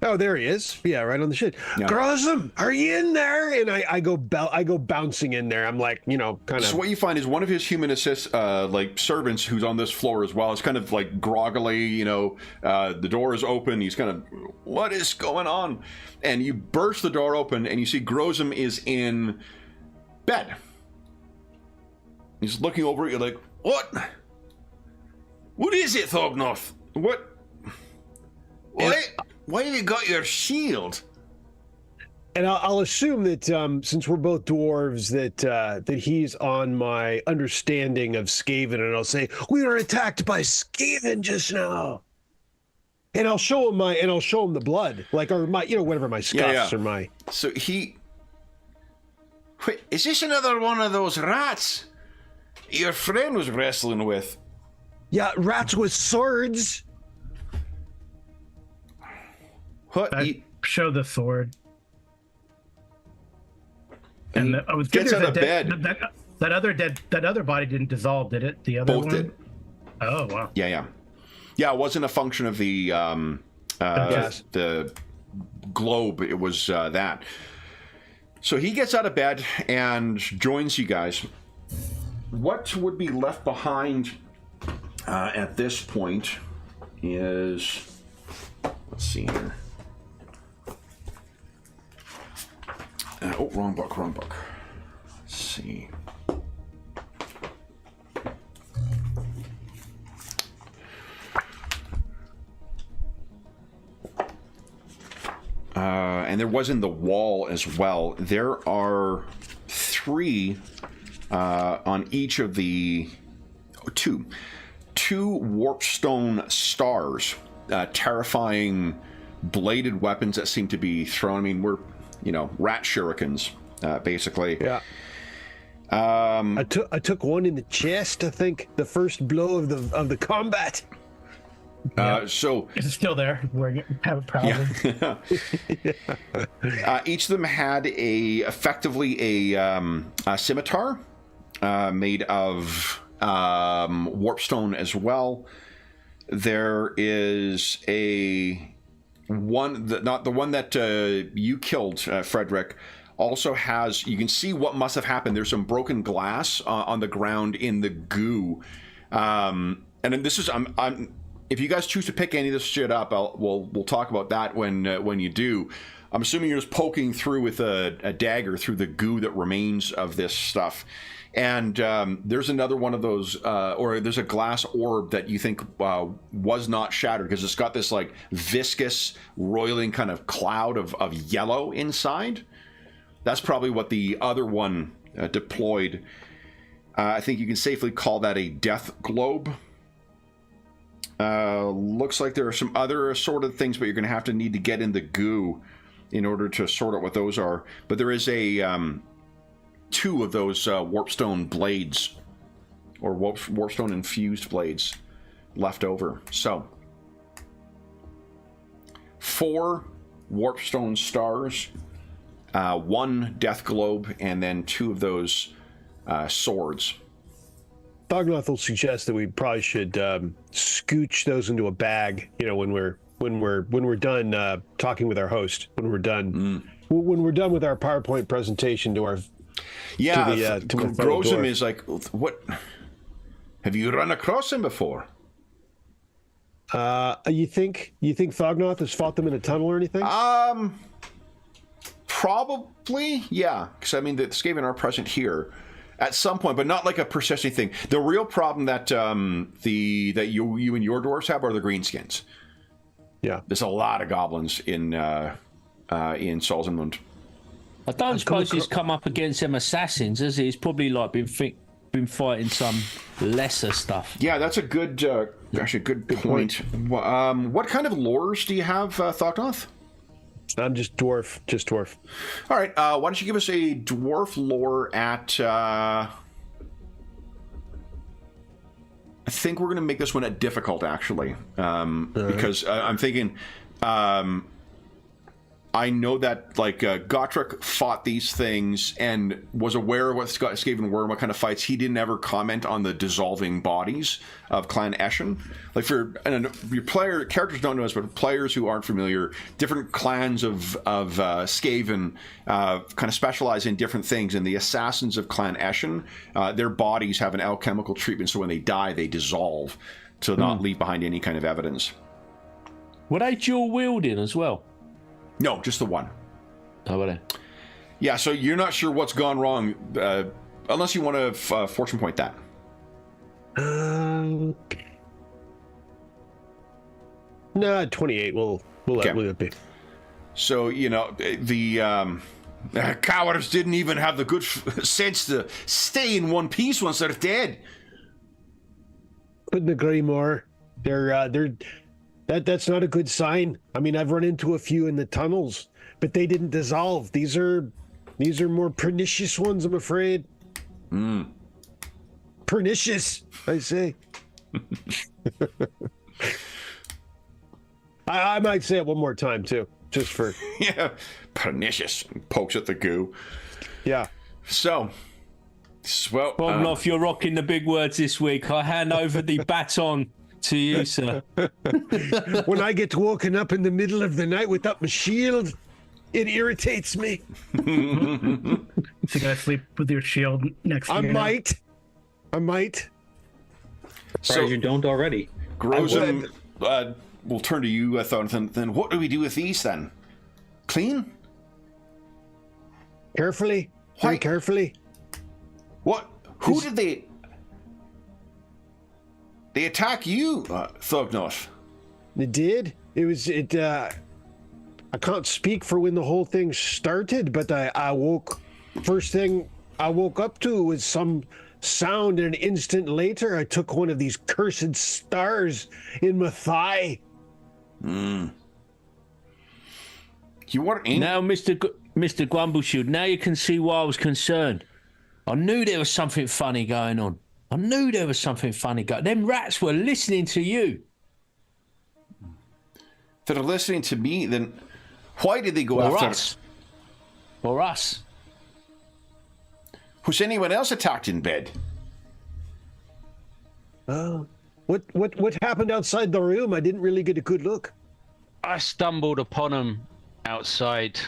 [SPEAKER 3] Oh, there he is. Yeah, right on the shit. Yeah. Grozem, are you in there? And I go bouncing in there. I'm like, kind of.
[SPEAKER 1] So what you find is one of his human assist, servants who's on this floor as well. It's kind of like groggily, the door is open. He's kind of, what is going on? And you burst the door open and you see Grozem is in bed. He's looking over at you like, what? What is it, Thognoth? What? Why have you got your shield?
[SPEAKER 3] And I'll assume that since we're both dwarves, that he's on my understanding of Skaven, and I'll say we were attacked by Skaven just now. And I'll show him the blood, or my whatever my scuffs or my.
[SPEAKER 1] So wait, is this another one of those rats your friend was wrestling with?
[SPEAKER 3] Yeah, rats with swords.
[SPEAKER 1] What?
[SPEAKER 5] Show the sword. And I was
[SPEAKER 1] gets out of bed.
[SPEAKER 5] That other body didn't dissolve, did it? The other
[SPEAKER 1] both
[SPEAKER 5] one?
[SPEAKER 1] did.
[SPEAKER 5] Oh wow.
[SPEAKER 1] Yeah. It wasn't a function of the the globe. It was that. So he gets out of bed and joins you guys. What would be left behind at this point is, let's see here. Wrong book. Let's see. And there was in the wall as well. There are 3 on each of the two warpstone stars, terrifying bladed weapons that seem to be thrown. I mean, we're rat shurikens, basically.
[SPEAKER 3] Yeah. I took one in the chest. I think the first blow of the combat.
[SPEAKER 1] So
[SPEAKER 5] it's still there. We have it proudly.
[SPEAKER 1] Yeah. Each of them had effectively a scimitar made of warpstone as well. There is not the one that you killed, Frederick. also has, you can see what must have happened. There's some broken glass on the ground in the goo. And then this is, if you guys choose to pick any of this shit up, we'll talk about that when you do. I'm assuming you're just poking through with a dagger through the goo that remains of this stuff. And there's another one of those, or there's a glass orb that you think was not shattered because it's got this like viscous, roiling kind of cloud of yellow inside. That's probably what the other one deployed. I think you can safely call that a death globe. Looks like there are some other assorted things, but you're going to need to get in the goo in order to sort out what those are. But there is a 2 of those warpstone blades, or warpstone infused blades, left over. So 4 warpstone stars, 1 death globe, and then 2 of those swords.
[SPEAKER 3] Thognoth will suggest that we probably should scooch those into a bag. You know, when we're done talking with our host. When we're done with our PowerPoint presentation to our
[SPEAKER 1] Grozem is like, what? Have you run across him before?
[SPEAKER 3] You think Thognoth has fought them in a tunnel or anything?
[SPEAKER 1] Probably, yeah. Because I mean, the Skaven are present here at some point, but not like a persisting thing. The real problem that you and your dwarves have are the greenskins.
[SPEAKER 3] Yeah,
[SPEAKER 1] there's a lot of goblins in Solzhenmund.
[SPEAKER 4] I don't suppose he's come up against them assassins, has he? He's probably like been fighting some lesser stuff.
[SPEAKER 1] Yeah, that's a good, actually a good point. What kind of lures do you have, Thognoth?
[SPEAKER 3] I'm just dwarf.
[SPEAKER 1] All right, why don't you give us a dwarf lore at... I think we're going to make this one at difficult, actually, because I'm thinking... I know that, like, Gotrek fought these things and was aware of what Skaven were and what kind of fights. He didn't ever comment on the dissolving bodies of Clan Eshin. Like, your characters don't know this, but players who aren't familiar, different clans of Skaven kind of specialize in different things. And the assassins of Clan Eshin, their bodies have an alchemical treatment, so when they die, they dissolve to not leave behind any kind of evidence.
[SPEAKER 4] Were they dual wielding as well?
[SPEAKER 1] No, just the one.
[SPEAKER 4] Oh, were they?
[SPEAKER 1] Yeah, so you're not sure what's gone wrong, unless you want to fortune point that.
[SPEAKER 3] No, 28. We'll let it be.
[SPEAKER 1] So, you know, the cowards didn't even have the good sense to stay in one piece once they're dead.
[SPEAKER 3] Couldn't agree more. That's not a good sign. I mean, I've run into a few in the tunnels, but they didn't dissolve. These are more pernicious ones, I'm afraid. Pernicious, I say. I might say it one more time too, just for
[SPEAKER 1] yeah, pernicious. Pokes at the goo.
[SPEAKER 3] Yeah.
[SPEAKER 1] So, well,
[SPEAKER 4] Thognoth, you're rocking the big words this week. I hand over the baton to you, sir.
[SPEAKER 3] When I get woken up in the middle of the night without my shield, it irritates me.
[SPEAKER 5] So you gotta sleep with your shield next to you.
[SPEAKER 3] I might.
[SPEAKER 6] So you don't already.
[SPEAKER 1] Grozem, we'll turn to you, I thought. Then what do we do with these then? Clean?
[SPEAKER 3] Carefully. Very carefully.
[SPEAKER 1] What? Who did they... They attack you, Thognoth.
[SPEAKER 3] It did. I can't speak for when the whole thing started, but first thing I woke up to was some sound, and an instant later I took one of these cursed stars in my thigh.
[SPEAKER 1] You weren't in...
[SPEAKER 4] Now, Mr. Grumbleshield, now you can see why I was concerned. I knew there was something funny going on. Them rats were listening to you.
[SPEAKER 1] If they're listening to me, then why did they go after
[SPEAKER 4] us? Or us?
[SPEAKER 1] Was anyone else attacked in bed?
[SPEAKER 3] What happened outside the room? I didn't really get a good look.
[SPEAKER 2] I stumbled upon him outside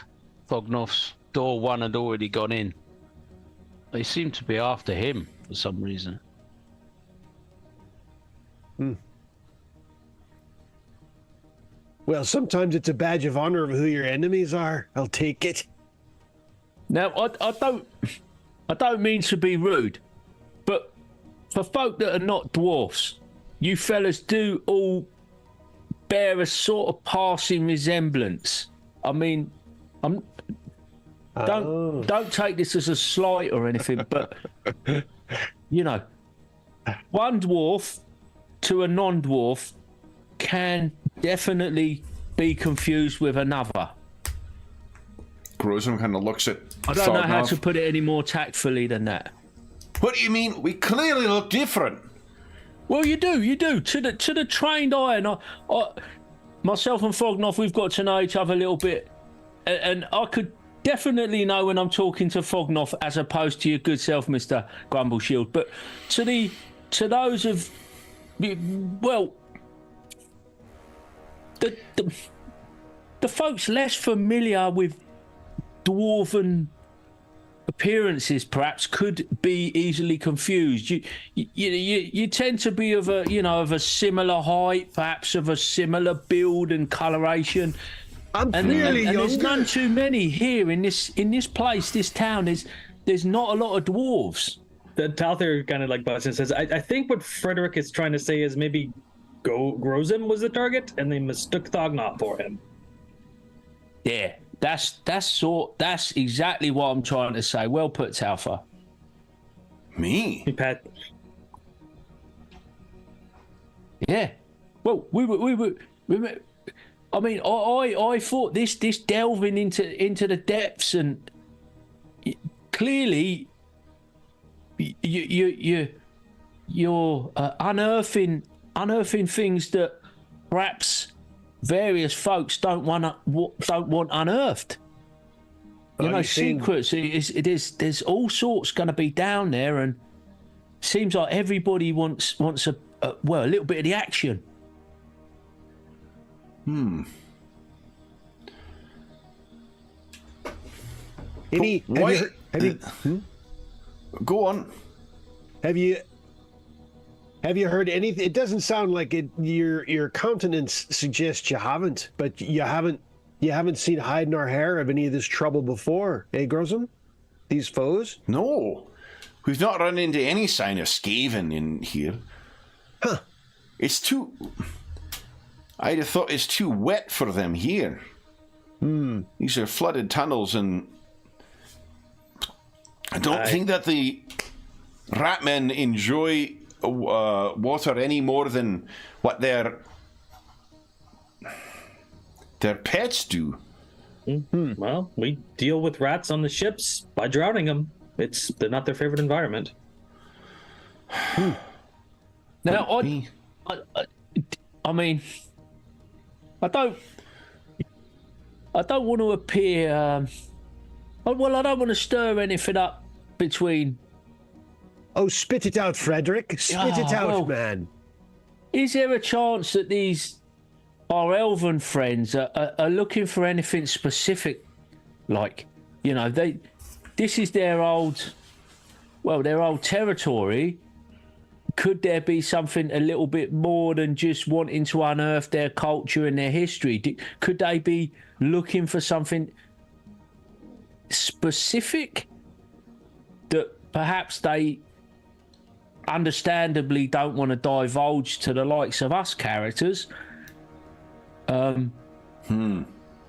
[SPEAKER 2] Thognoth's door one had already gone in. They seem to be after him for some reason.
[SPEAKER 3] Well, sometimes it's a badge of honor of who your enemies are. I'll take it.
[SPEAKER 4] Now, I don't mean to be rude, but for folk that are not dwarfs, you fellas do all bear a sort of passing resemblance. I mean, don't take this as a slight or anything, but you know, one dwarf to a non-dwarf can definitely be confused with another.
[SPEAKER 1] Grozum kind of looks at
[SPEAKER 4] I don't know how
[SPEAKER 1] Thognov.
[SPEAKER 4] to put it any more tactfully than that.
[SPEAKER 1] What do you mean? We clearly look different.
[SPEAKER 4] Well, you do. To the trained eye, and I myself and Thognov, we've got to know each other a little bit, and I could definitely know when I'm talking to Thognov as opposed to your good self, Mr. Grumbleshield. But to those of, well, the folks less familiar with dwarven appearances perhaps could be easily confused. You tend to be of a similar height, perhaps of a similar build and coloration.
[SPEAKER 3] I'm
[SPEAKER 4] And
[SPEAKER 3] clearly
[SPEAKER 4] there's
[SPEAKER 3] younger.
[SPEAKER 4] none too many here in this place, this town. There's not a lot of dwarves.
[SPEAKER 6] The Talther kind of like busts and says, I think what Frederick is trying to say is maybe Grozum was the target and they mistook Thognov for him.
[SPEAKER 4] Yeah, that's exactly what I'm trying to say. Well put, Talther.
[SPEAKER 1] Me?
[SPEAKER 6] He pat.
[SPEAKER 4] Yeah. Well, we were I mean, I thought this delving into the depths, and clearly you're unearthing things that perhaps various folks don't want unearthed. You know, secrets. There's all sorts going to be down there, and seems like everybody wants a little bit of the action.
[SPEAKER 1] Go on.
[SPEAKER 3] Have you heard anything? It doesn't sound like it. Your countenance suggests you haven't, but you haven't seen hide nor hair of any of this trouble before, eh, Grozum? These foes?
[SPEAKER 1] No. We've not run into any sign of Skaven in here.
[SPEAKER 3] Huh.
[SPEAKER 1] It's too... I'd have thought it's too wet for them here. These are flooded tunnels, and I don't think that the ratmen enjoy water any more than what their pets do.
[SPEAKER 6] Well, we deal with rats on the ships by drowning them. They're not their favorite environment.
[SPEAKER 4] Now, I mean, I don't want to appear. I don't want to stir anything up between.
[SPEAKER 3] Oh, spit it out, Frederick. Spit it out,
[SPEAKER 4] well,
[SPEAKER 3] man.
[SPEAKER 4] Is there a chance that our elven friends are looking for anything specific? Like, you know, this is their old territory. Could there be something a little bit more than just wanting to unearth their culture and their history? Could they be looking for something specific that perhaps they understandably don't want to divulge to the likes of us characters? You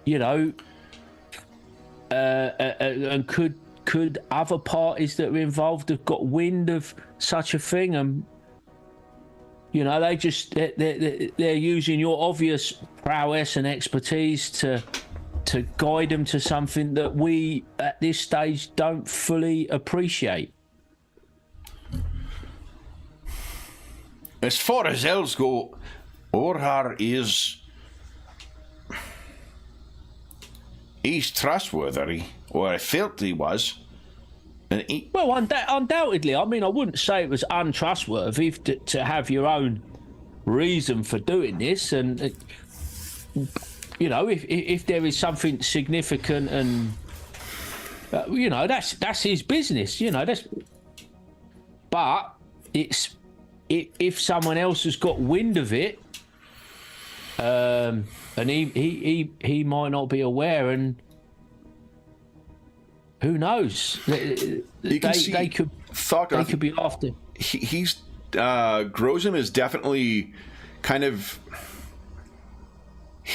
[SPEAKER 4] know, and could other parties that are involved have got wind of such a thing, and you know, they're using your obvious prowess and expertise to guide them to something that we at this stage don't fully appreciate.
[SPEAKER 1] As far as elves go, Orhar he's trustworthy, or I felt he was. And
[SPEAKER 4] Well, undoubtedly. I mean, I wouldn't say it was untrustworthy to have your own reason for doing this, and you know, if there is something significant and you know, that's his business. You know, but it's if someone else has got wind of it, and he might not be aware, and who knows? They could be after.
[SPEAKER 1] He's Grozum is definitely kind of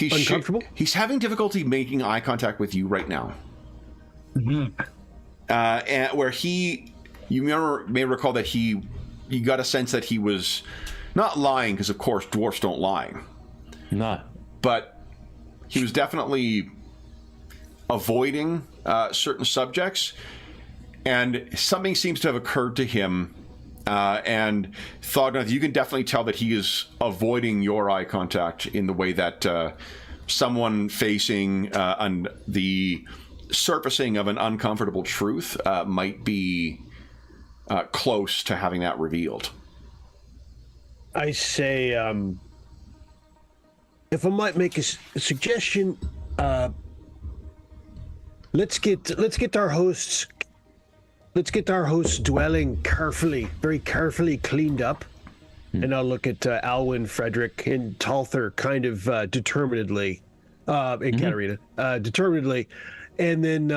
[SPEAKER 3] uncomfortable.
[SPEAKER 1] He's having difficulty making eye contact with you right now.
[SPEAKER 5] Mm-hmm.
[SPEAKER 1] And where you may recall that you got a sense that he was not lying, because of course dwarfs don't lie.
[SPEAKER 4] No,
[SPEAKER 1] but he was definitely avoiding certain subjects, and something seems to have occurred to him. And Thognoth, you can definitely tell that he is avoiding your eye contact in the way that someone facing the surfacing of an uncomfortable truth might be close to having that revealed.
[SPEAKER 3] I say, if I might make a suggestion, let's get our hosts dwelling very carefully cleaned up. And I'll look at Alwyn, Frederick, and Talther kind of determinedly, and Katarina, determinedly. And then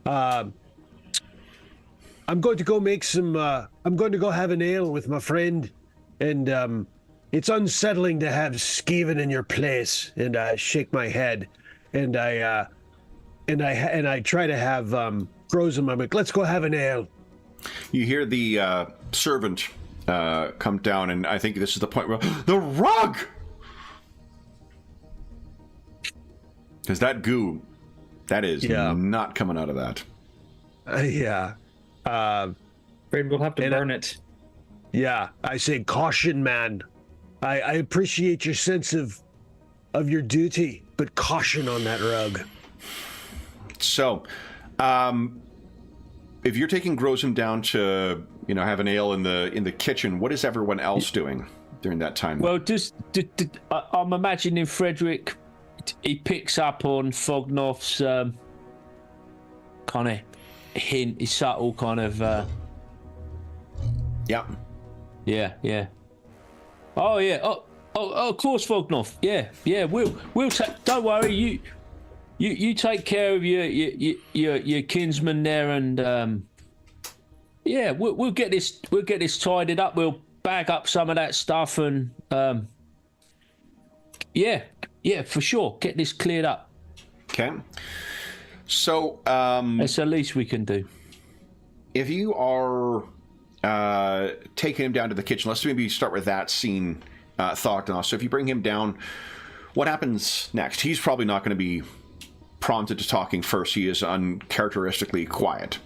[SPEAKER 3] I'm going to go make some, I'm going to go have an ale with my friend. And it's unsettling to have Skeevan in your place. And I shake my head. And I try to have Grozum. I'm like, let's go have an ale.
[SPEAKER 1] You hear the servant come down, and I think this is the point where the rug, because that goo, that is not coming out of that.
[SPEAKER 3] Yeah.
[SPEAKER 6] Afraid we'll have to burn it.
[SPEAKER 3] Yeah, I say caution, man. I appreciate your sense of your duty, but caution on that rug.
[SPEAKER 1] So, if you're taking Grozum down to, have an ale in the kitchen, what is everyone else doing during that time?
[SPEAKER 4] Well, I'm imagining Frederick, he picks up on Thognoth's kind of hint, his subtle kind of.
[SPEAKER 1] Yeah.
[SPEAKER 4] Yeah. Oh yeah. Oh, of course, Thognoth. Yeah. We'll take. Don't worry. You take care of your kinsman there, and we'll get this tidied up. We'll bag up some of that stuff, and for sure, get this cleared up.
[SPEAKER 1] Okay. So
[SPEAKER 4] that's the least we can do.
[SPEAKER 1] If you are taking him down to the kitchen, let's maybe start with that scene, Thognoth. So if you bring him down, what happens next? He's probably not going to be prompted to talking first. He is uncharacteristically quiet.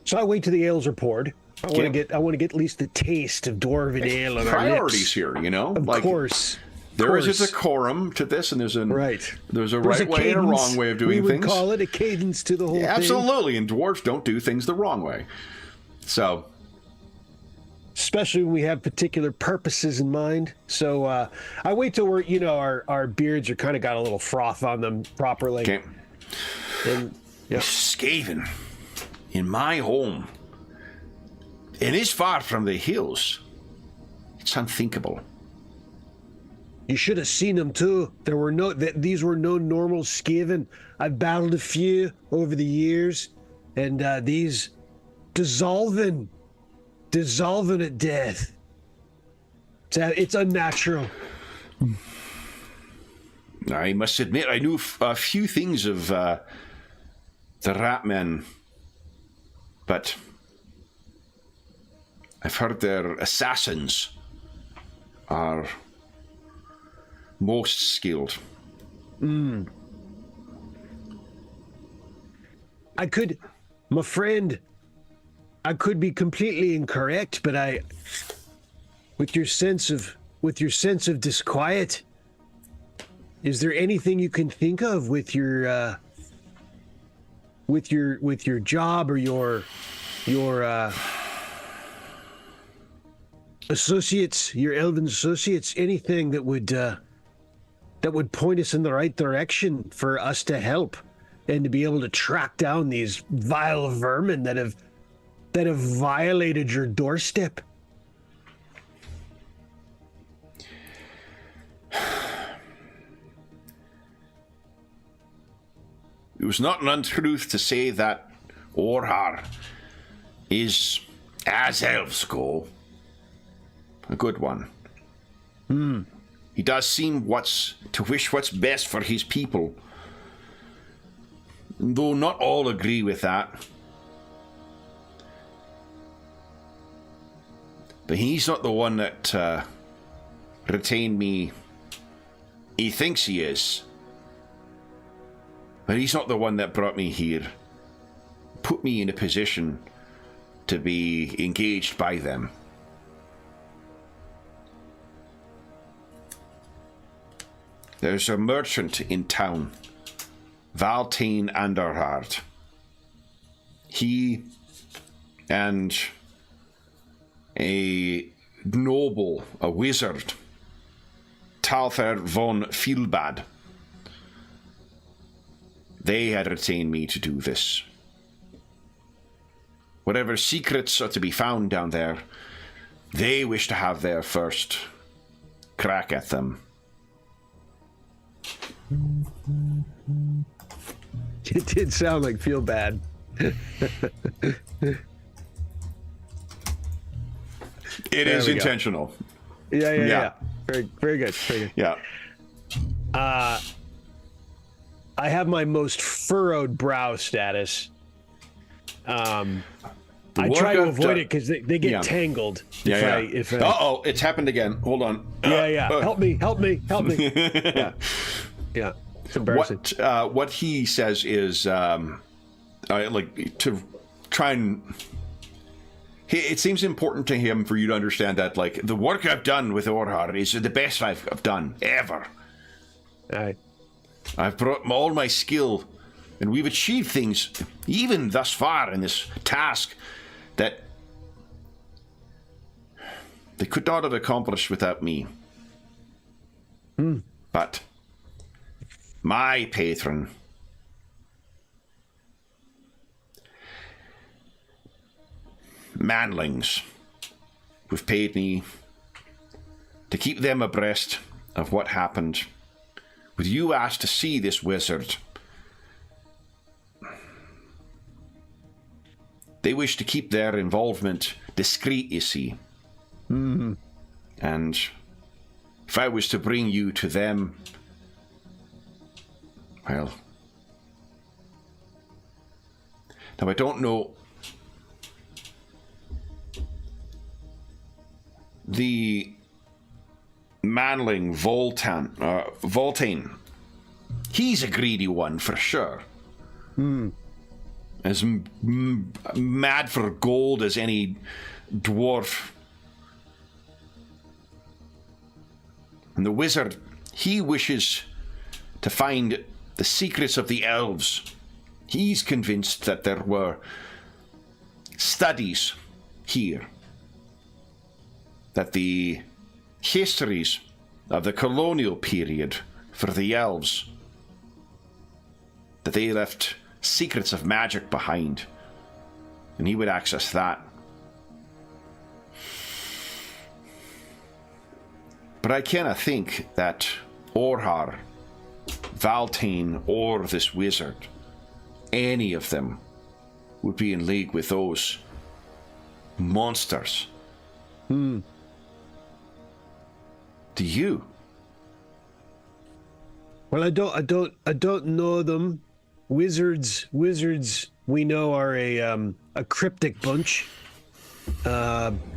[SPEAKER 3] So I wait till the ales are poured. I want to get at least the taste of dwarven ale on our lips.
[SPEAKER 1] Priorities here,
[SPEAKER 3] Of course.
[SPEAKER 1] There is a decorum to this, and there's a right way and a wrong way of doing things.
[SPEAKER 3] We would call it a cadence to the whole thing.
[SPEAKER 1] Absolutely, and dwarves don't do things the wrong way. So,
[SPEAKER 3] especially when we have particular purposes in mind. So I wait till our beards are kind of got a little froth on them properly.
[SPEAKER 1] Okay.
[SPEAKER 3] And
[SPEAKER 1] Skaven, in my home, it is far from the hills. It's unthinkable.
[SPEAKER 3] You should have seen them too. These were no normal Skaven. I've battled a few over the years, and these dissolving at death. It's unnatural.
[SPEAKER 1] I must admit, I knew a few things of the Ratmen, but I've heard their assassins are most skilled.
[SPEAKER 3] My friend, I could be completely incorrect, but with your sense of disquiet, is there anything you can think of with your job or your associates, your elven associates, anything that would point us in the right direction for us to help? and to be able to track down these vile vermin that have violated your doorstep.
[SPEAKER 1] It was not an untruth to say that Orhar is, as elves go, a good one. He does seem to wish what's best for his people, though not all agree with that. But he's not the one that retained me. He thinks he is. But he's not the one that brought me here. Put me in a position to be engaged by them. There's a merchant in town, Valtane Anderhard. He and a noble, a wizard, Talther von Filbad. They had retained me to do this. Whatever secrets are to be found down there, they wish to have their first crack at them.
[SPEAKER 3] It did sound like feel bad.
[SPEAKER 1] It is intentional.
[SPEAKER 3] Yeah. Very, very good. Very good.
[SPEAKER 1] Yeah.
[SPEAKER 3] I have my most furrowed brow status. I try to avoid it because they get tangled.
[SPEAKER 1] Uh-oh, it's happened again. Hold on.
[SPEAKER 3] Help me. Yeah. It's embarrassing.
[SPEAKER 1] What he says is, like, to try and... It seems important to him for you to understand that, like, the work I've done with Orhar is the best I've done, ever. I've brought all my skill, and we've achieved things, even thus far in this task, that they could not have accomplished without me. But my patron, manlings, who've paid me to keep them abreast of what happened, with you asked to see this wizard. They wish to keep their involvement discreet, you see. And if I was to bring you to them, well... Now, I don't know... The manling Voltane, he's a greedy one for sure. As mad for gold as any dwarf. And the wizard, he wishes to find the secrets of the elves. He's convinced that there were studies here, that the histories of the colonial period for the elves, that they left secrets of magic behind, and he would access that. But I cannot think that Orhar, Valtane, or this wizard, any of them, would be in league with those monsters. Do you?
[SPEAKER 3] Well, I don't know them. Wizards, we know, are a cryptic bunch.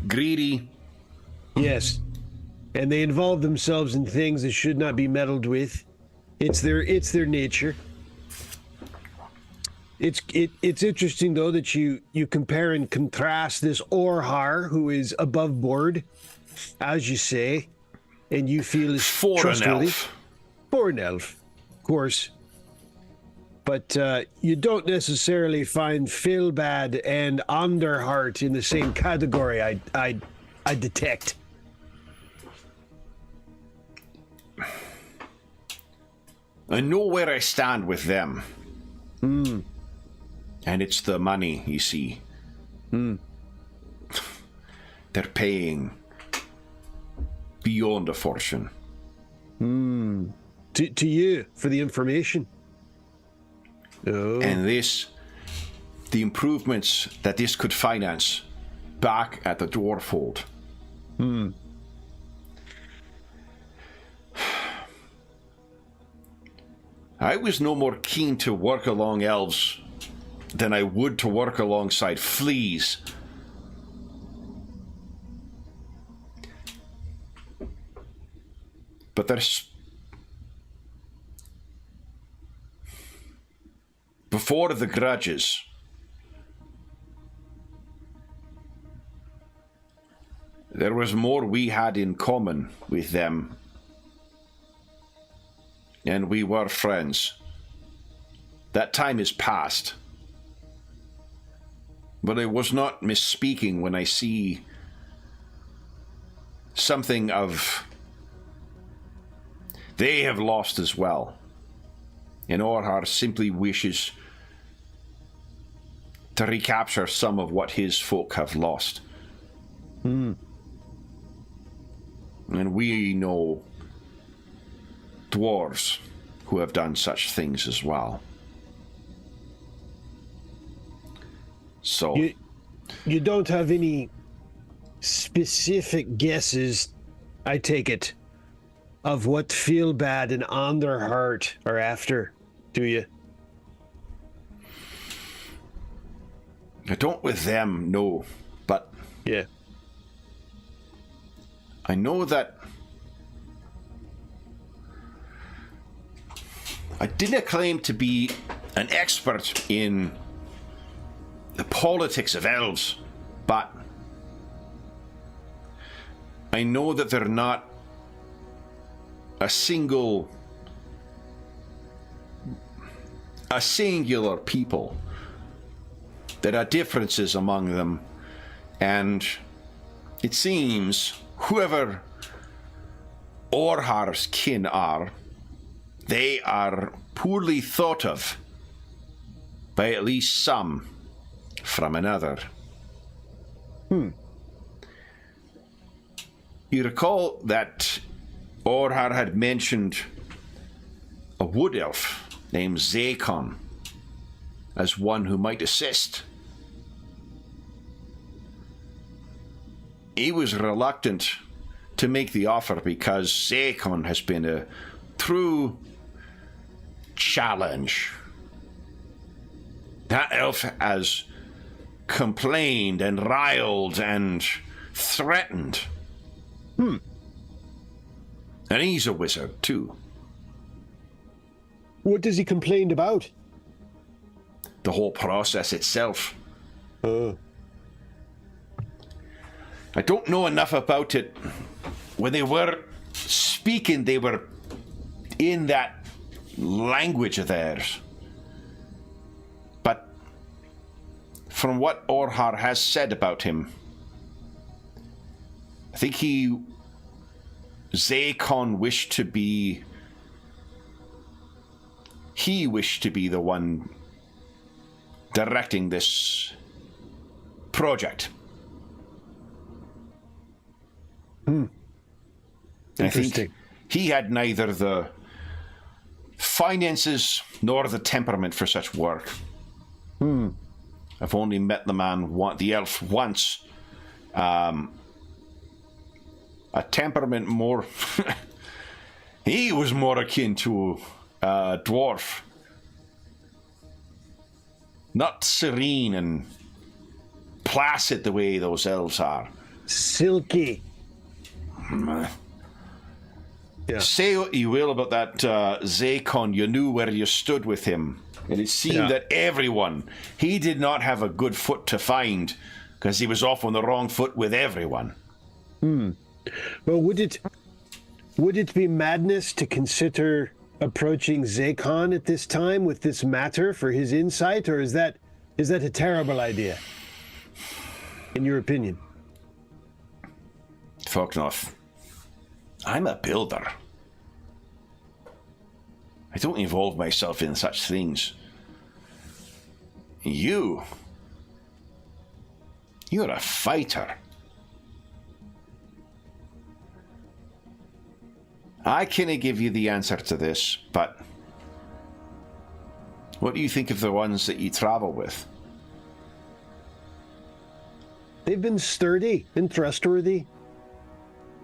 [SPEAKER 1] Greedy.
[SPEAKER 3] Yes, and they involve themselves in things that should not be meddled with. It's their nature. It's interesting though that you compare and contrast this Orhar, who is above board, as you say, and you feel is trustworthy. For an elf, of course. But you don't necessarily find Filbad and Underheart in the same category. I detect.
[SPEAKER 1] I know where I stand with them.
[SPEAKER 3] Hmm.
[SPEAKER 1] And it's the money, you see.
[SPEAKER 3] Hmm.
[SPEAKER 1] They're paying beyond a fortune.
[SPEAKER 3] Hmm. To you for the information. Oh.
[SPEAKER 1] And the improvements that this could finance back at the Dwarfhold.
[SPEAKER 3] Hmm.
[SPEAKER 1] I was no more keen to work along elves than I would to work alongside fleas. But there's... Before the grudges, there was more we had in common with them. And we were friends. That time is past. But I was not misspeaking when I see something of... They have lost as well. And Orhar simply wishes to recapture some of what his folk have lost.
[SPEAKER 3] Hmm.
[SPEAKER 1] And we know dwarves who have done such things as well. So
[SPEAKER 3] you don't have any specific guesses, I take it, of what Feelbad and On Their Heart are after, do you?
[SPEAKER 1] I don't with them, no. But
[SPEAKER 3] yeah,
[SPEAKER 1] I know that I didn't claim to be an expert in the politics of elves, but I know that they're not a singular people. There are differences among them, and it seems whoever Orhar's kin are, they are poorly thought of by at least some from another. You recall that Orhar had mentioned a wood elf named Zakon as one who might assist. He was reluctant to make the offer because Zakon has been a true challenge. That elf has complained and riled and threatened. And he's a wizard too.
[SPEAKER 3] What does he complain about?
[SPEAKER 1] The whole process itself. I don't know enough about it. When they were speaking, they were in that language of theirs. But from what Orhar has said about him, I think Zakon wished to be the one directing this project. I think he had neither the finances nor the temperament for such work. I've only met the elf once. A temperament more... he was more akin to a dwarf. Not serene and placid the way those elves are.
[SPEAKER 3] Silky.
[SPEAKER 1] Yeah. Say what you will about that Zakon, you knew where you stood with him. And it seemed that everyone, he did not have a good foot to find because he was off on the wrong foot with everyone.
[SPEAKER 3] Well, would it be madness to consider approaching Zakon at this time with this matter for his insight, or is that a terrible idea, in your opinion?
[SPEAKER 1] Fognoff, I'm a builder. I don't involve myself in such things. You're a fighter. I can't give you the answer to this, but what do you think of the ones that you travel with?
[SPEAKER 3] They've been sturdy and trustworthy.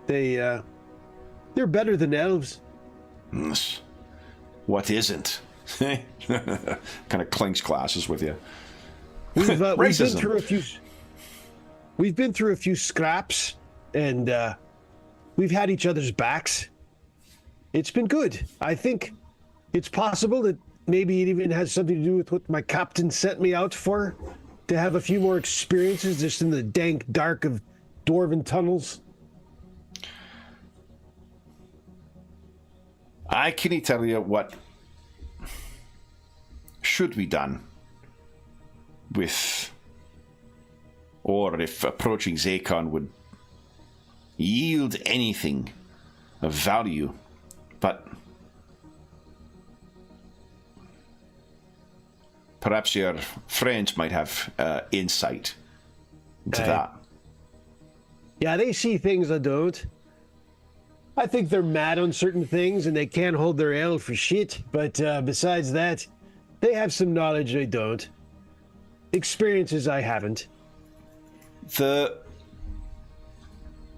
[SPEAKER 3] They're better than elves.
[SPEAKER 1] What isn't? Kind of clinks glasses with you.
[SPEAKER 3] We've been through a few scraps, and we've had each other's backs. It's been good. I think it's possible that maybe it even has something to do with what my captain sent me out for, to have a few more experiences just in the dank dark of dwarven tunnels.
[SPEAKER 1] I can't tell you what should be done with, or if approaching Zakon would yield anything of value, but perhaps your friends might have insight into that.
[SPEAKER 3] Yeah, they see things I don't. I think they're mad on certain things and they can't hold their ale for shit, but besides that, they have some knowledge I don't. Experiences I haven't.
[SPEAKER 1] The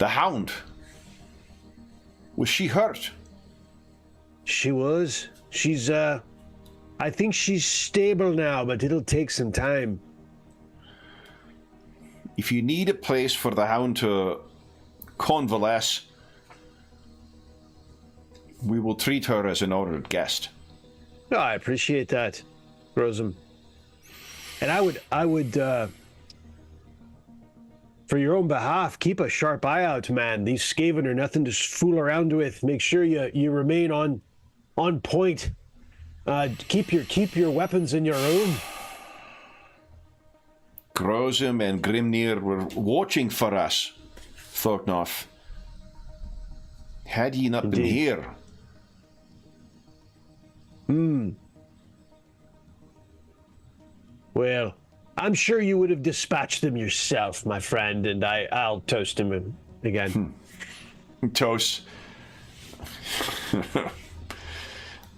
[SPEAKER 1] hound, was she hurt?
[SPEAKER 3] She was. She's, I think she's stable now, but it'll take some time.
[SPEAKER 1] If you need a place for the hound to convalesce, we will treat her as an honored guest.
[SPEAKER 3] No, I appreciate that, Grozum. And I would, for your own behalf, keep a sharp eye out, man. These Skaven are nothing to fool around with. Make sure you remain on point. Keep your weapons in your room.
[SPEAKER 1] Grozum and Grimnir were watching for us, Thorgnoth. Had ye not been here.
[SPEAKER 3] Well, I'm sure you would have dispatched them yourself, my friend, and I'll toast him again.
[SPEAKER 1] Toast.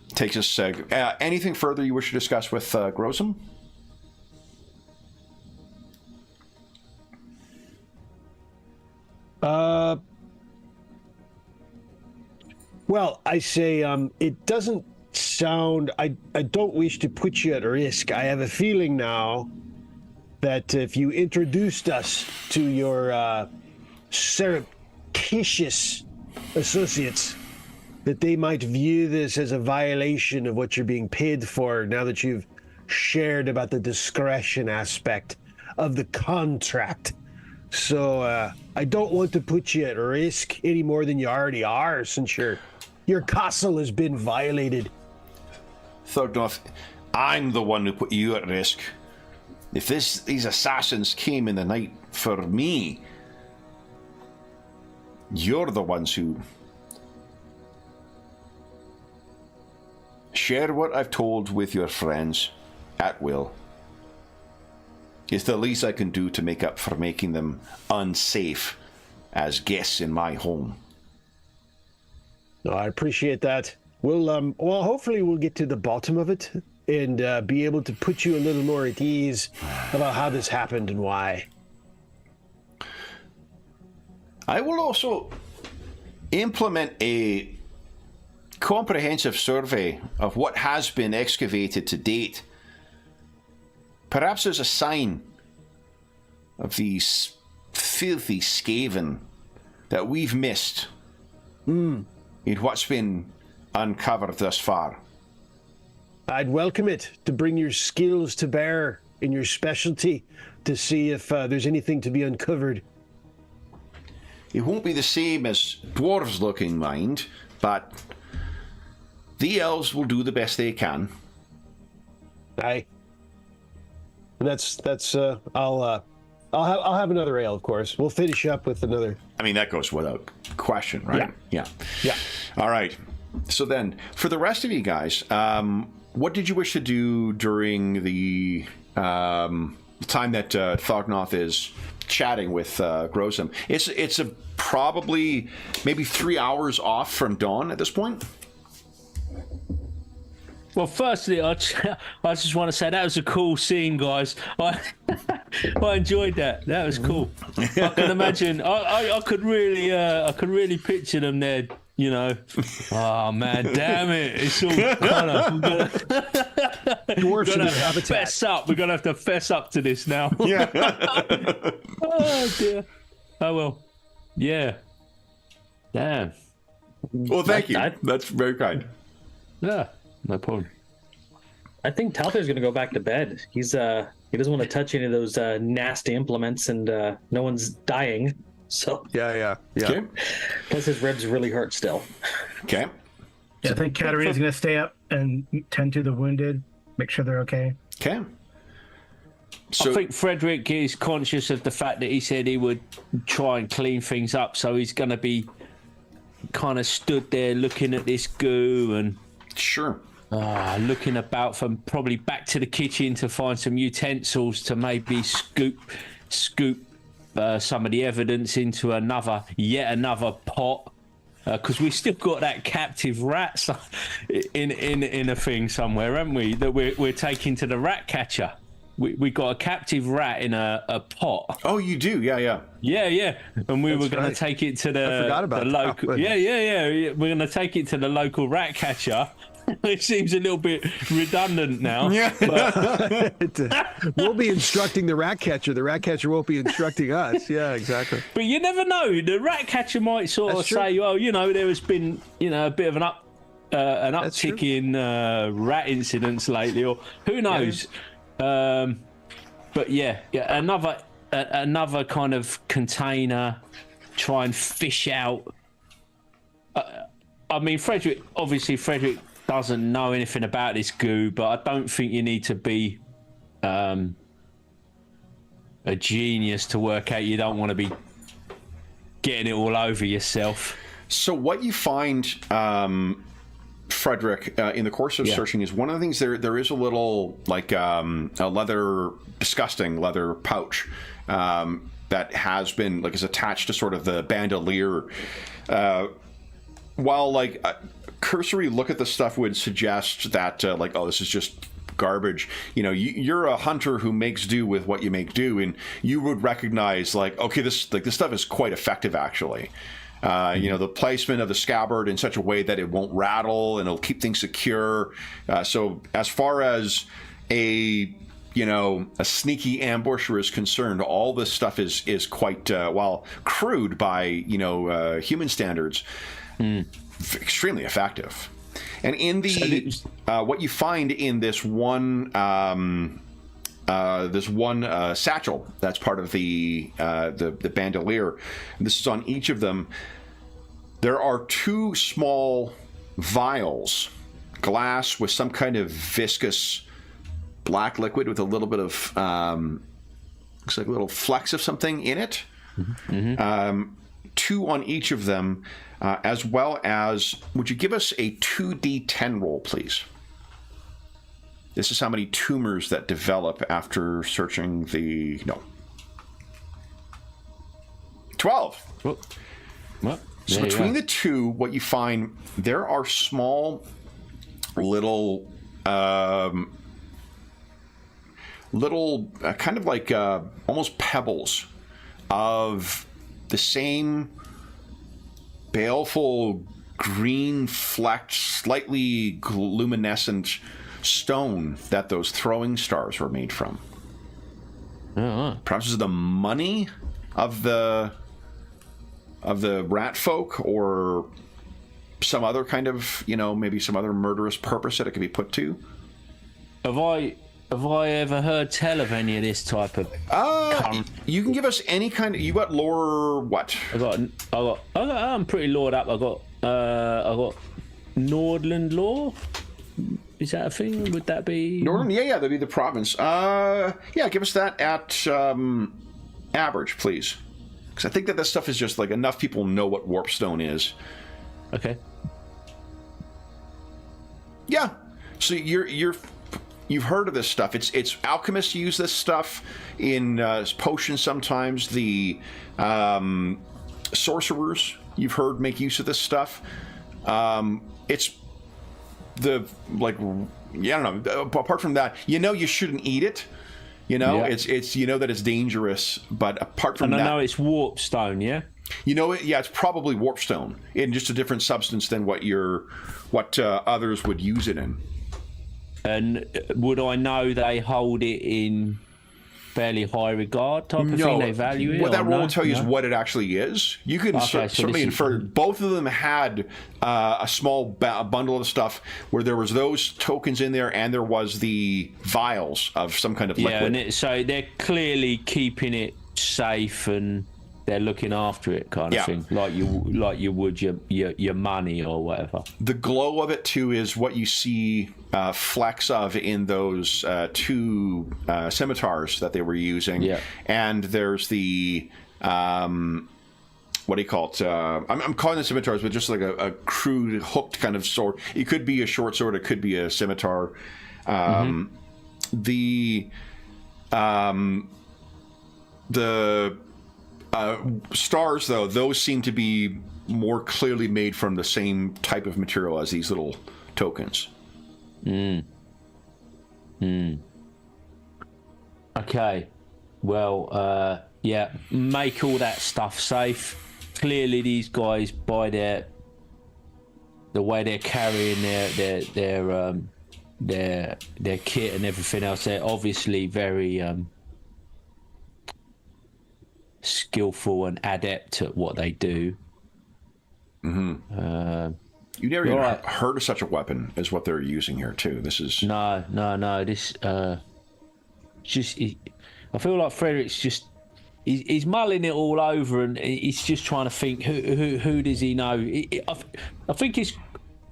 [SPEAKER 1] Takes us. Anything further you wish to discuss with Grozum?
[SPEAKER 3] Well, I say it doesn't sound. I don't wish to put you at risk. I have a feeling now that if you introduced us to your surreptitious associates, that they might view this as a violation of what you're being paid for, now that you've shared about the discretion aspect of the contract. So I don't want to put you at risk any more than you already are, since your castle has been violated.
[SPEAKER 1] Thorgnoth, I'm the one who put you at risk. If these assassins came in the night for me, you're the ones who share what I've told with your friends at will. It's the least I can do to make up for making them unsafe as guests in my home.
[SPEAKER 3] No, I appreciate that. Well, hopefully we'll get to the bottom of it and be able to put you a little more at ease about how this happened and why.
[SPEAKER 1] I will also implement a comprehensive survey of what has been excavated to date. Perhaps there's a sign of these filthy Skaven that we've missed in what's been uncovered thus far.
[SPEAKER 3] I'd welcome it, to bring your skills to bear in your specialty to see if there's anything to be uncovered.
[SPEAKER 1] It won't be the same as dwarves looking, mind, but the elves will do the best they can.
[SPEAKER 3] Aye. And that's I'll have another ale, of course. We'll finish up with another.
[SPEAKER 1] I mean, that goes without question, right?
[SPEAKER 3] Yeah.
[SPEAKER 1] All right. So then, for the rest of you guys, what did you wish to do during the the time that Thognoth is chatting with Grosum. It's a probably maybe 3 hours off from dawn at this point.
[SPEAKER 4] Well, firstly, I just want to say that was a cool scene, guys. I enjoyed that. That was cool. I can imagine. I could really picture them there. You know, oh man, damn it! It's all kind of.
[SPEAKER 3] Dwarves in their habitat.
[SPEAKER 4] Fess up. We're gonna have to fess up to this now.
[SPEAKER 1] Yeah.
[SPEAKER 4] Oh dear. Oh well. Yeah. Damn.
[SPEAKER 1] Well, thank you. That's very kind.
[SPEAKER 4] Yeah. No problem.
[SPEAKER 6] I think Talther's going to go back to bed. He doesn't want to touch any of those nasty implements, and no one's dying. So
[SPEAKER 3] Yeah.
[SPEAKER 1] Okay.
[SPEAKER 6] plus his ribs really hurt still.
[SPEAKER 1] Okay.
[SPEAKER 5] Yeah, I think Katarina's going to stay up and tend to the wounded, make sure they're okay.
[SPEAKER 1] Okay. So,
[SPEAKER 4] I think Frederick is conscious of the fact that he said he would try and clean things up, so he's going to be kind of stood there looking at this goo and
[SPEAKER 1] sure.
[SPEAKER 4] looking about from probably back to the kitchen to find some utensils to maybe scoop some of the evidence into yet another pot, because we still got that captive rat in a thing somewhere, haven't we? That we're taking to the rat catcher. We got a captive rat in a pot.
[SPEAKER 1] Oh, you do? Yeah.
[SPEAKER 4] Yeah. And we were going
[SPEAKER 3] right.
[SPEAKER 4] to take it to the local.
[SPEAKER 3] that.
[SPEAKER 4] Yeah. We're going to take it to the local rat catcher. It seems a little bit redundant now.
[SPEAKER 1] Yeah.
[SPEAKER 3] We'll be instructing the rat catcher. The rat catcher won't be instructing us. Yeah, exactly.
[SPEAKER 4] But you never know. The rat catcher might sort
[SPEAKER 3] That's
[SPEAKER 4] of say,
[SPEAKER 3] true.
[SPEAKER 4] well, there has been, a bit of an uptick in rat incidents lately, or who knows. But yeah, another kind of container, try and fish out. I mean, Frederick doesn't know anything about this goo, but I don't think you need to be a genius to work out you don't want to be getting it all over yourself.
[SPEAKER 1] So what you find, Frederick, in the course of searching is one of the things there is a little like a disgusting leather pouch that has been is attached to sort of the bandolier. While cursory look at the stuff would suggest that this is just garbage. You're a hunter who makes do with what you make do, and you would recognize this stuff is quite effective actually. The placement of the scabbard in such a way that it won't rattle and it'll keep things secure. So as far as a sneaky ambusher is concerned, all this stuff is quite while crude by human standards, extremely effective. And in the what you find in this one satchel that's part of the bandolier, and this is on each of them, there are 2 small vials, glass with some kind of viscous black liquid with a little bit of looks like little flecks of something in it. Mm-hmm. 2 on each of them, as well as, would you give us a 2d10 roll, please? This is how many tumors that develop after searching the... No. 12.
[SPEAKER 4] What?
[SPEAKER 1] So between the 2, what you find, there are small little... kind of like almost pebbles of the same baleful green flecked, slightly luminescent stone that those throwing stars were made from. Perhaps this is the money of the rat folk, or some other kind of, maybe some other murderous purpose that it could be put to.
[SPEAKER 4] Have I ever heard tell of any of this type of?
[SPEAKER 1] You can give us any kind of. You got lore? What?
[SPEAKER 4] I'm pretty lored up. I got Nordland lore. Is that a thing? Would that be
[SPEAKER 1] Nordland? Yeah, that'd be the province. Give us that at average, please, because I think that this stuff is just enough people know what warpstone is.
[SPEAKER 4] Okay.
[SPEAKER 1] Yeah. So you're you've heard of this stuff. It's alchemists use this stuff in potions sometimes. The sorcerers, you've heard, make use of this stuff. It's the, like, yeah, I don't know. Apart from that, you shouldn't eat it. It's that it's dangerous. But apart from that,
[SPEAKER 4] I know it's warp stone. Yeah.
[SPEAKER 1] It's probably warp stone in just a different substance than what others would use it in.
[SPEAKER 4] And would I know they hold it in fairly high regard type of thing? They value it?
[SPEAKER 1] What that role will tell you is what it actually is. You can certainly infer. Both of them had a small bundle of stuff where there was those tokens in there, and there was the vials of some kind of liquid.
[SPEAKER 4] Yeah, so they're clearly keeping it safe and they're looking after it, kind of thing, like you would your money or whatever.
[SPEAKER 1] The glow of it too is what you see flecks of in those two scimitars that they were using. Yeah. And there's the what do you call it? I'm calling them scimitars, but just like a crude hooked kind of sword. It could be a short sword. It could be a scimitar. The stars, though, those seem to be more clearly made from the same type of material as these little tokens.
[SPEAKER 4] Okay. Well, make all that stuff safe. Clearly, these guys, by the way they're carrying their kit and everything else, they're obviously very skillful and adept at what they do.
[SPEAKER 1] You never even heard of such a weapon as what they're using here, too. This is
[SPEAKER 4] no. This just I feel like Frederick's just he's mulling it all over, and he's just trying to think who does he know. I think he's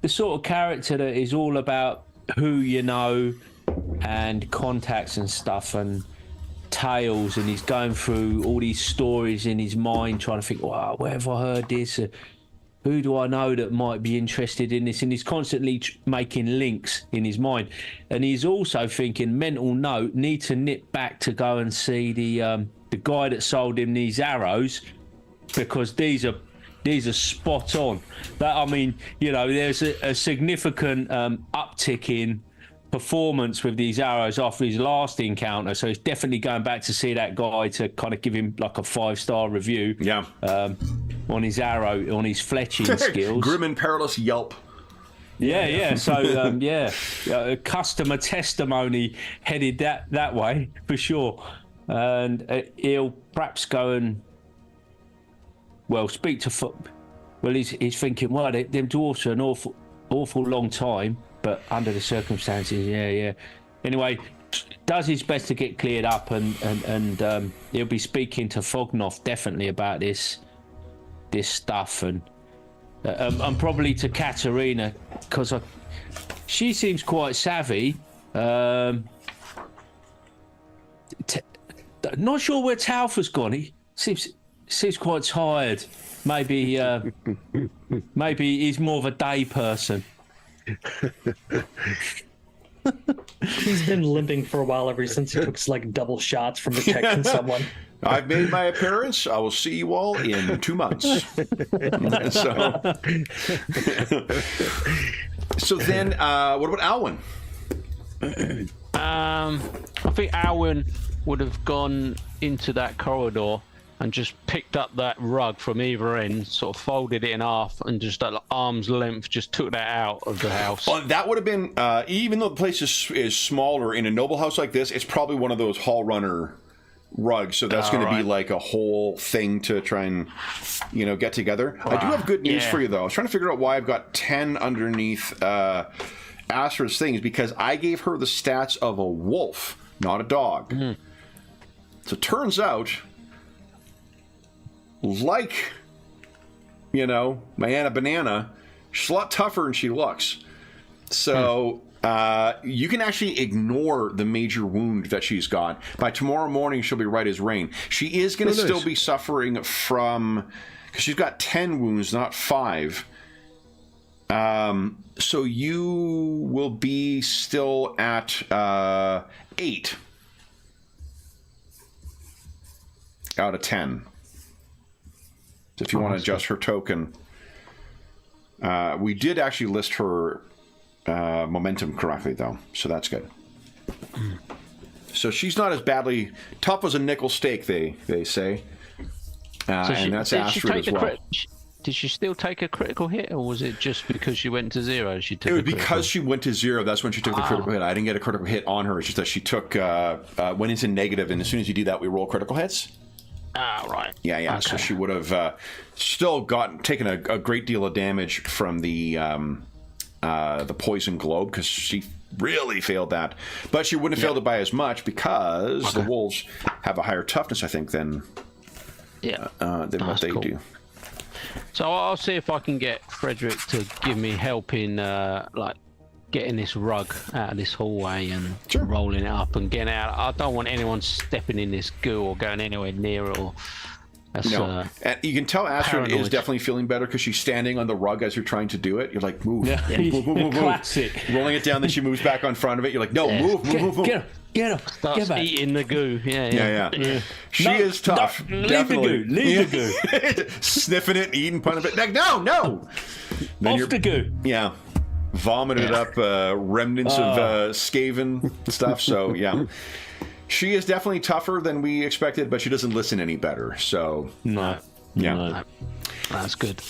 [SPEAKER 4] the sort of character that is all about who you know and contacts and stuff and tales, and he's going through all these stories in his mind trying to think, wow, where have I heard this? Who do I know that might be interested in this? And he's constantly making links in his mind. And he's also thinking, mental note, need to nip back to go and see the guy that sold him these arrows, because these are spot on. That, I mean, there's a significant uptick in performance with these arrows after his last encounter, so he's definitely going back to see that guy to kind of give him like a 5-star review on his arrow, on his fletching skills.
[SPEAKER 1] Grim and perilous yelp.
[SPEAKER 4] So customer testimony headed that way for sure. And he'll perhaps go and speak to he's thinking, well, them dwarfs are an awful long time, but under the circumstances, Anyway, does his best to get cleared up, and he'll be speaking to Fognoff definitely about this stuff, and probably to Katerina, because she seems quite savvy. Not sure where Talfa's gone. He seems quite tired. Maybe he's more of a day person.
[SPEAKER 6] He's been limping for a while ever since he took like double shots from protecting someone.
[SPEAKER 1] I've made my appearance. I will see you all in 2 months. So then, what about Alwyn?
[SPEAKER 2] I think Alwyn would have gone into that corridor and just picked up that rug from either end, sort of folded it in half, and just at arm's length just took that out of the house.
[SPEAKER 1] Well, that would have been, even though the place is smaller, in a noble house like this, it's probably one of those hall runner rugs, so that's going to be like a whole thing to try and get together. I do have good news for you, though. I was trying to figure out why I've got 10 underneath Astra's things, because I gave her the stats of a wolf, not a dog. So it turns out, like, my Anna Banana, she's a lot tougher than she looks. So you can actually ignore the major wound that she's got. By tomorrow morning, she'll be right as rain. She is going to still be suffering from, because she's got 10 wounds, not 5. So you will be still at 8 out of 10. So if you want to adjust her token, we did actually list her momentum correctly, though, so that's good. So she's not as badly tough as a nickel steak, they say, and that's Astrid as well.
[SPEAKER 2] Did she still take a critical hit, or was it just because she went to 0? She took.
[SPEAKER 1] It was because she went to 0. That's when she took the critical hit. I didn't get a critical hit on her. It's just that she took went into negative, and as soon as you do that, we roll critical hits.
[SPEAKER 2] Right.
[SPEAKER 1] Yeah. Okay. So she would have still taken a great deal of damage from the poison globe because she really failed that, but she wouldn't have failed it by as much because the wolves have a higher toughness, I think, than what they do.
[SPEAKER 2] So I'll see if I can get Frederick to give me help in like getting this rug out of this hallway and rolling it up and getting out. I don't want anyone stepping in this goo or going anywhere near it.
[SPEAKER 1] No, and you can tell Astrid is definitely feeling better because she's standing on the rug as you're trying to do it. You're like, move, move.
[SPEAKER 4] Classic.
[SPEAKER 1] Rolling it down, then she moves back on front of it. You're like, no, move.
[SPEAKER 4] Get up.
[SPEAKER 2] Starts eating the goo. Yeah.
[SPEAKER 1] She is tough. Definitely.
[SPEAKER 4] Leave the goo.
[SPEAKER 1] Sniffing it, eating part of it. Like, no. Then
[SPEAKER 4] Off the goo.
[SPEAKER 1] Yeah. Vomited up remnants of Skaven stuff. So, yeah. She is definitely tougher than we expected, but she doesn't listen any better. So,
[SPEAKER 4] no.
[SPEAKER 2] That's good.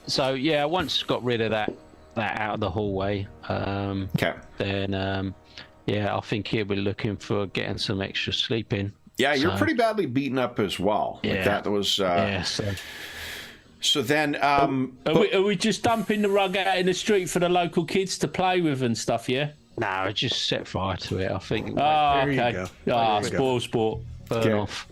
[SPEAKER 2] So, yeah, once got rid of that out of the hallway, then... I think he'll be looking for getting some extra sleep in.
[SPEAKER 1] Yeah, you're pretty badly beaten up as well.
[SPEAKER 2] Yeah.
[SPEAKER 1] Like that was... So then...
[SPEAKER 4] Are we just dumping the rug out in the street for the local kids to play with and stuff, yeah?
[SPEAKER 2] No, just set fire to it, I think.
[SPEAKER 4] Oh, okay. Spoil sport.
[SPEAKER 2] Burn off.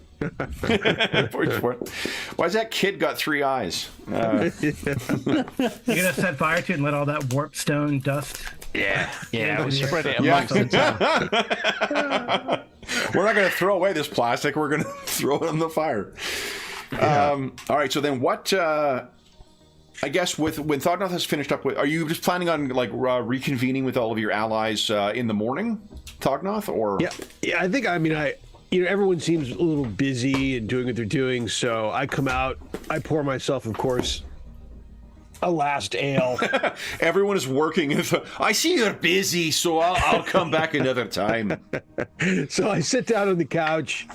[SPEAKER 1] Why's that kid got 3 eyes?
[SPEAKER 5] You're gonna set fire to it and let all that warp stone dust.
[SPEAKER 2] Yeah, we'll spread it amongst the town.
[SPEAKER 1] We're not going to throw away this plastic. We're going to throw it in the fire. All right. So then, what? I guess when Thognoth has finished up with, are you just planning on reconvening with all of your allies in the morning, Thognoth, or?
[SPEAKER 3] Yeah. I think. Everyone seems a little busy and doing what they're doing. So I come out. I pour myself, of course, a last ale.
[SPEAKER 1] Everyone is working. I see you're busy, so I'll come back another time.
[SPEAKER 3] So I sit down on the couch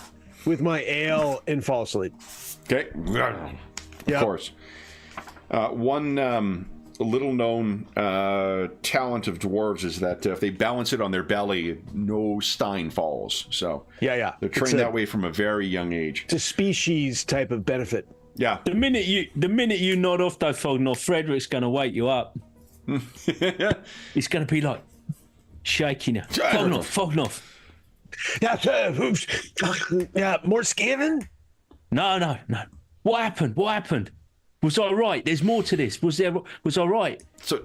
[SPEAKER 3] with my ale and fall asleep.
[SPEAKER 1] Okay. Of course. One little known talent of dwarves is that if they balance it on their belly, no stein falls. So they're trained that way from a very young age.
[SPEAKER 3] It's a species type of benefit.
[SPEAKER 1] Yeah.
[SPEAKER 4] The minute you nod off though, Thognoth, Frederick's going to wake you up. He's going to be like shaking you. Thognoth.
[SPEAKER 3] Yeah, more Skaven?
[SPEAKER 4] No. What happened? Was I right? There's more to this. Was I right?
[SPEAKER 1] So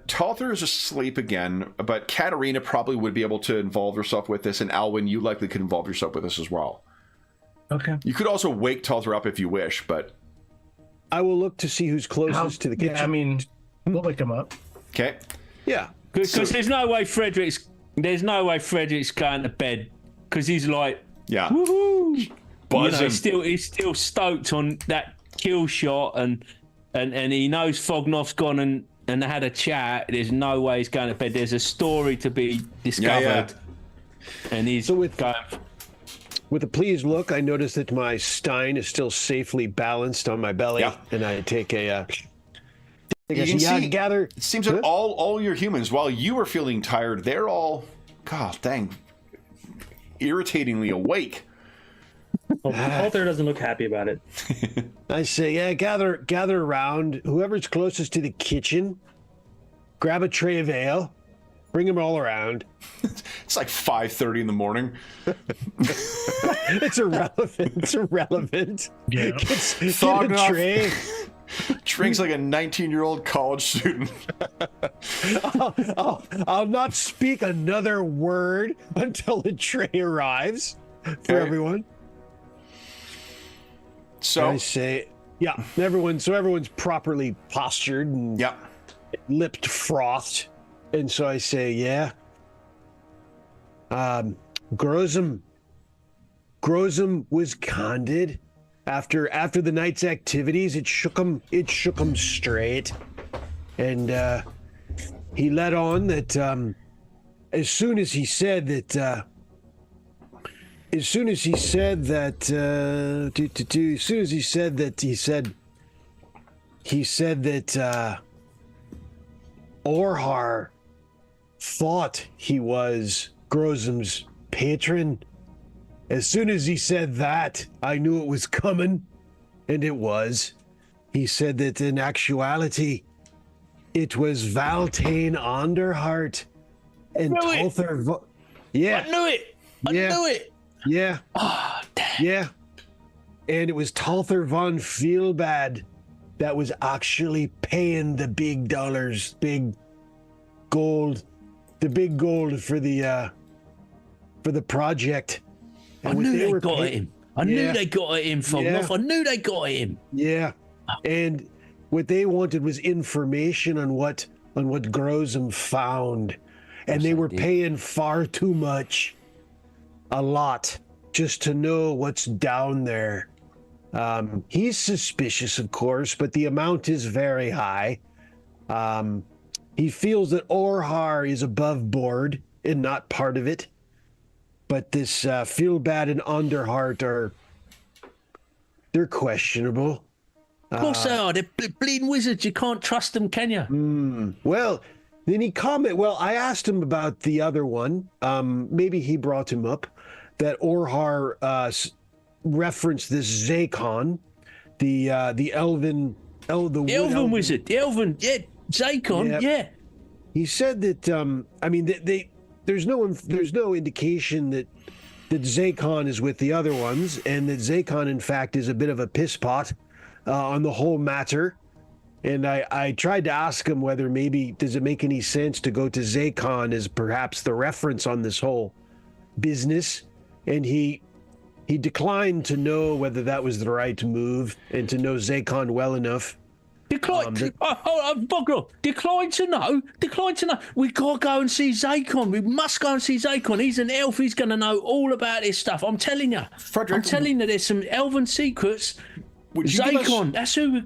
[SPEAKER 1] Talther is asleep again, but Katarina probably would be able to involve herself with this, and Alwyn, you likely could involve yourself with this as well.
[SPEAKER 5] Okay.
[SPEAKER 1] You could also wake Talther up if you wish, but...
[SPEAKER 3] I will look to see who's closest to the kitchen.
[SPEAKER 5] Yeah, I mean, we'll wake him up.
[SPEAKER 1] Okay.
[SPEAKER 3] Yeah.
[SPEAKER 4] Because there's no way Frederick's going to bed, because he's like...
[SPEAKER 1] Yeah.
[SPEAKER 4] Woohoo!
[SPEAKER 1] Buzzing.
[SPEAKER 4] He's still stoked on that kill shot, and he knows Thognoth's gone and had a chat. There's no way he's going to bed. There's a story to be discovered. And he's going...
[SPEAKER 3] With a pleased look, I notice that my stein is still safely balanced on my belly, and I take a. Gather.
[SPEAKER 1] It seems that all your humans, while you are feeling tired, they're all, God dang, irritatingly awake.
[SPEAKER 6] Well, Talther doesn't look happy about it.
[SPEAKER 3] I say, gather around. Whoever's closest to the kitchen, grab a tray of ale. Bring them all around.
[SPEAKER 1] It's like 5:30 in the morning.
[SPEAKER 3] It's irrelevant.
[SPEAKER 5] Yeah.
[SPEAKER 3] Get a tray.
[SPEAKER 1] Drinks like a 19-year-old college student.
[SPEAKER 3] I'll not speak another word until the tray arrives for everyone.
[SPEAKER 1] So
[SPEAKER 3] I say, everyone's properly postured and lipped frothed. And so I say, yeah. Grozum was candid. After the night's activities, it shook him straight. And he let on that as soon as he said that Orhar thought he was Grozum's patron. As soon as he said that, I knew it was coming, and it was. He said that in actuality, it was Valtane Onderheart and Talther. Yeah,
[SPEAKER 4] I knew it. I knew it.
[SPEAKER 3] Yeah.
[SPEAKER 4] Oh, damn.
[SPEAKER 3] Yeah. And it was Talther von Feelbad that was actually paying the big dollars, big gold for the project.
[SPEAKER 4] I knew they got at him. I knew they got at him, Fognoff. I knew they got at him.
[SPEAKER 3] Yeah. And what they wanted was information on what Grozum found. And they were paying far too much. A lot. Just to know what's down there. He's suspicious, of course, but the amount is very high. He feels that Orhar is above board and not part of it. But this Feelbad and Underheart they're questionable.
[SPEAKER 4] Of course they are. They're bleeding wizards. You can't trust them, can you?
[SPEAKER 3] Well, then he commented. Well, I asked him about the other one. Maybe he brought him up that Orhar referenced this Zakon, the elven
[SPEAKER 4] wizard, Zakon, yeah.
[SPEAKER 3] He said that there's no indication that Zakon is with the other ones, and that Zakon in fact is a bit of a pisspot on the whole matter. And I tried to ask him whether maybe does it make any sense to go to Zakon as perhaps the reference on this whole business, and he declined to know whether that was the right move and to know Zakon well enough.
[SPEAKER 4] Decline to know. We gotta go and see Zakon. We must go and see Zakon. He's an elf. He's gonna know all about this stuff. I'm telling you.
[SPEAKER 1] Frederick,
[SPEAKER 4] I'm telling you, there's some elven secrets. Zakon. That's who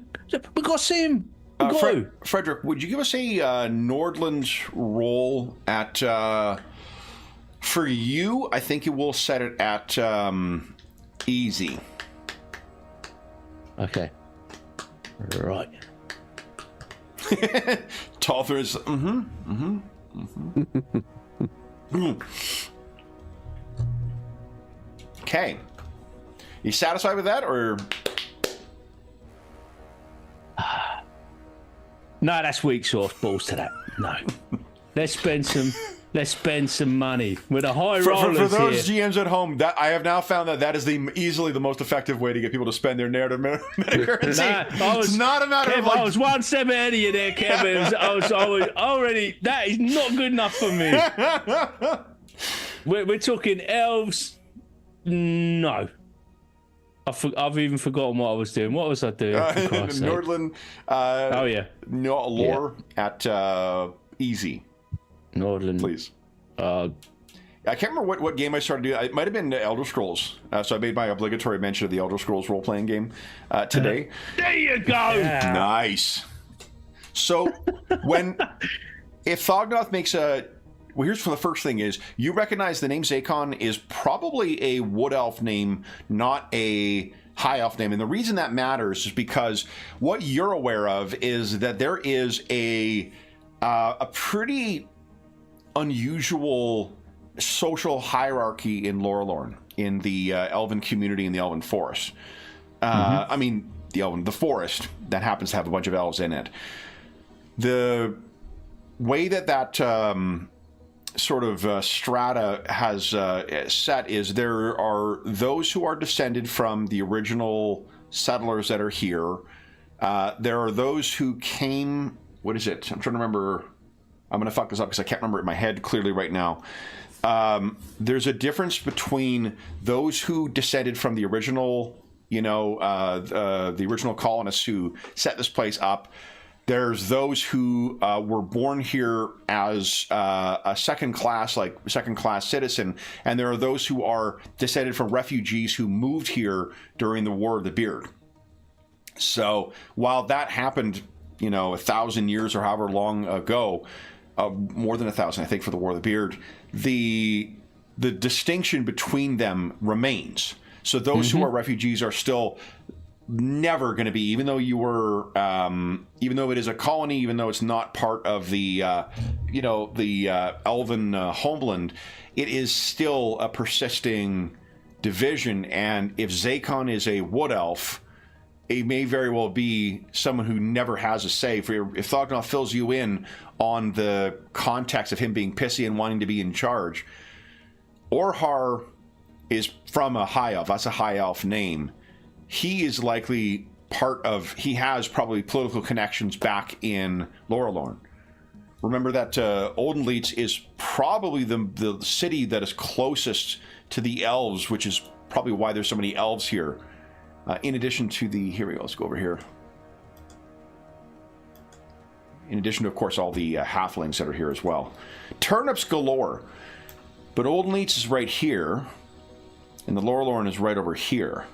[SPEAKER 4] we gotta see him.
[SPEAKER 1] Frederick, would you give us a Nordland's roll at? For you, I think you will set it at easy.
[SPEAKER 4] Okay. Right.
[SPEAKER 1] Talther is. Okay. You satisfied with that, or?
[SPEAKER 4] No, that's weak sauce. Balls to that. No. Let's spend some money with a high rollers
[SPEAKER 1] for those
[SPEAKER 4] here.
[SPEAKER 1] GMs at home, that I have now found that is easily the most effective way to get people to spend their narrative metacurrency. It's not a matter
[SPEAKER 4] Kev,
[SPEAKER 1] of like,
[SPEAKER 4] I was one step ahead of you there, Kevin. I was already. That is not good enough for me. We're talking elves. No. I've even forgotten what I was doing. What was I doing?
[SPEAKER 1] Nordland.
[SPEAKER 4] Oh yeah.
[SPEAKER 1] No, lore at easy.
[SPEAKER 4] Nordland,
[SPEAKER 1] please. I can't remember what game I started doing. It might have been Elder Scrolls. So I made my obligatory mention of the Elder Scrolls role-playing game today.
[SPEAKER 4] There you go.
[SPEAKER 1] Yeah. Nice. So if Thognoth makes a... Well, here's for the first thing is, you recognize the name Zakon is probably a wood elf name, not a high elf name. And the reason that matters is because what you're aware of is that there is a pretty unusual social hierarchy in Lorelorn, in the elven community in the elven forest. I mean, the forest that happens to have a bunch of elves in it. The way that sort of strata has set is there are those who are descended from the original settlers that are here. There are those who came... What is it? I'm trying to remember... I'm going to fuck this up because I can't remember it in my head clearly right now. There's a difference between those who descended from the original, the original colonists who set this place up, There's those who were born here as a second class citizen, and there are those who are descended from refugees who moved here during the War of the Beard. So while that happened, 1,000 years or however long ago, more than 1,000, I think, for the War of the Beard, the distinction between them remains. So those who are refugees are still never going to be, even though even though it is a colony, even though it's not part of the elven homeland, it is still a persisting division. And if Zakon is a wood elf, it may very well be someone who never has a say. If Thognoth fills you in on the context of him being pissy and wanting to be in charge, Orhar is from a high elf. That's a high elf name. He is likely he has probably political connections back in Lorelorn. Remember that Oldenleitz is probably the city that is closest to the elves, which is probably why there's so many elves here. In addition to here we go, let's go over here. In addition to, of course, all the halflings that are here as well. Turnips galore. But Oldenleitz is right here, and the Lorelorn is right over here.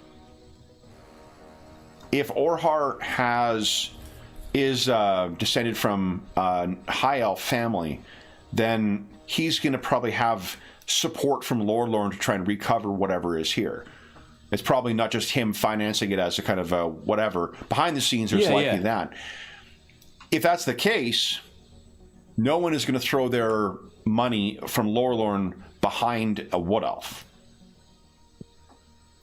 [SPEAKER 1] If Orhar is descended from a high elf family, then he's going to probably have support from Lorelorn to try and recover whatever is here. It's probably not just him financing it as a kind of whatever. Behind the scenes, there's likely that. If that's the case, no one is going to throw their money from Lorelorn behind a wood elf.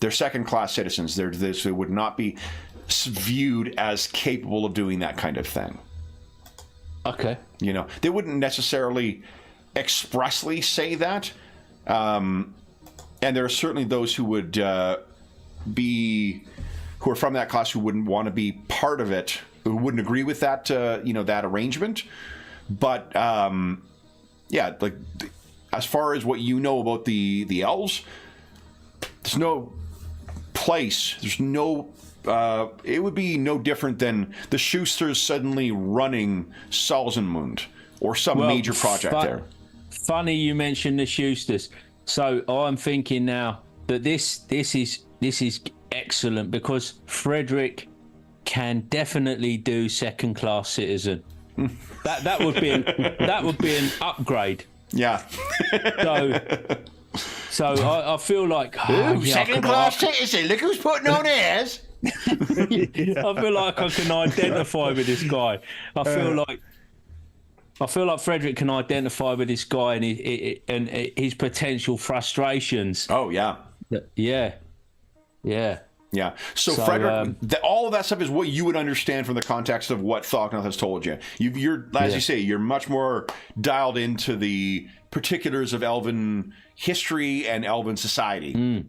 [SPEAKER 1] They're second-class citizens. They would not be viewed as capable of doing that kind of thing.
[SPEAKER 4] Okay.
[SPEAKER 1] They wouldn't necessarily expressly say that. And there are certainly those who would who are from that class who wouldn't want to be part of it, who wouldn't agree with that, that arrangement. But, as far as what you know about the elves, there's no place, it would be no different than the Schusters suddenly running Salzenmund or some major project there.
[SPEAKER 4] Funny you mentioned the Schusters. So I'm thinking now that this is excellent because Frederick can definitely do second class citizen. That would be an upgrade.
[SPEAKER 1] Yeah.
[SPEAKER 4] So I feel like
[SPEAKER 1] second class citizen. Look who's putting on airs.
[SPEAKER 4] I feel like I can identify with this guy. I feel like Frederick can identify with this guy and his potential frustrations.
[SPEAKER 1] Oh yeah. Yeah. So Frederick, all of that stuff is what you would understand from the context of what Thognoth has told you. You're as you say, you're much more dialed into the particulars of Elven history and Elven society.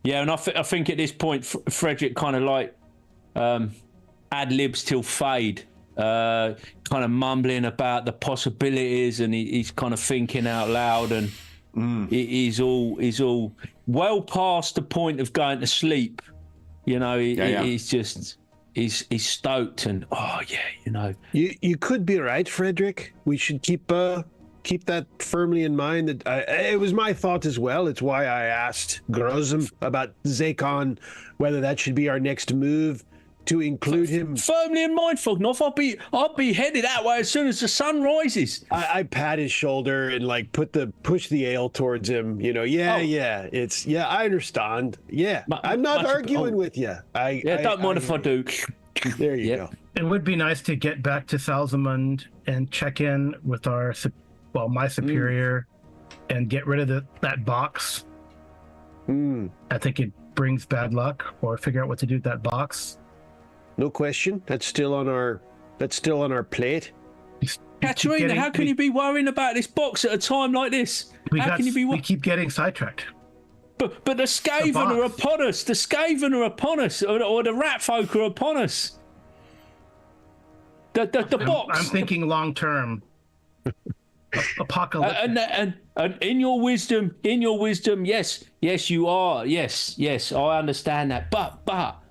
[SPEAKER 4] Yeah, and I think at this point, Frederick kind of like ad-libs till fade, kind of mumbling about the possibilities, and he's kind of thinking out loud, and he's all well past the point of going to sleep. He's just he's stoked, and
[SPEAKER 3] You could be right, Frederick. We should keep that firmly in mind. That it was my thought as well. It's why I asked Grozem about Zakon, whether that should be our next move to include him.
[SPEAKER 4] Firmly in mind, Thognoth. I'll be headed that way as soon as the sun rises.
[SPEAKER 3] I pat his shoulder and push the ale towards him. I understand. Yeah, I'm not arguing with you.
[SPEAKER 4] Don't mind if I do.
[SPEAKER 3] There you go.
[SPEAKER 5] It would be nice to get back to Salzamund and check in with my superior and get rid of that box. I think it brings bad luck, or figure out what to do with that box.
[SPEAKER 3] No question. That's still on our plate.
[SPEAKER 4] Katerina, how can you be worrying about this box at a time like this?
[SPEAKER 5] We keep getting sidetracked.
[SPEAKER 4] But the Skaven are upon us. The Skaven are upon us, or the rat folk are upon us. The box.
[SPEAKER 5] I'm thinking long term. Apocalypse.
[SPEAKER 4] And in your wisdom, yes, you are. Yes, I understand that. But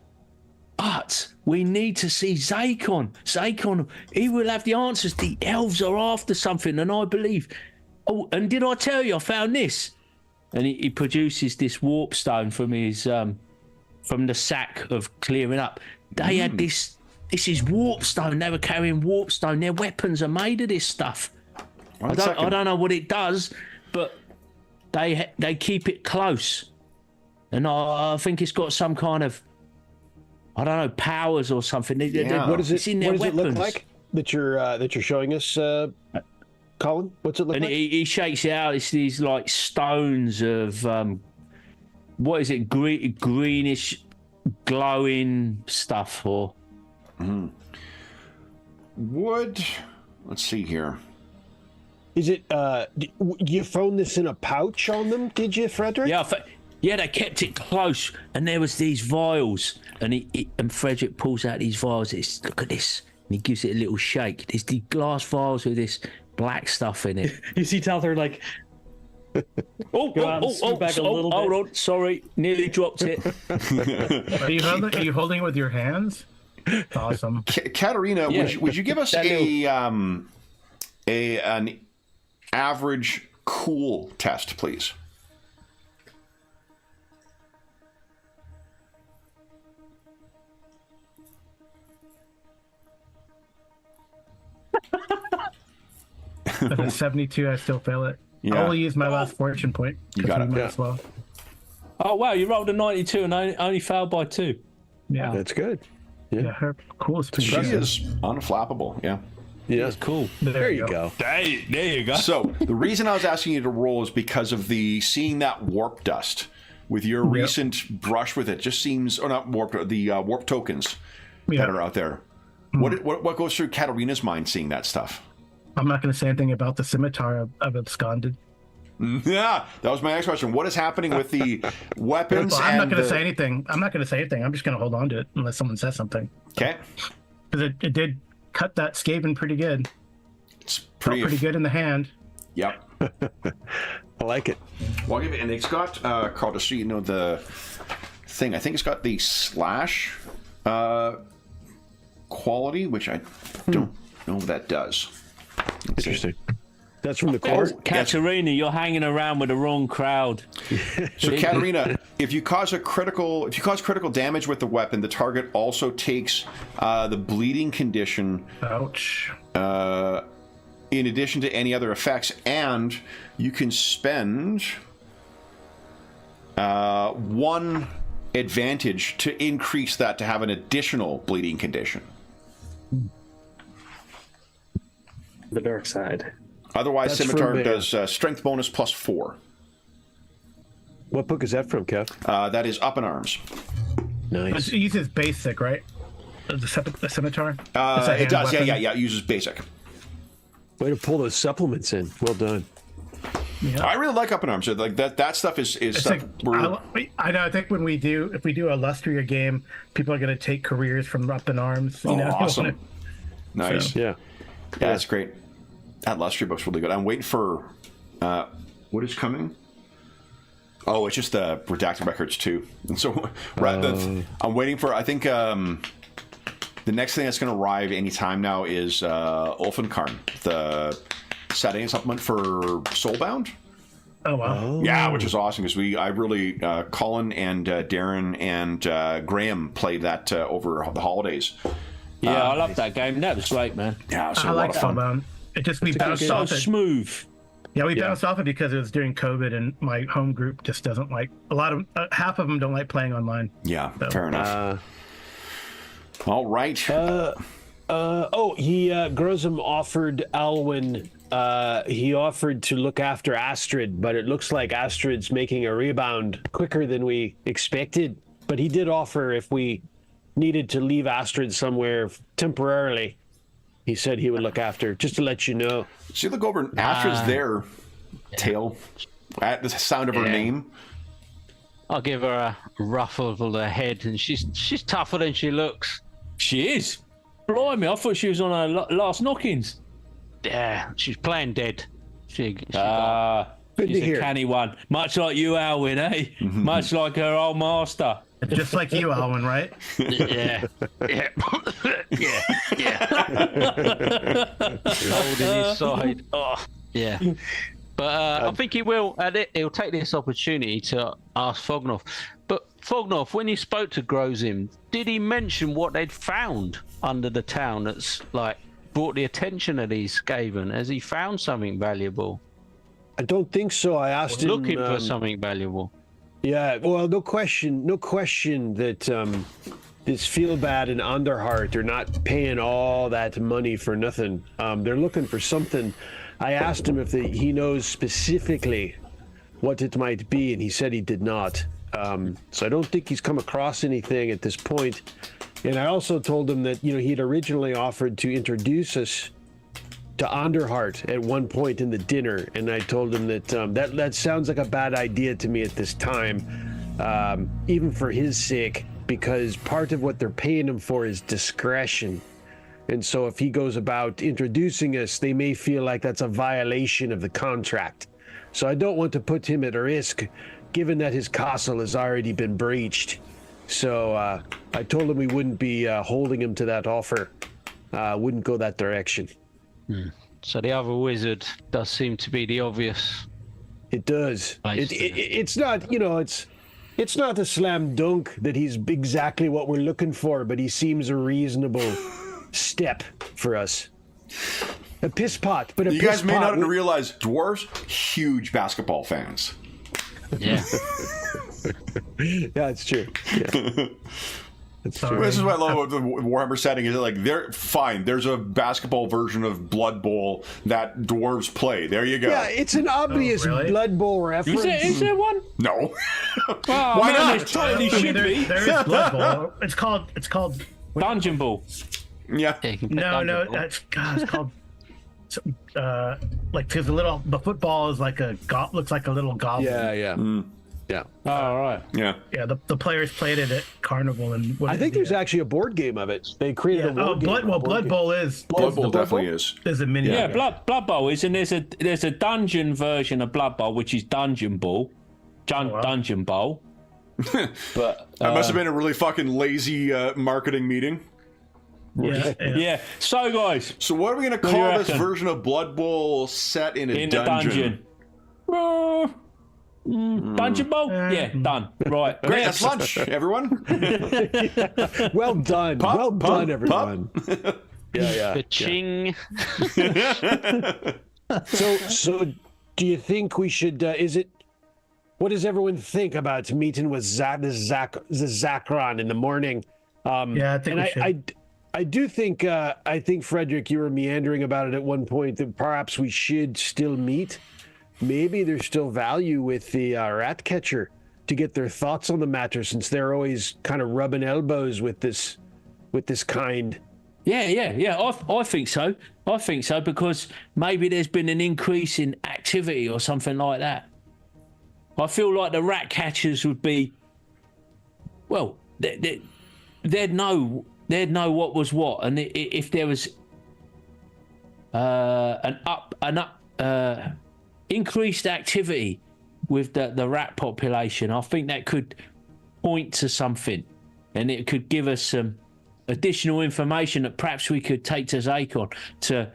[SPEAKER 4] But we need to see Zakon. Zakon, he will have the answers. The elves are after something, and I believe. Oh, and did I tell you I found this? And he produces this warp stone from his from the sack of clearing up. They had this. This is warp stone. They were carrying warp stone. Their weapons are made of this stuff. I don't know what it does, but they keep it close, and I think it's got some kind of, I don't know, powers or something.
[SPEAKER 3] What does it?
[SPEAKER 4] In their
[SPEAKER 3] what does
[SPEAKER 4] weapons.
[SPEAKER 3] it look like that you're showing us, Colin? What's it look
[SPEAKER 4] And
[SPEAKER 3] like?
[SPEAKER 4] he shakes it out. It's these like stones of what is it? Greenish, glowing stuff, or
[SPEAKER 1] Wood. Let's see here.
[SPEAKER 3] Is it? You found this in a pouch on them? Did you, Frederick?
[SPEAKER 4] yeah. They kept it close, and there was these vials, and and Frederick pulls out these vials. Look at this, and he gives it a little shake. There's these glass vials with this black stuff in it.
[SPEAKER 6] You see Talther like. Go out and scoot back a little bit.
[SPEAKER 4] Hold on, sorry, nearly dropped it.
[SPEAKER 5] Are you holding it with your hands? Awesome.
[SPEAKER 1] Katerina,
[SPEAKER 4] Yeah.
[SPEAKER 1] would you give us an average cool test, please?
[SPEAKER 5] At a 72, I still fail it.
[SPEAKER 1] Yeah.
[SPEAKER 5] I'll only use my last fortune point.
[SPEAKER 1] You got it.
[SPEAKER 5] Might
[SPEAKER 1] Yeah.
[SPEAKER 5] as well.
[SPEAKER 4] Oh wow, you rolled a 92 and only failed by 2.
[SPEAKER 5] Yeah.
[SPEAKER 3] That's good.
[SPEAKER 5] Yeah, her cool is pretty
[SPEAKER 1] She
[SPEAKER 5] good.
[SPEAKER 1] is unflappable. Yeah.
[SPEAKER 3] Yeah,
[SPEAKER 4] That's cool.
[SPEAKER 3] there you go.
[SPEAKER 4] There you go.
[SPEAKER 1] So the reason I was asking you to roll is because of seeing that warp dust with your recent brush with it. Just seems, or not warp, the warp tokens that are out there. What goes through Katerina's mind seeing that stuff?
[SPEAKER 5] I'm not going to say anything about the scimitar I've absconded.
[SPEAKER 1] Yeah, that was my next question. What is happening with the weapons?
[SPEAKER 5] Well, I'm not
[SPEAKER 1] and
[SPEAKER 5] going to say anything. I'm not going to say anything. I'm just going to hold on to it unless someone says something.
[SPEAKER 1] Okay,
[SPEAKER 5] Because it did cut that Skaven pretty good.
[SPEAKER 1] it's
[SPEAKER 5] Felt
[SPEAKER 1] pretty.
[SPEAKER 5] pretty good in the hand.
[SPEAKER 1] Yep.
[SPEAKER 3] I like it.
[SPEAKER 1] Well, I'll give it, and it's got Carl, just so you know the thing. I think it's got the slash quality, which I don't know what that does. Let's see.
[SPEAKER 3] Interesting. That's from the court.
[SPEAKER 4] Katerina, you're hanging around with the wrong crowd.
[SPEAKER 1] So, Katerina, if you cause critical damage with the weapon, the target also takes the bleeding condition.
[SPEAKER 5] Ouch.
[SPEAKER 1] In addition to any other effects, and you can spend 1 advantage to increase that to have an additional bleeding condition.
[SPEAKER 6] The dark side.
[SPEAKER 1] Otherwise,
[SPEAKER 3] That's
[SPEAKER 1] Scimitar
[SPEAKER 3] from
[SPEAKER 1] does strength bonus plus 4.
[SPEAKER 3] What book is that from, Kev?
[SPEAKER 1] That is Up in Arms.
[SPEAKER 3] Nice.
[SPEAKER 5] It uses basic, right? The scimitar?
[SPEAKER 1] It does, yeah. It uses basic.
[SPEAKER 3] Way to pull those supplements in. Well done.
[SPEAKER 5] Yeah.
[SPEAKER 1] I really like Up in Arms. Like that stuff is
[SPEAKER 5] It's
[SPEAKER 1] stuff
[SPEAKER 5] like, I know. I think if we do a Lustria game, people are going to take careers from Up in Arms. You know?
[SPEAKER 1] awesome. Nice.
[SPEAKER 3] Yeah.
[SPEAKER 1] Yeah, that's great. That Lustria book's really good. I'm waiting for what is coming. Oh, it's just the redacted records too. And so I'm waiting for. I think the next thing that's going to arrive anytime now is Ulfenkarn, the setting supplement for Soulbound.
[SPEAKER 5] Oh wow!
[SPEAKER 1] Yeah, which is awesome because I really Colin and Darren and Graham played that over the holidays.
[SPEAKER 4] Yeah, I love that game. That was great, man.
[SPEAKER 1] Yeah, it was
[SPEAKER 5] I
[SPEAKER 1] a
[SPEAKER 5] like
[SPEAKER 1] lot of fun.
[SPEAKER 5] Soulbound. It just we
[SPEAKER 4] It was
[SPEAKER 5] bounced
[SPEAKER 4] so
[SPEAKER 5] off it.
[SPEAKER 4] smooth.
[SPEAKER 5] Yeah, we bounced off it because it was during COVID, and my home group just doesn't like half of them don't like playing online.
[SPEAKER 1] Yeah, fair enough. All right.
[SPEAKER 3] Grozum offered Alwyn. He offered to look after Astrid, but it looks like Astrid's making a rebound quicker than we expected. But he did offer if we needed to leave Astrid somewhere temporarily, he said he would look after, just to let you know.
[SPEAKER 1] See, look over. Astrid's there. Tail. At the sound of her name.
[SPEAKER 2] I'll give her a ruffle of the head, and she's tougher than she looks.
[SPEAKER 4] She is. Blimey, I thought she was on her last knockings.
[SPEAKER 2] Yeah, she's playing dead. She's
[SPEAKER 3] Good to
[SPEAKER 4] She's a
[SPEAKER 3] hear.
[SPEAKER 4] canny one. Much like you, Alwyn, eh? Much like her old master.
[SPEAKER 5] Just like you, Alwyn, right?
[SPEAKER 2] Yeah. Yeah. Yeah. Holding his side. Oh, yeah. But I think he will. He'll take this opportunity to ask Fognoff. But Fognoff, when you spoke to Grozim, did he mention what they'd found under the town that's like brought the attention of these Skaven? Has he found something valuable?
[SPEAKER 3] I don't think so. I asked him.
[SPEAKER 2] Looking for something valuable.
[SPEAKER 3] Yeah, well, no question that this Feelbad and Underheart are not paying all that money for nothing. They're looking for something. I asked him if he knows specifically what it might be, and he said he did not. So I don't think he's come across anything at this point. And I also told him that, he'd originally offered to introduce us to Underheart at one point in the dinner, and I told him that that sounds like a bad idea to me at this time, even for his sake, because part of what they're paying him for is discretion. And so if he goes about introducing us, they may feel like that's a violation of the contract. So I don't want to put him at risk, given that his castle has already been breached. So I told him we wouldn't be holding him to that offer, wouldn't go that direction.
[SPEAKER 2] So the other wizard does seem to be the obvious.
[SPEAKER 3] It does. It's not, it's not a slam dunk that he's exactly what we're looking for, but he seems a reasonable step for us. A piss pot, but
[SPEAKER 1] you guys may not realize dwarves, huge basketball fans.
[SPEAKER 2] Yeah.
[SPEAKER 3] Yeah, it's true. Yeah.
[SPEAKER 1] This is what I love about the Warhammer setting is like they're fine. There's a basketball version of Blood Bowl that dwarves play. There you go.
[SPEAKER 3] Yeah, it's an obvious Blood Bowl reference.
[SPEAKER 4] Is there one?
[SPEAKER 1] No.
[SPEAKER 4] Why not? There totally should be.
[SPEAKER 5] There is Blood Bowl. It's called
[SPEAKER 4] Dungeon Ball.
[SPEAKER 1] Yeah.
[SPEAKER 5] No, it's called like because the football is like looks like a little goblin.
[SPEAKER 3] Yeah. Yeah.
[SPEAKER 4] Oh, all right.
[SPEAKER 1] Yeah.
[SPEAKER 5] Yeah, the players played it at Carnival, and
[SPEAKER 3] I think there's actually a board game of it. They created a board game.
[SPEAKER 5] Blood Bowl is
[SPEAKER 1] Blood Bowl definitely is.
[SPEAKER 5] There's a mini.
[SPEAKER 4] Yeah, Blood Bowl is, and there's a dungeon version of Blood Bowl, which is Dungeon Ball, Dungeon Bowl. But
[SPEAKER 1] that must have been a really fucking lazy marketing meeting.
[SPEAKER 4] Yeah. So guys,
[SPEAKER 1] so what are we gonna call this version of Blood Bowl set in a dungeon?
[SPEAKER 4] Dungeon Bowl? Yeah, done. Right.
[SPEAKER 1] Great, that's lunch, everyone.
[SPEAKER 3] Well done. Done, everyone. Yeah.
[SPEAKER 2] Ka-ching.
[SPEAKER 3] So do you think we should, what does everyone think about meeting with Zakron in the morning?
[SPEAKER 5] Yeah, I think we should.
[SPEAKER 3] I do think, Frederick, you were meandering about it at one point, that perhaps we should still meet. Maybe there's still value with the rat catcher to get their thoughts on the matter, since they're always kind of rubbing elbows with this kind.
[SPEAKER 4] Yeah. I think so. Because maybe there's been an increase in activity or something like that. I feel like the rat catchers would be, well, they'd know what was what, and if there was increased activity with the rat population, I think that could point to something, and it could give us some additional information that perhaps we could take to Zakon to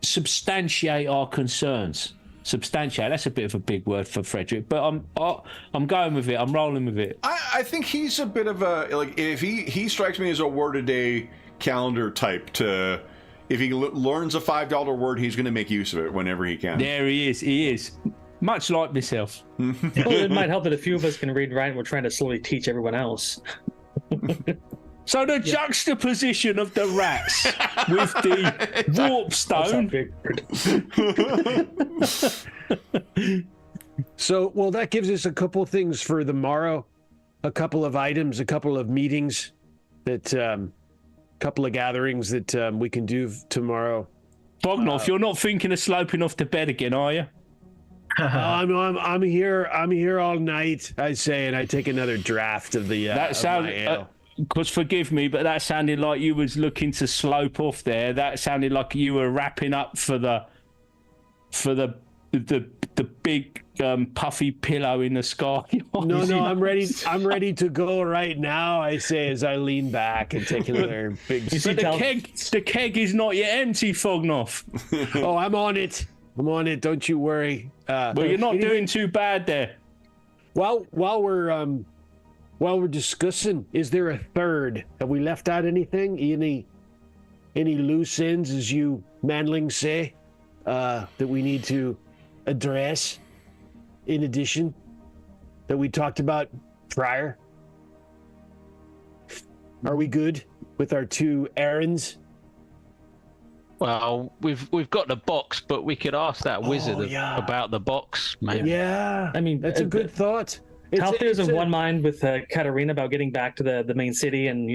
[SPEAKER 4] substantiate our concerns. Substantiate, that's a bit of a big word for Frederick, but I'm going with it. I'm rolling with it.
[SPEAKER 1] I think he's a bit of a, like, if he strikes me as a word a day calendar type. To if he learns a $5 word, he's going to make use of it whenever he can.
[SPEAKER 4] There he is much like myself.
[SPEAKER 6] Well, it might help that a few of us can read and write, and we're trying to slowly teach everyone else.
[SPEAKER 4] So the juxtaposition of the rats with the warp stone.
[SPEAKER 3] So, well, that gives us a couple things for the morrow, a couple of items, a couple of meetings, couple of gatherings that we can do tomorrow.
[SPEAKER 4] Bognoff, you're not thinking of sloping off to bed again, are you?
[SPEAKER 3] I'm here all night, I say, and I take another draft of the ale.
[SPEAKER 4] Because forgive me, but that sounded like you was looking to slope off there. That sounded like you were wrapping up for the the big puffy pillow in the sky.
[SPEAKER 3] No, I'm ready. I'm ready to go right now. I say as I lean back and take another big.
[SPEAKER 4] But the keg is not yet empty, Fognoff.
[SPEAKER 3] Oh, I'm on it. I'm on it. Don't you worry.
[SPEAKER 4] Well, you're not doing too bad there.
[SPEAKER 3] While we're discussing, is there a third? Have we left out anything? Any loose ends, as you manlings say, that we need to address? In addition, that we talked about prior. Are we good with our 2 errands?
[SPEAKER 2] Well, we've got the box, but we could ask that wizard about the box, maybe.
[SPEAKER 3] Yeah,
[SPEAKER 6] I mean,
[SPEAKER 3] that's a good thought.
[SPEAKER 6] Halfier's of one mind with Katarina about getting back to the main city and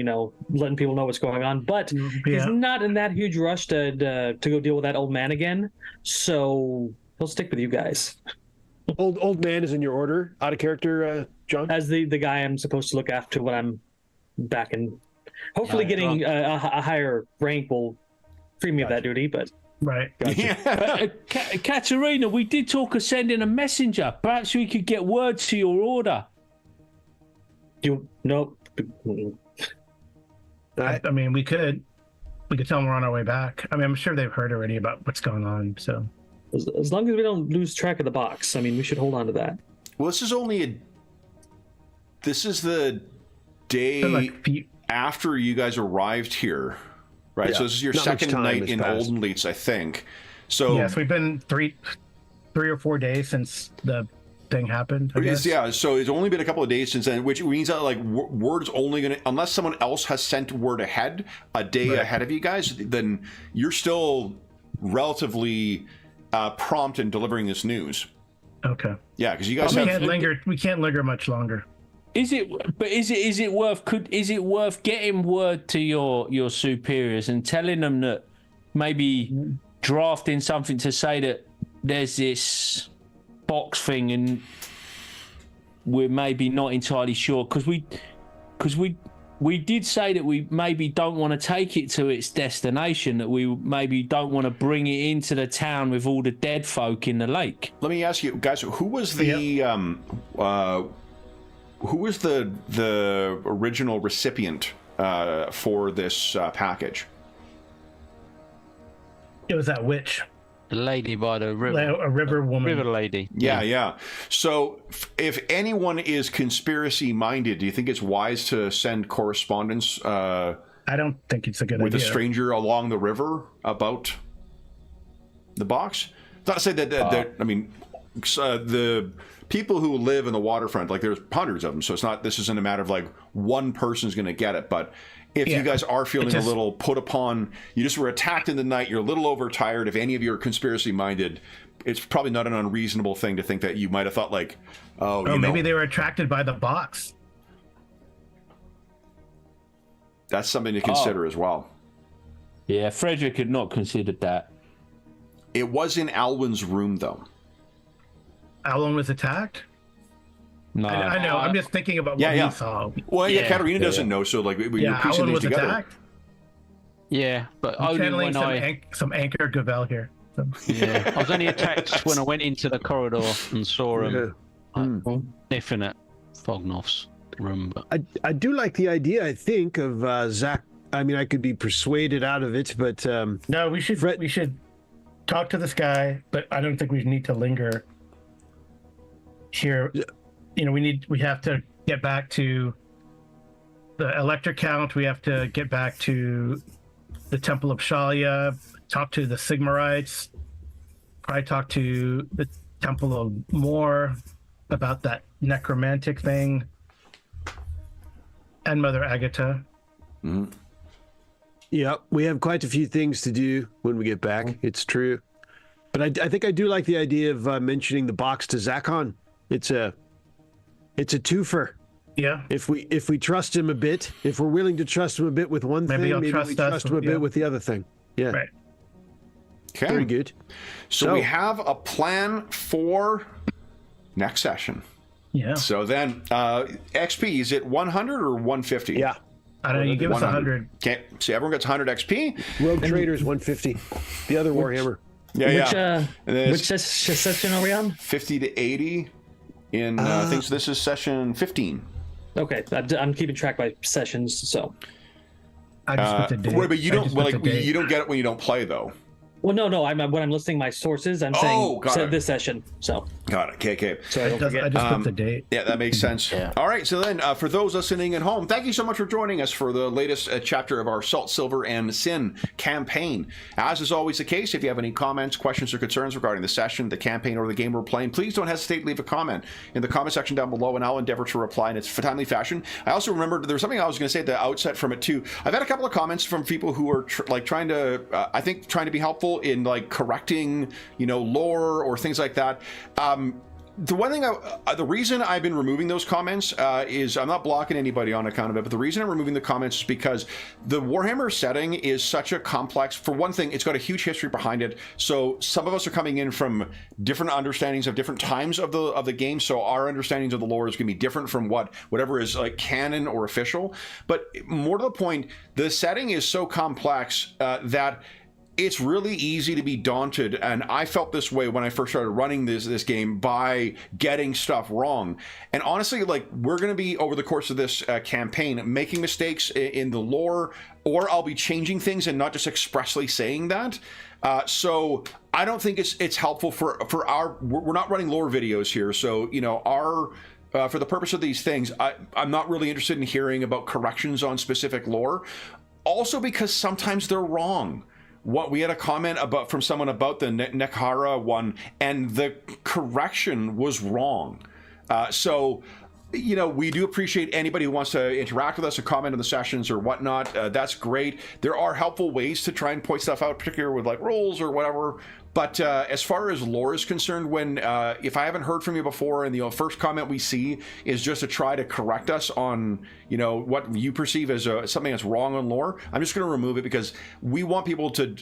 [SPEAKER 6] letting people know what's going on, but he's not in that huge rush to go deal with that old man again. So he'll stick with you guys.
[SPEAKER 3] Old man is in your order, out of character, John.
[SPEAKER 6] As the guy I'm supposed to look after when I'm back, and hopefully getting a higher rank will free me of that duty. But
[SPEAKER 5] Right.
[SPEAKER 3] Gotcha.
[SPEAKER 4] Katerina, we did talk of sending a messenger. Perhaps we could get word to your order.
[SPEAKER 6] Nope.
[SPEAKER 5] I mean, we could tell them we're on our way back. I mean, I'm sure they've heard already about what's going on. So
[SPEAKER 6] as long as we don't lose track of the box, I mean, we should hold on to that.
[SPEAKER 1] Well, this is the day after you guys arrived here, right? Yeah. So this is your second night in Olden Leeds, I think. So
[SPEAKER 5] yes, we've been three or 4 days since the thing happened.
[SPEAKER 1] Yeah, so it's only been a couple of days since then, which means that like word's only gonna, unless someone else has sent word ahead, a day ahead of you guys, then you're still relatively prompt in delivering this news.
[SPEAKER 5] Okay.
[SPEAKER 1] Yeah, because you guys
[SPEAKER 5] we can't linger much longer.
[SPEAKER 4] Is it worth getting word to your superiors and telling them that maybe drafting something to say that there's this box thing and we're maybe not entirely sure because we did say that we maybe don't want to take it to its destination, that we maybe don't want to bring it into the town with all the dead folk in the lake.
[SPEAKER 1] Let me ask you guys, who was the original recipient for this package?
[SPEAKER 5] It was that witch.
[SPEAKER 2] The lady by the river.
[SPEAKER 5] A river woman.
[SPEAKER 2] River lady.
[SPEAKER 1] Yeah. So if anyone is conspiracy minded, do you think it's wise to send correspondence
[SPEAKER 5] I don't think it's a good idea.
[SPEAKER 1] With a stranger along the river about the box? Not to say that I mean, the people who live in the waterfront, like there's hundreds of them, so this isn't a matter of like one person's going to get it, but if you guys are feeling a little put upon, you just were attacked in the night, you're a little overtired, if any of you are conspiracy minded, it's probably not an unreasonable thing to think that you might have thought like,
[SPEAKER 5] maybe they were attracted by the box.
[SPEAKER 1] That's something to consider as well.
[SPEAKER 4] Yeah, Frederick had not considered that.
[SPEAKER 1] It was in Alwyn's room, though.
[SPEAKER 5] Alwyn was attacked?
[SPEAKER 4] No.
[SPEAKER 5] I know. I'm just thinking about what we saw.
[SPEAKER 1] Well, Katerina doesn't know, so like we were piecing these together.
[SPEAKER 5] Attacked?
[SPEAKER 2] Yeah, but
[SPEAKER 5] I'm
[SPEAKER 2] only when
[SPEAKER 5] some Anchor Gavel here. So.
[SPEAKER 2] Yeah, I was only attacked when I went into the corridor and saw him sniffing at Fognoff's room. But
[SPEAKER 3] I do like the idea, I think, of Zach. I mean, I could be persuaded out of it, but
[SPEAKER 5] no, we should talk to this guy, but I don't think we need to linger here. You know, we have to get back to the electric count. We have to get back to the Temple of Shalia, talk to the Sigmarites, probably talk to the Temple of Moor about that necromantic thing, and Mother Agatha.
[SPEAKER 1] Mm-hmm.
[SPEAKER 3] Yeah, we have quite a few things to do when we get back. It's true. But I think I do like the idea of mentioning the box to Zakon. It's a twofer.
[SPEAKER 5] Yeah.
[SPEAKER 3] If we trust him a bit, if we're willing to trust him a bit with one thing, maybe we trust him a bit with the other thing. Yeah.
[SPEAKER 5] Right.
[SPEAKER 1] Okay.
[SPEAKER 3] Very good.
[SPEAKER 1] So we have a plan for next session.
[SPEAKER 5] Yeah.
[SPEAKER 1] So then, XP, is it 100 or 150?
[SPEAKER 3] Yeah.
[SPEAKER 5] I don't know. You give us 100.
[SPEAKER 1] Okay. So everyone gets 100 XP.
[SPEAKER 3] Rogue Trader's 150. The other Warhammer.
[SPEAKER 6] Which session are we on?
[SPEAKER 1] 50 to 80 in I think this is session 15.
[SPEAKER 6] Okay, I'm keeping track by sessions, so.
[SPEAKER 5] I just put the date.
[SPEAKER 1] But you don't you don't get it when you don't play though.
[SPEAKER 6] Well, no. When I'm listing my sources, I'm saying this session. So
[SPEAKER 1] got it. Okay.
[SPEAKER 6] So I
[SPEAKER 5] just put the date.
[SPEAKER 1] Yeah, that makes sense.
[SPEAKER 2] Yeah.
[SPEAKER 1] All right. So then, for those listening at home, thank you so much for joining us for the latest chapter of our Salt, Silver, and Sin campaign. As is always the case, if you have any comments, questions, or concerns regarding the session, the campaign, or the game we're playing, please don't hesitate to leave a comment in the comment section down below, and I'll endeavor to reply in its timely fashion. I also remembered there was something I was going to say at the outset from it too. I've had a couple of comments from people who are trying to be helpful in correcting, lore or things like that. The one thing, the reason I've been removing those comments is I'm not blocking anybody on account of it, but the reason I'm removing the comments is because the Warhammer setting is such a complex. For one thing, it's got a huge history behind it. So some of us are coming in from different understandings of different times of the game. So our understandings of the lore is going to be different from whatever is canon or official. But more to the point, the setting is so complex that it's really easy to be daunted, and I felt this way when I first started running this game by getting stuff wrong. And honestly, we're going to be, over the course of this campaign, making mistakes in the lore, or I'll be changing things and not just expressly saying that. So I don't think it's helpful for we're not running lore videos here, so for the purpose of these things, I'm not really interested in hearing about corrections on specific lore. Also because sometimes they're wrong. We had a comment from someone about the Nekhara one, and the correction was wrong. So we do appreciate anybody who wants to interact with us, or comment in the sessions or whatnot. That's great. There are helpful ways to try and point stuff out, particularly with rules or whatever. But as far as lore is concerned, if I haven't heard from you before, and the first comment we see is just to try to correct us on what you perceive as something that's wrong on lore, I'm just going to remove it, because we want people to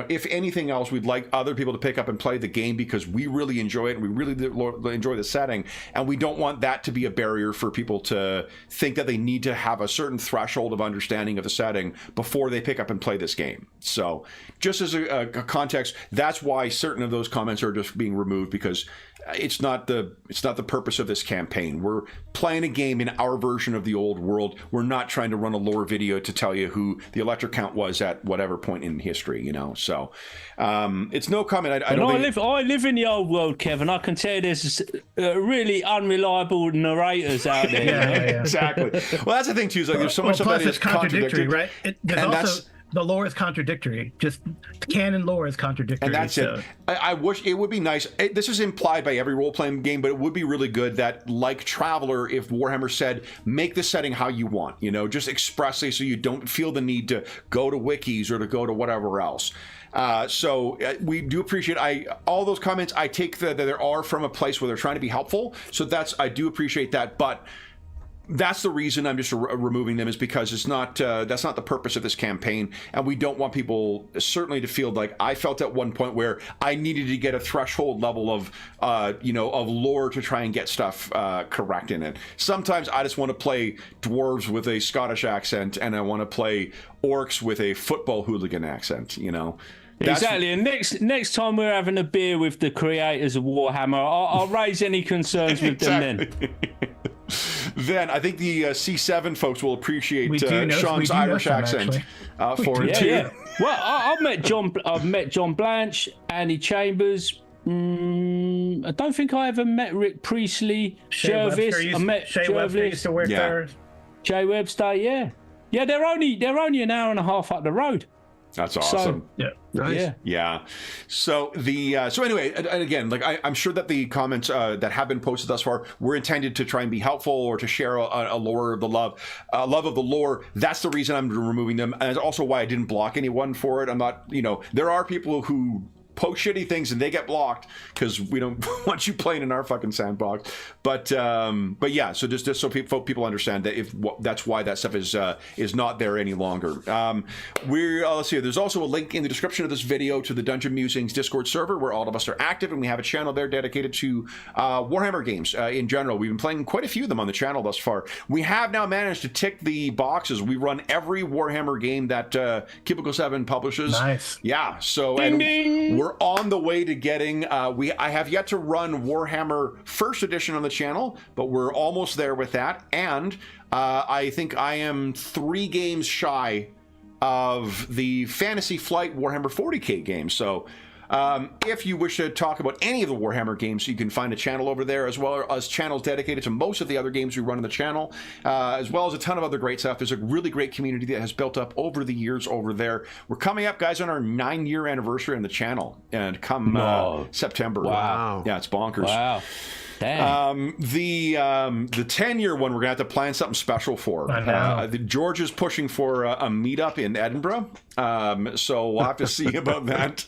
[SPEAKER 1] if anything else, we'd like other people to pick up and play the game, because we really enjoy it and we really enjoy the setting, and we don't want that to be a barrier for people to think that they need to have a certain threshold of understanding of the setting before they pick up and play this game. So just as a context, that's why certain of those comments are just being removed, because it's not the purpose of this campaign. We're playing a game in our version of the old world. We're not trying to run a lore video to tell you who the Electric Count was at whatever point in history, So it's no comment. I
[SPEAKER 4] live in the old world, Kevin. I can tell you there's really unreliable narrators out there.
[SPEAKER 1] Yeah, exactly. Well, that's the thing too. Is there's so much of that is contradictory,
[SPEAKER 5] right? The lore is contradictory. Just canon lore is contradictory.
[SPEAKER 1] And that's it. I wish it would be nice. This is implied by every role-playing game, but it would be really good that, like Traveller, if Warhammer said, make the setting how you want, just expressly, so you don't feel the need to go to wikis or to go to whatever else. So we do appreciate all those comments. I take that there are from a place where they're trying to be helpful. So I do appreciate that, but that's the reason I'm just removing them, is because it's not that's not the purpose of this campaign, and we don't want people certainly to feel like I felt at one point where I needed to get a threshold level of of lore to try and get stuff correct in it. Sometimes I just want to play dwarves with a Scottish accent, and I want to play orcs with a football hooligan accent.
[SPEAKER 4] Exactly, and next time we're having a beer with the creators of Warhammer, I'll raise any concerns with them then.
[SPEAKER 1] Then I think the C7 folks will appreciate Sean's Irish accent for it too. Yeah.
[SPEAKER 4] Well, I've met John Blanche, Andy Chambers. I don't think I ever met Rick Priestley. Jervis. I met
[SPEAKER 5] Shay Webster used to work there.
[SPEAKER 4] Jay Webster, yeah. They're only an hour and a half up the road.
[SPEAKER 1] That's awesome.
[SPEAKER 3] Yeah, nice.
[SPEAKER 1] Yeah. So so anyway, and again, I'm sure that the comments that have been posted thus far were intended to try and be helpful, or to share a lore of the love of the lore. That's the reason I'm removing them, and it's also why I didn't block anyone for it. I'm not, there are people who post shitty things and they get blocked because we don't want you playing in our fucking sandbox. But yeah, so just so people understand that that's why that stuff is not there any longer. Let's see. There's also a link in the description of this video to the Dungeon Musings Discord server, where all of us are active, and we have a channel there dedicated to Warhammer games in general. We've been playing quite a few of them on the channel thus far. We have now managed to tick the boxes. We run every Warhammer game that Cubicle 7 publishes.
[SPEAKER 5] Nice.
[SPEAKER 1] Yeah. So
[SPEAKER 4] ding, ding.
[SPEAKER 1] We're on the way to getting, I have yet to run Warhammer First Edition on the channel, but we're almost there with that. And I think I am 3 games shy of the Fantasy Flight Warhammer 40K game. So if you wish to talk about any of the Warhammer games, you can find a channel over there, as well as channels dedicated to most of the other games we run on the channel, as well as a ton of other great stuff. There's a really great community that has built up over the years over there. We're coming up, guys, on our 9-year anniversary on the channel, and come September.
[SPEAKER 4] Wow.
[SPEAKER 1] Yeah, it's bonkers.
[SPEAKER 4] Wow. Damn.
[SPEAKER 1] The 10-year one, we're gonna have to plan something special for. George is pushing for a meetup in Edinburgh, so we'll have to see about that.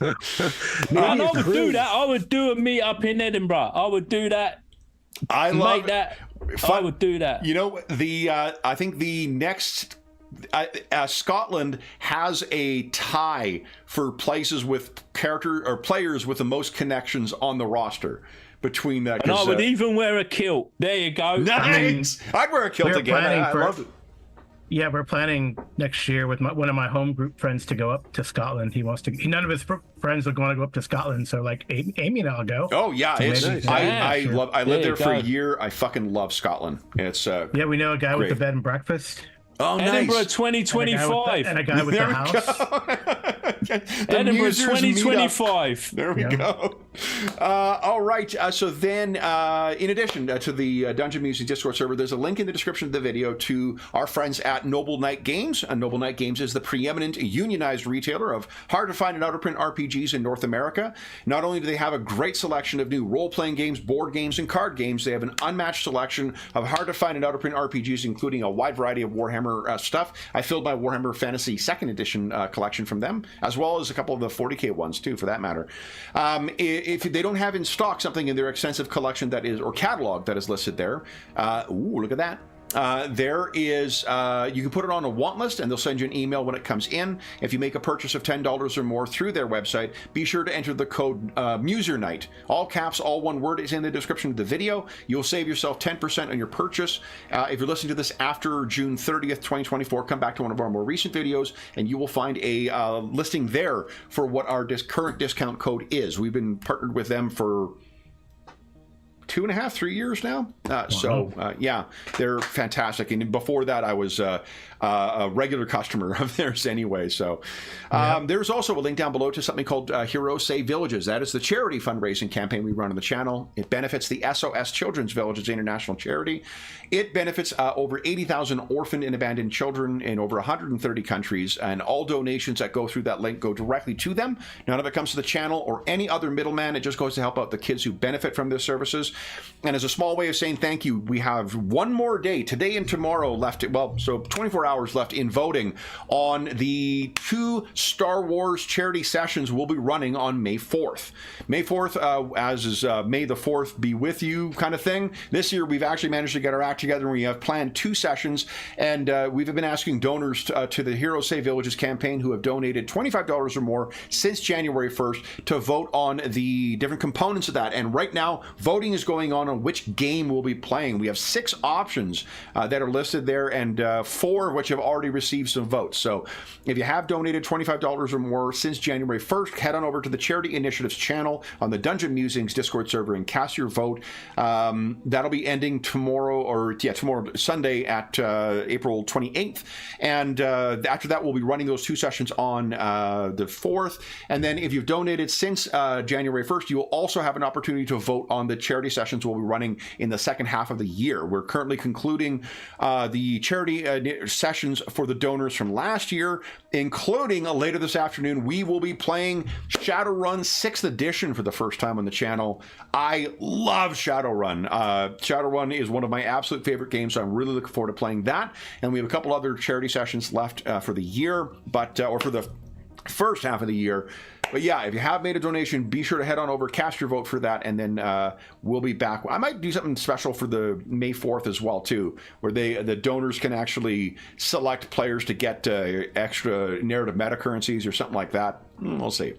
[SPEAKER 4] And I would do that. I would do a meetup in Edinburgh. I would do that.
[SPEAKER 1] I love
[SPEAKER 4] that. I would do that.
[SPEAKER 1] You know, I think the next. Scotland has a tie for places with players with the most connections on the roster. Between that,
[SPEAKER 4] and I would even wear a kilt. There you go.
[SPEAKER 1] Nice. I'd wear a kilt again. I love it.
[SPEAKER 5] Yeah, we're planning next year with one of my home group friends to go up to Scotland. He wants to. None of his friends would want to go up to Scotland, so like Amy and I'll go.
[SPEAKER 1] Oh yeah, I lived there for a year. I fucking love Scotland. It's
[SPEAKER 5] yeah, we know a guy with the bed and breakfast.
[SPEAKER 1] Oh,
[SPEAKER 4] Edinburgh
[SPEAKER 1] nice.
[SPEAKER 4] 2025.
[SPEAKER 5] And a guy with the house.
[SPEAKER 4] Edinburgh 2025.
[SPEAKER 1] There we go. All right. So then, in addition to the Dungeon Musings Discord server, there's a link in the description of the video to our friends at Noble Knight Games. Noble Knight Games is the preeminent unionized retailer of hard-to-find and out-of-print RPGs in North America. Not only do they have a great selection of new role-playing games, board games, and card games, they have an unmatched selection of hard-to-find and out-of-print RPGs, including a wide variety of Warhammer stuff. I filled my Warhammer Fantasy 2nd Edition collection from them, as well as a couple of the 40K ones too, for that matter. If they don't have in stock something in their extensive collection that is, or catalog that is listed there, ooh, look at that. There is, you can put it on a want list and they'll send you an email when it comes in. If you make a purchase of $10 or more through their website, be sure to enter the code MuserNight. All caps, all one word is in the description of the video. You'll save yourself 10% on your purchase. If you're listening to this after June 30th, 2024, come back to one of our more recent videos and you will find a listing there for what our current discount code is. We've been partnered with them for 2.5, 3 years now. Wow. So yeah, they're fantastic. And before that, I was a regular customer of theirs anyway. So there's also a link down below to something called Heroes Save Villages. That is the charity fundraising campaign we run on the channel. It benefits the SOS Children's Villages International Charity. It benefits over 80,000 orphaned and abandoned children in over 130 countries, and all donations that go through that link go directly to them. None of it comes to the channel or any other middleman. It just goes to help out the kids who benefit from their services. And as a small way of saying thank you, we have one more day, today and tomorrow, left. Well, so 24 hours left in voting on the 2 Star Wars charity sessions we'll be running on May 4th. May 4th, as is May the 4th be with you kind of thing. This year, we've actually managed to get our act together, and we have planned 2 sessions. And we've been asking donors to the Heroes Save Villages campaign who have donated $25 or more since January 1st to vote on the different components of that. And right now, voting is going on which game we'll be playing. We have 6 options that are listed there, and 4 of which have already received some votes. So if you have donated $25 or more since January 1st, head on over to the Charity Initiatives channel on the Dungeon Musings Discord server and cast your vote. That'll be ending tomorrow, tomorrow, Sunday at April 28th. And after that, we'll be running those 2 sessions on the 4th. And then if you've donated since January 1st, you will also have an opportunity to vote on the charity sessions we'll be running in the second half of the year. We're currently concluding the charity sessions for the donors from last year, including later this afternoon, we will be playing Shadowrun 6th edition for the first time on the channel. I love Shadowrun. Shadowrun is one of my absolute favorite games, so I'm really looking forward to playing that. And we have a couple other charity sessions left for the year, or for the first half of the year. But yeah, if you have made a donation, be sure to head on over, cast your vote for that, and then we'll be back. I might do something special for the May 4th as well, too, where the donors can actually select players to get extra narrative meta currencies or something like that. We'll see.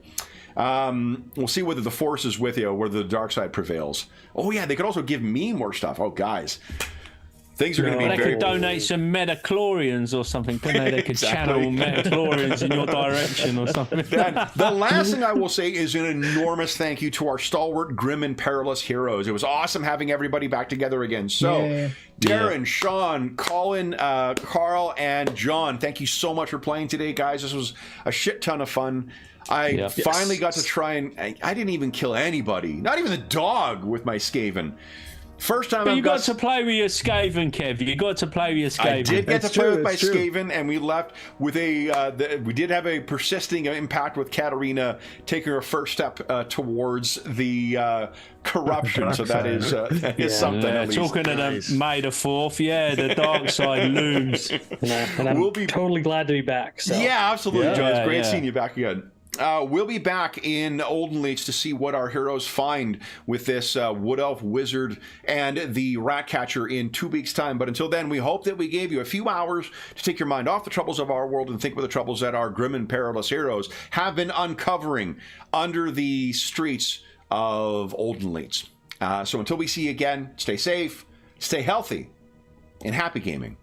[SPEAKER 1] We'll see whether the Force is with you or whether the dark side prevails. Oh yeah, they could also give me more stuff. Oh, guys. Things are going to be
[SPEAKER 4] They
[SPEAKER 1] very
[SPEAKER 4] could donate some metachlorians or something, couldn't they? They could
[SPEAKER 1] Exactly.
[SPEAKER 4] channel metachlorians in your direction or something.
[SPEAKER 1] Then, the last thing I will say is an enormous thank you to our stalwart, grim, and perilous heroes. It was awesome having everybody back together again. So,
[SPEAKER 5] Yeah.
[SPEAKER 1] Darren, Sean, Colin, Carl, and John, thank you so much for playing today, guys. This was a shit ton of fun. I finally got to try and... I didn't even kill anybody. Not even the dog with my Skaven. First time
[SPEAKER 4] But you got to play with your Skaven, Kev. You got to play with your Skaven.
[SPEAKER 1] I did get
[SPEAKER 3] That's
[SPEAKER 1] to play
[SPEAKER 3] true,
[SPEAKER 1] with my
[SPEAKER 3] that's true.
[SPEAKER 1] Skaven, and we left with a. We did have a persisting impact with Katarina taking her first step towards the corruption. So that is something. At least.
[SPEAKER 4] Talking to the May the 4th, the dark side looms.
[SPEAKER 6] And I'm totally glad to be back. So.
[SPEAKER 1] Yeah, absolutely, John. It's great
[SPEAKER 4] Yeah.
[SPEAKER 1] seeing you back again. We'll be back in Olden Leech to see what our heroes find with this Wood Elf Wizard and the Ratcatcher in 2 weeks' time. But until then, we hope that we gave you a few hours to take your mind off the troubles of our world and think about the troubles that our grim and perilous heroes have been uncovering under the streets of Olden Leech. So until we see you again, stay safe, stay healthy, and happy gaming.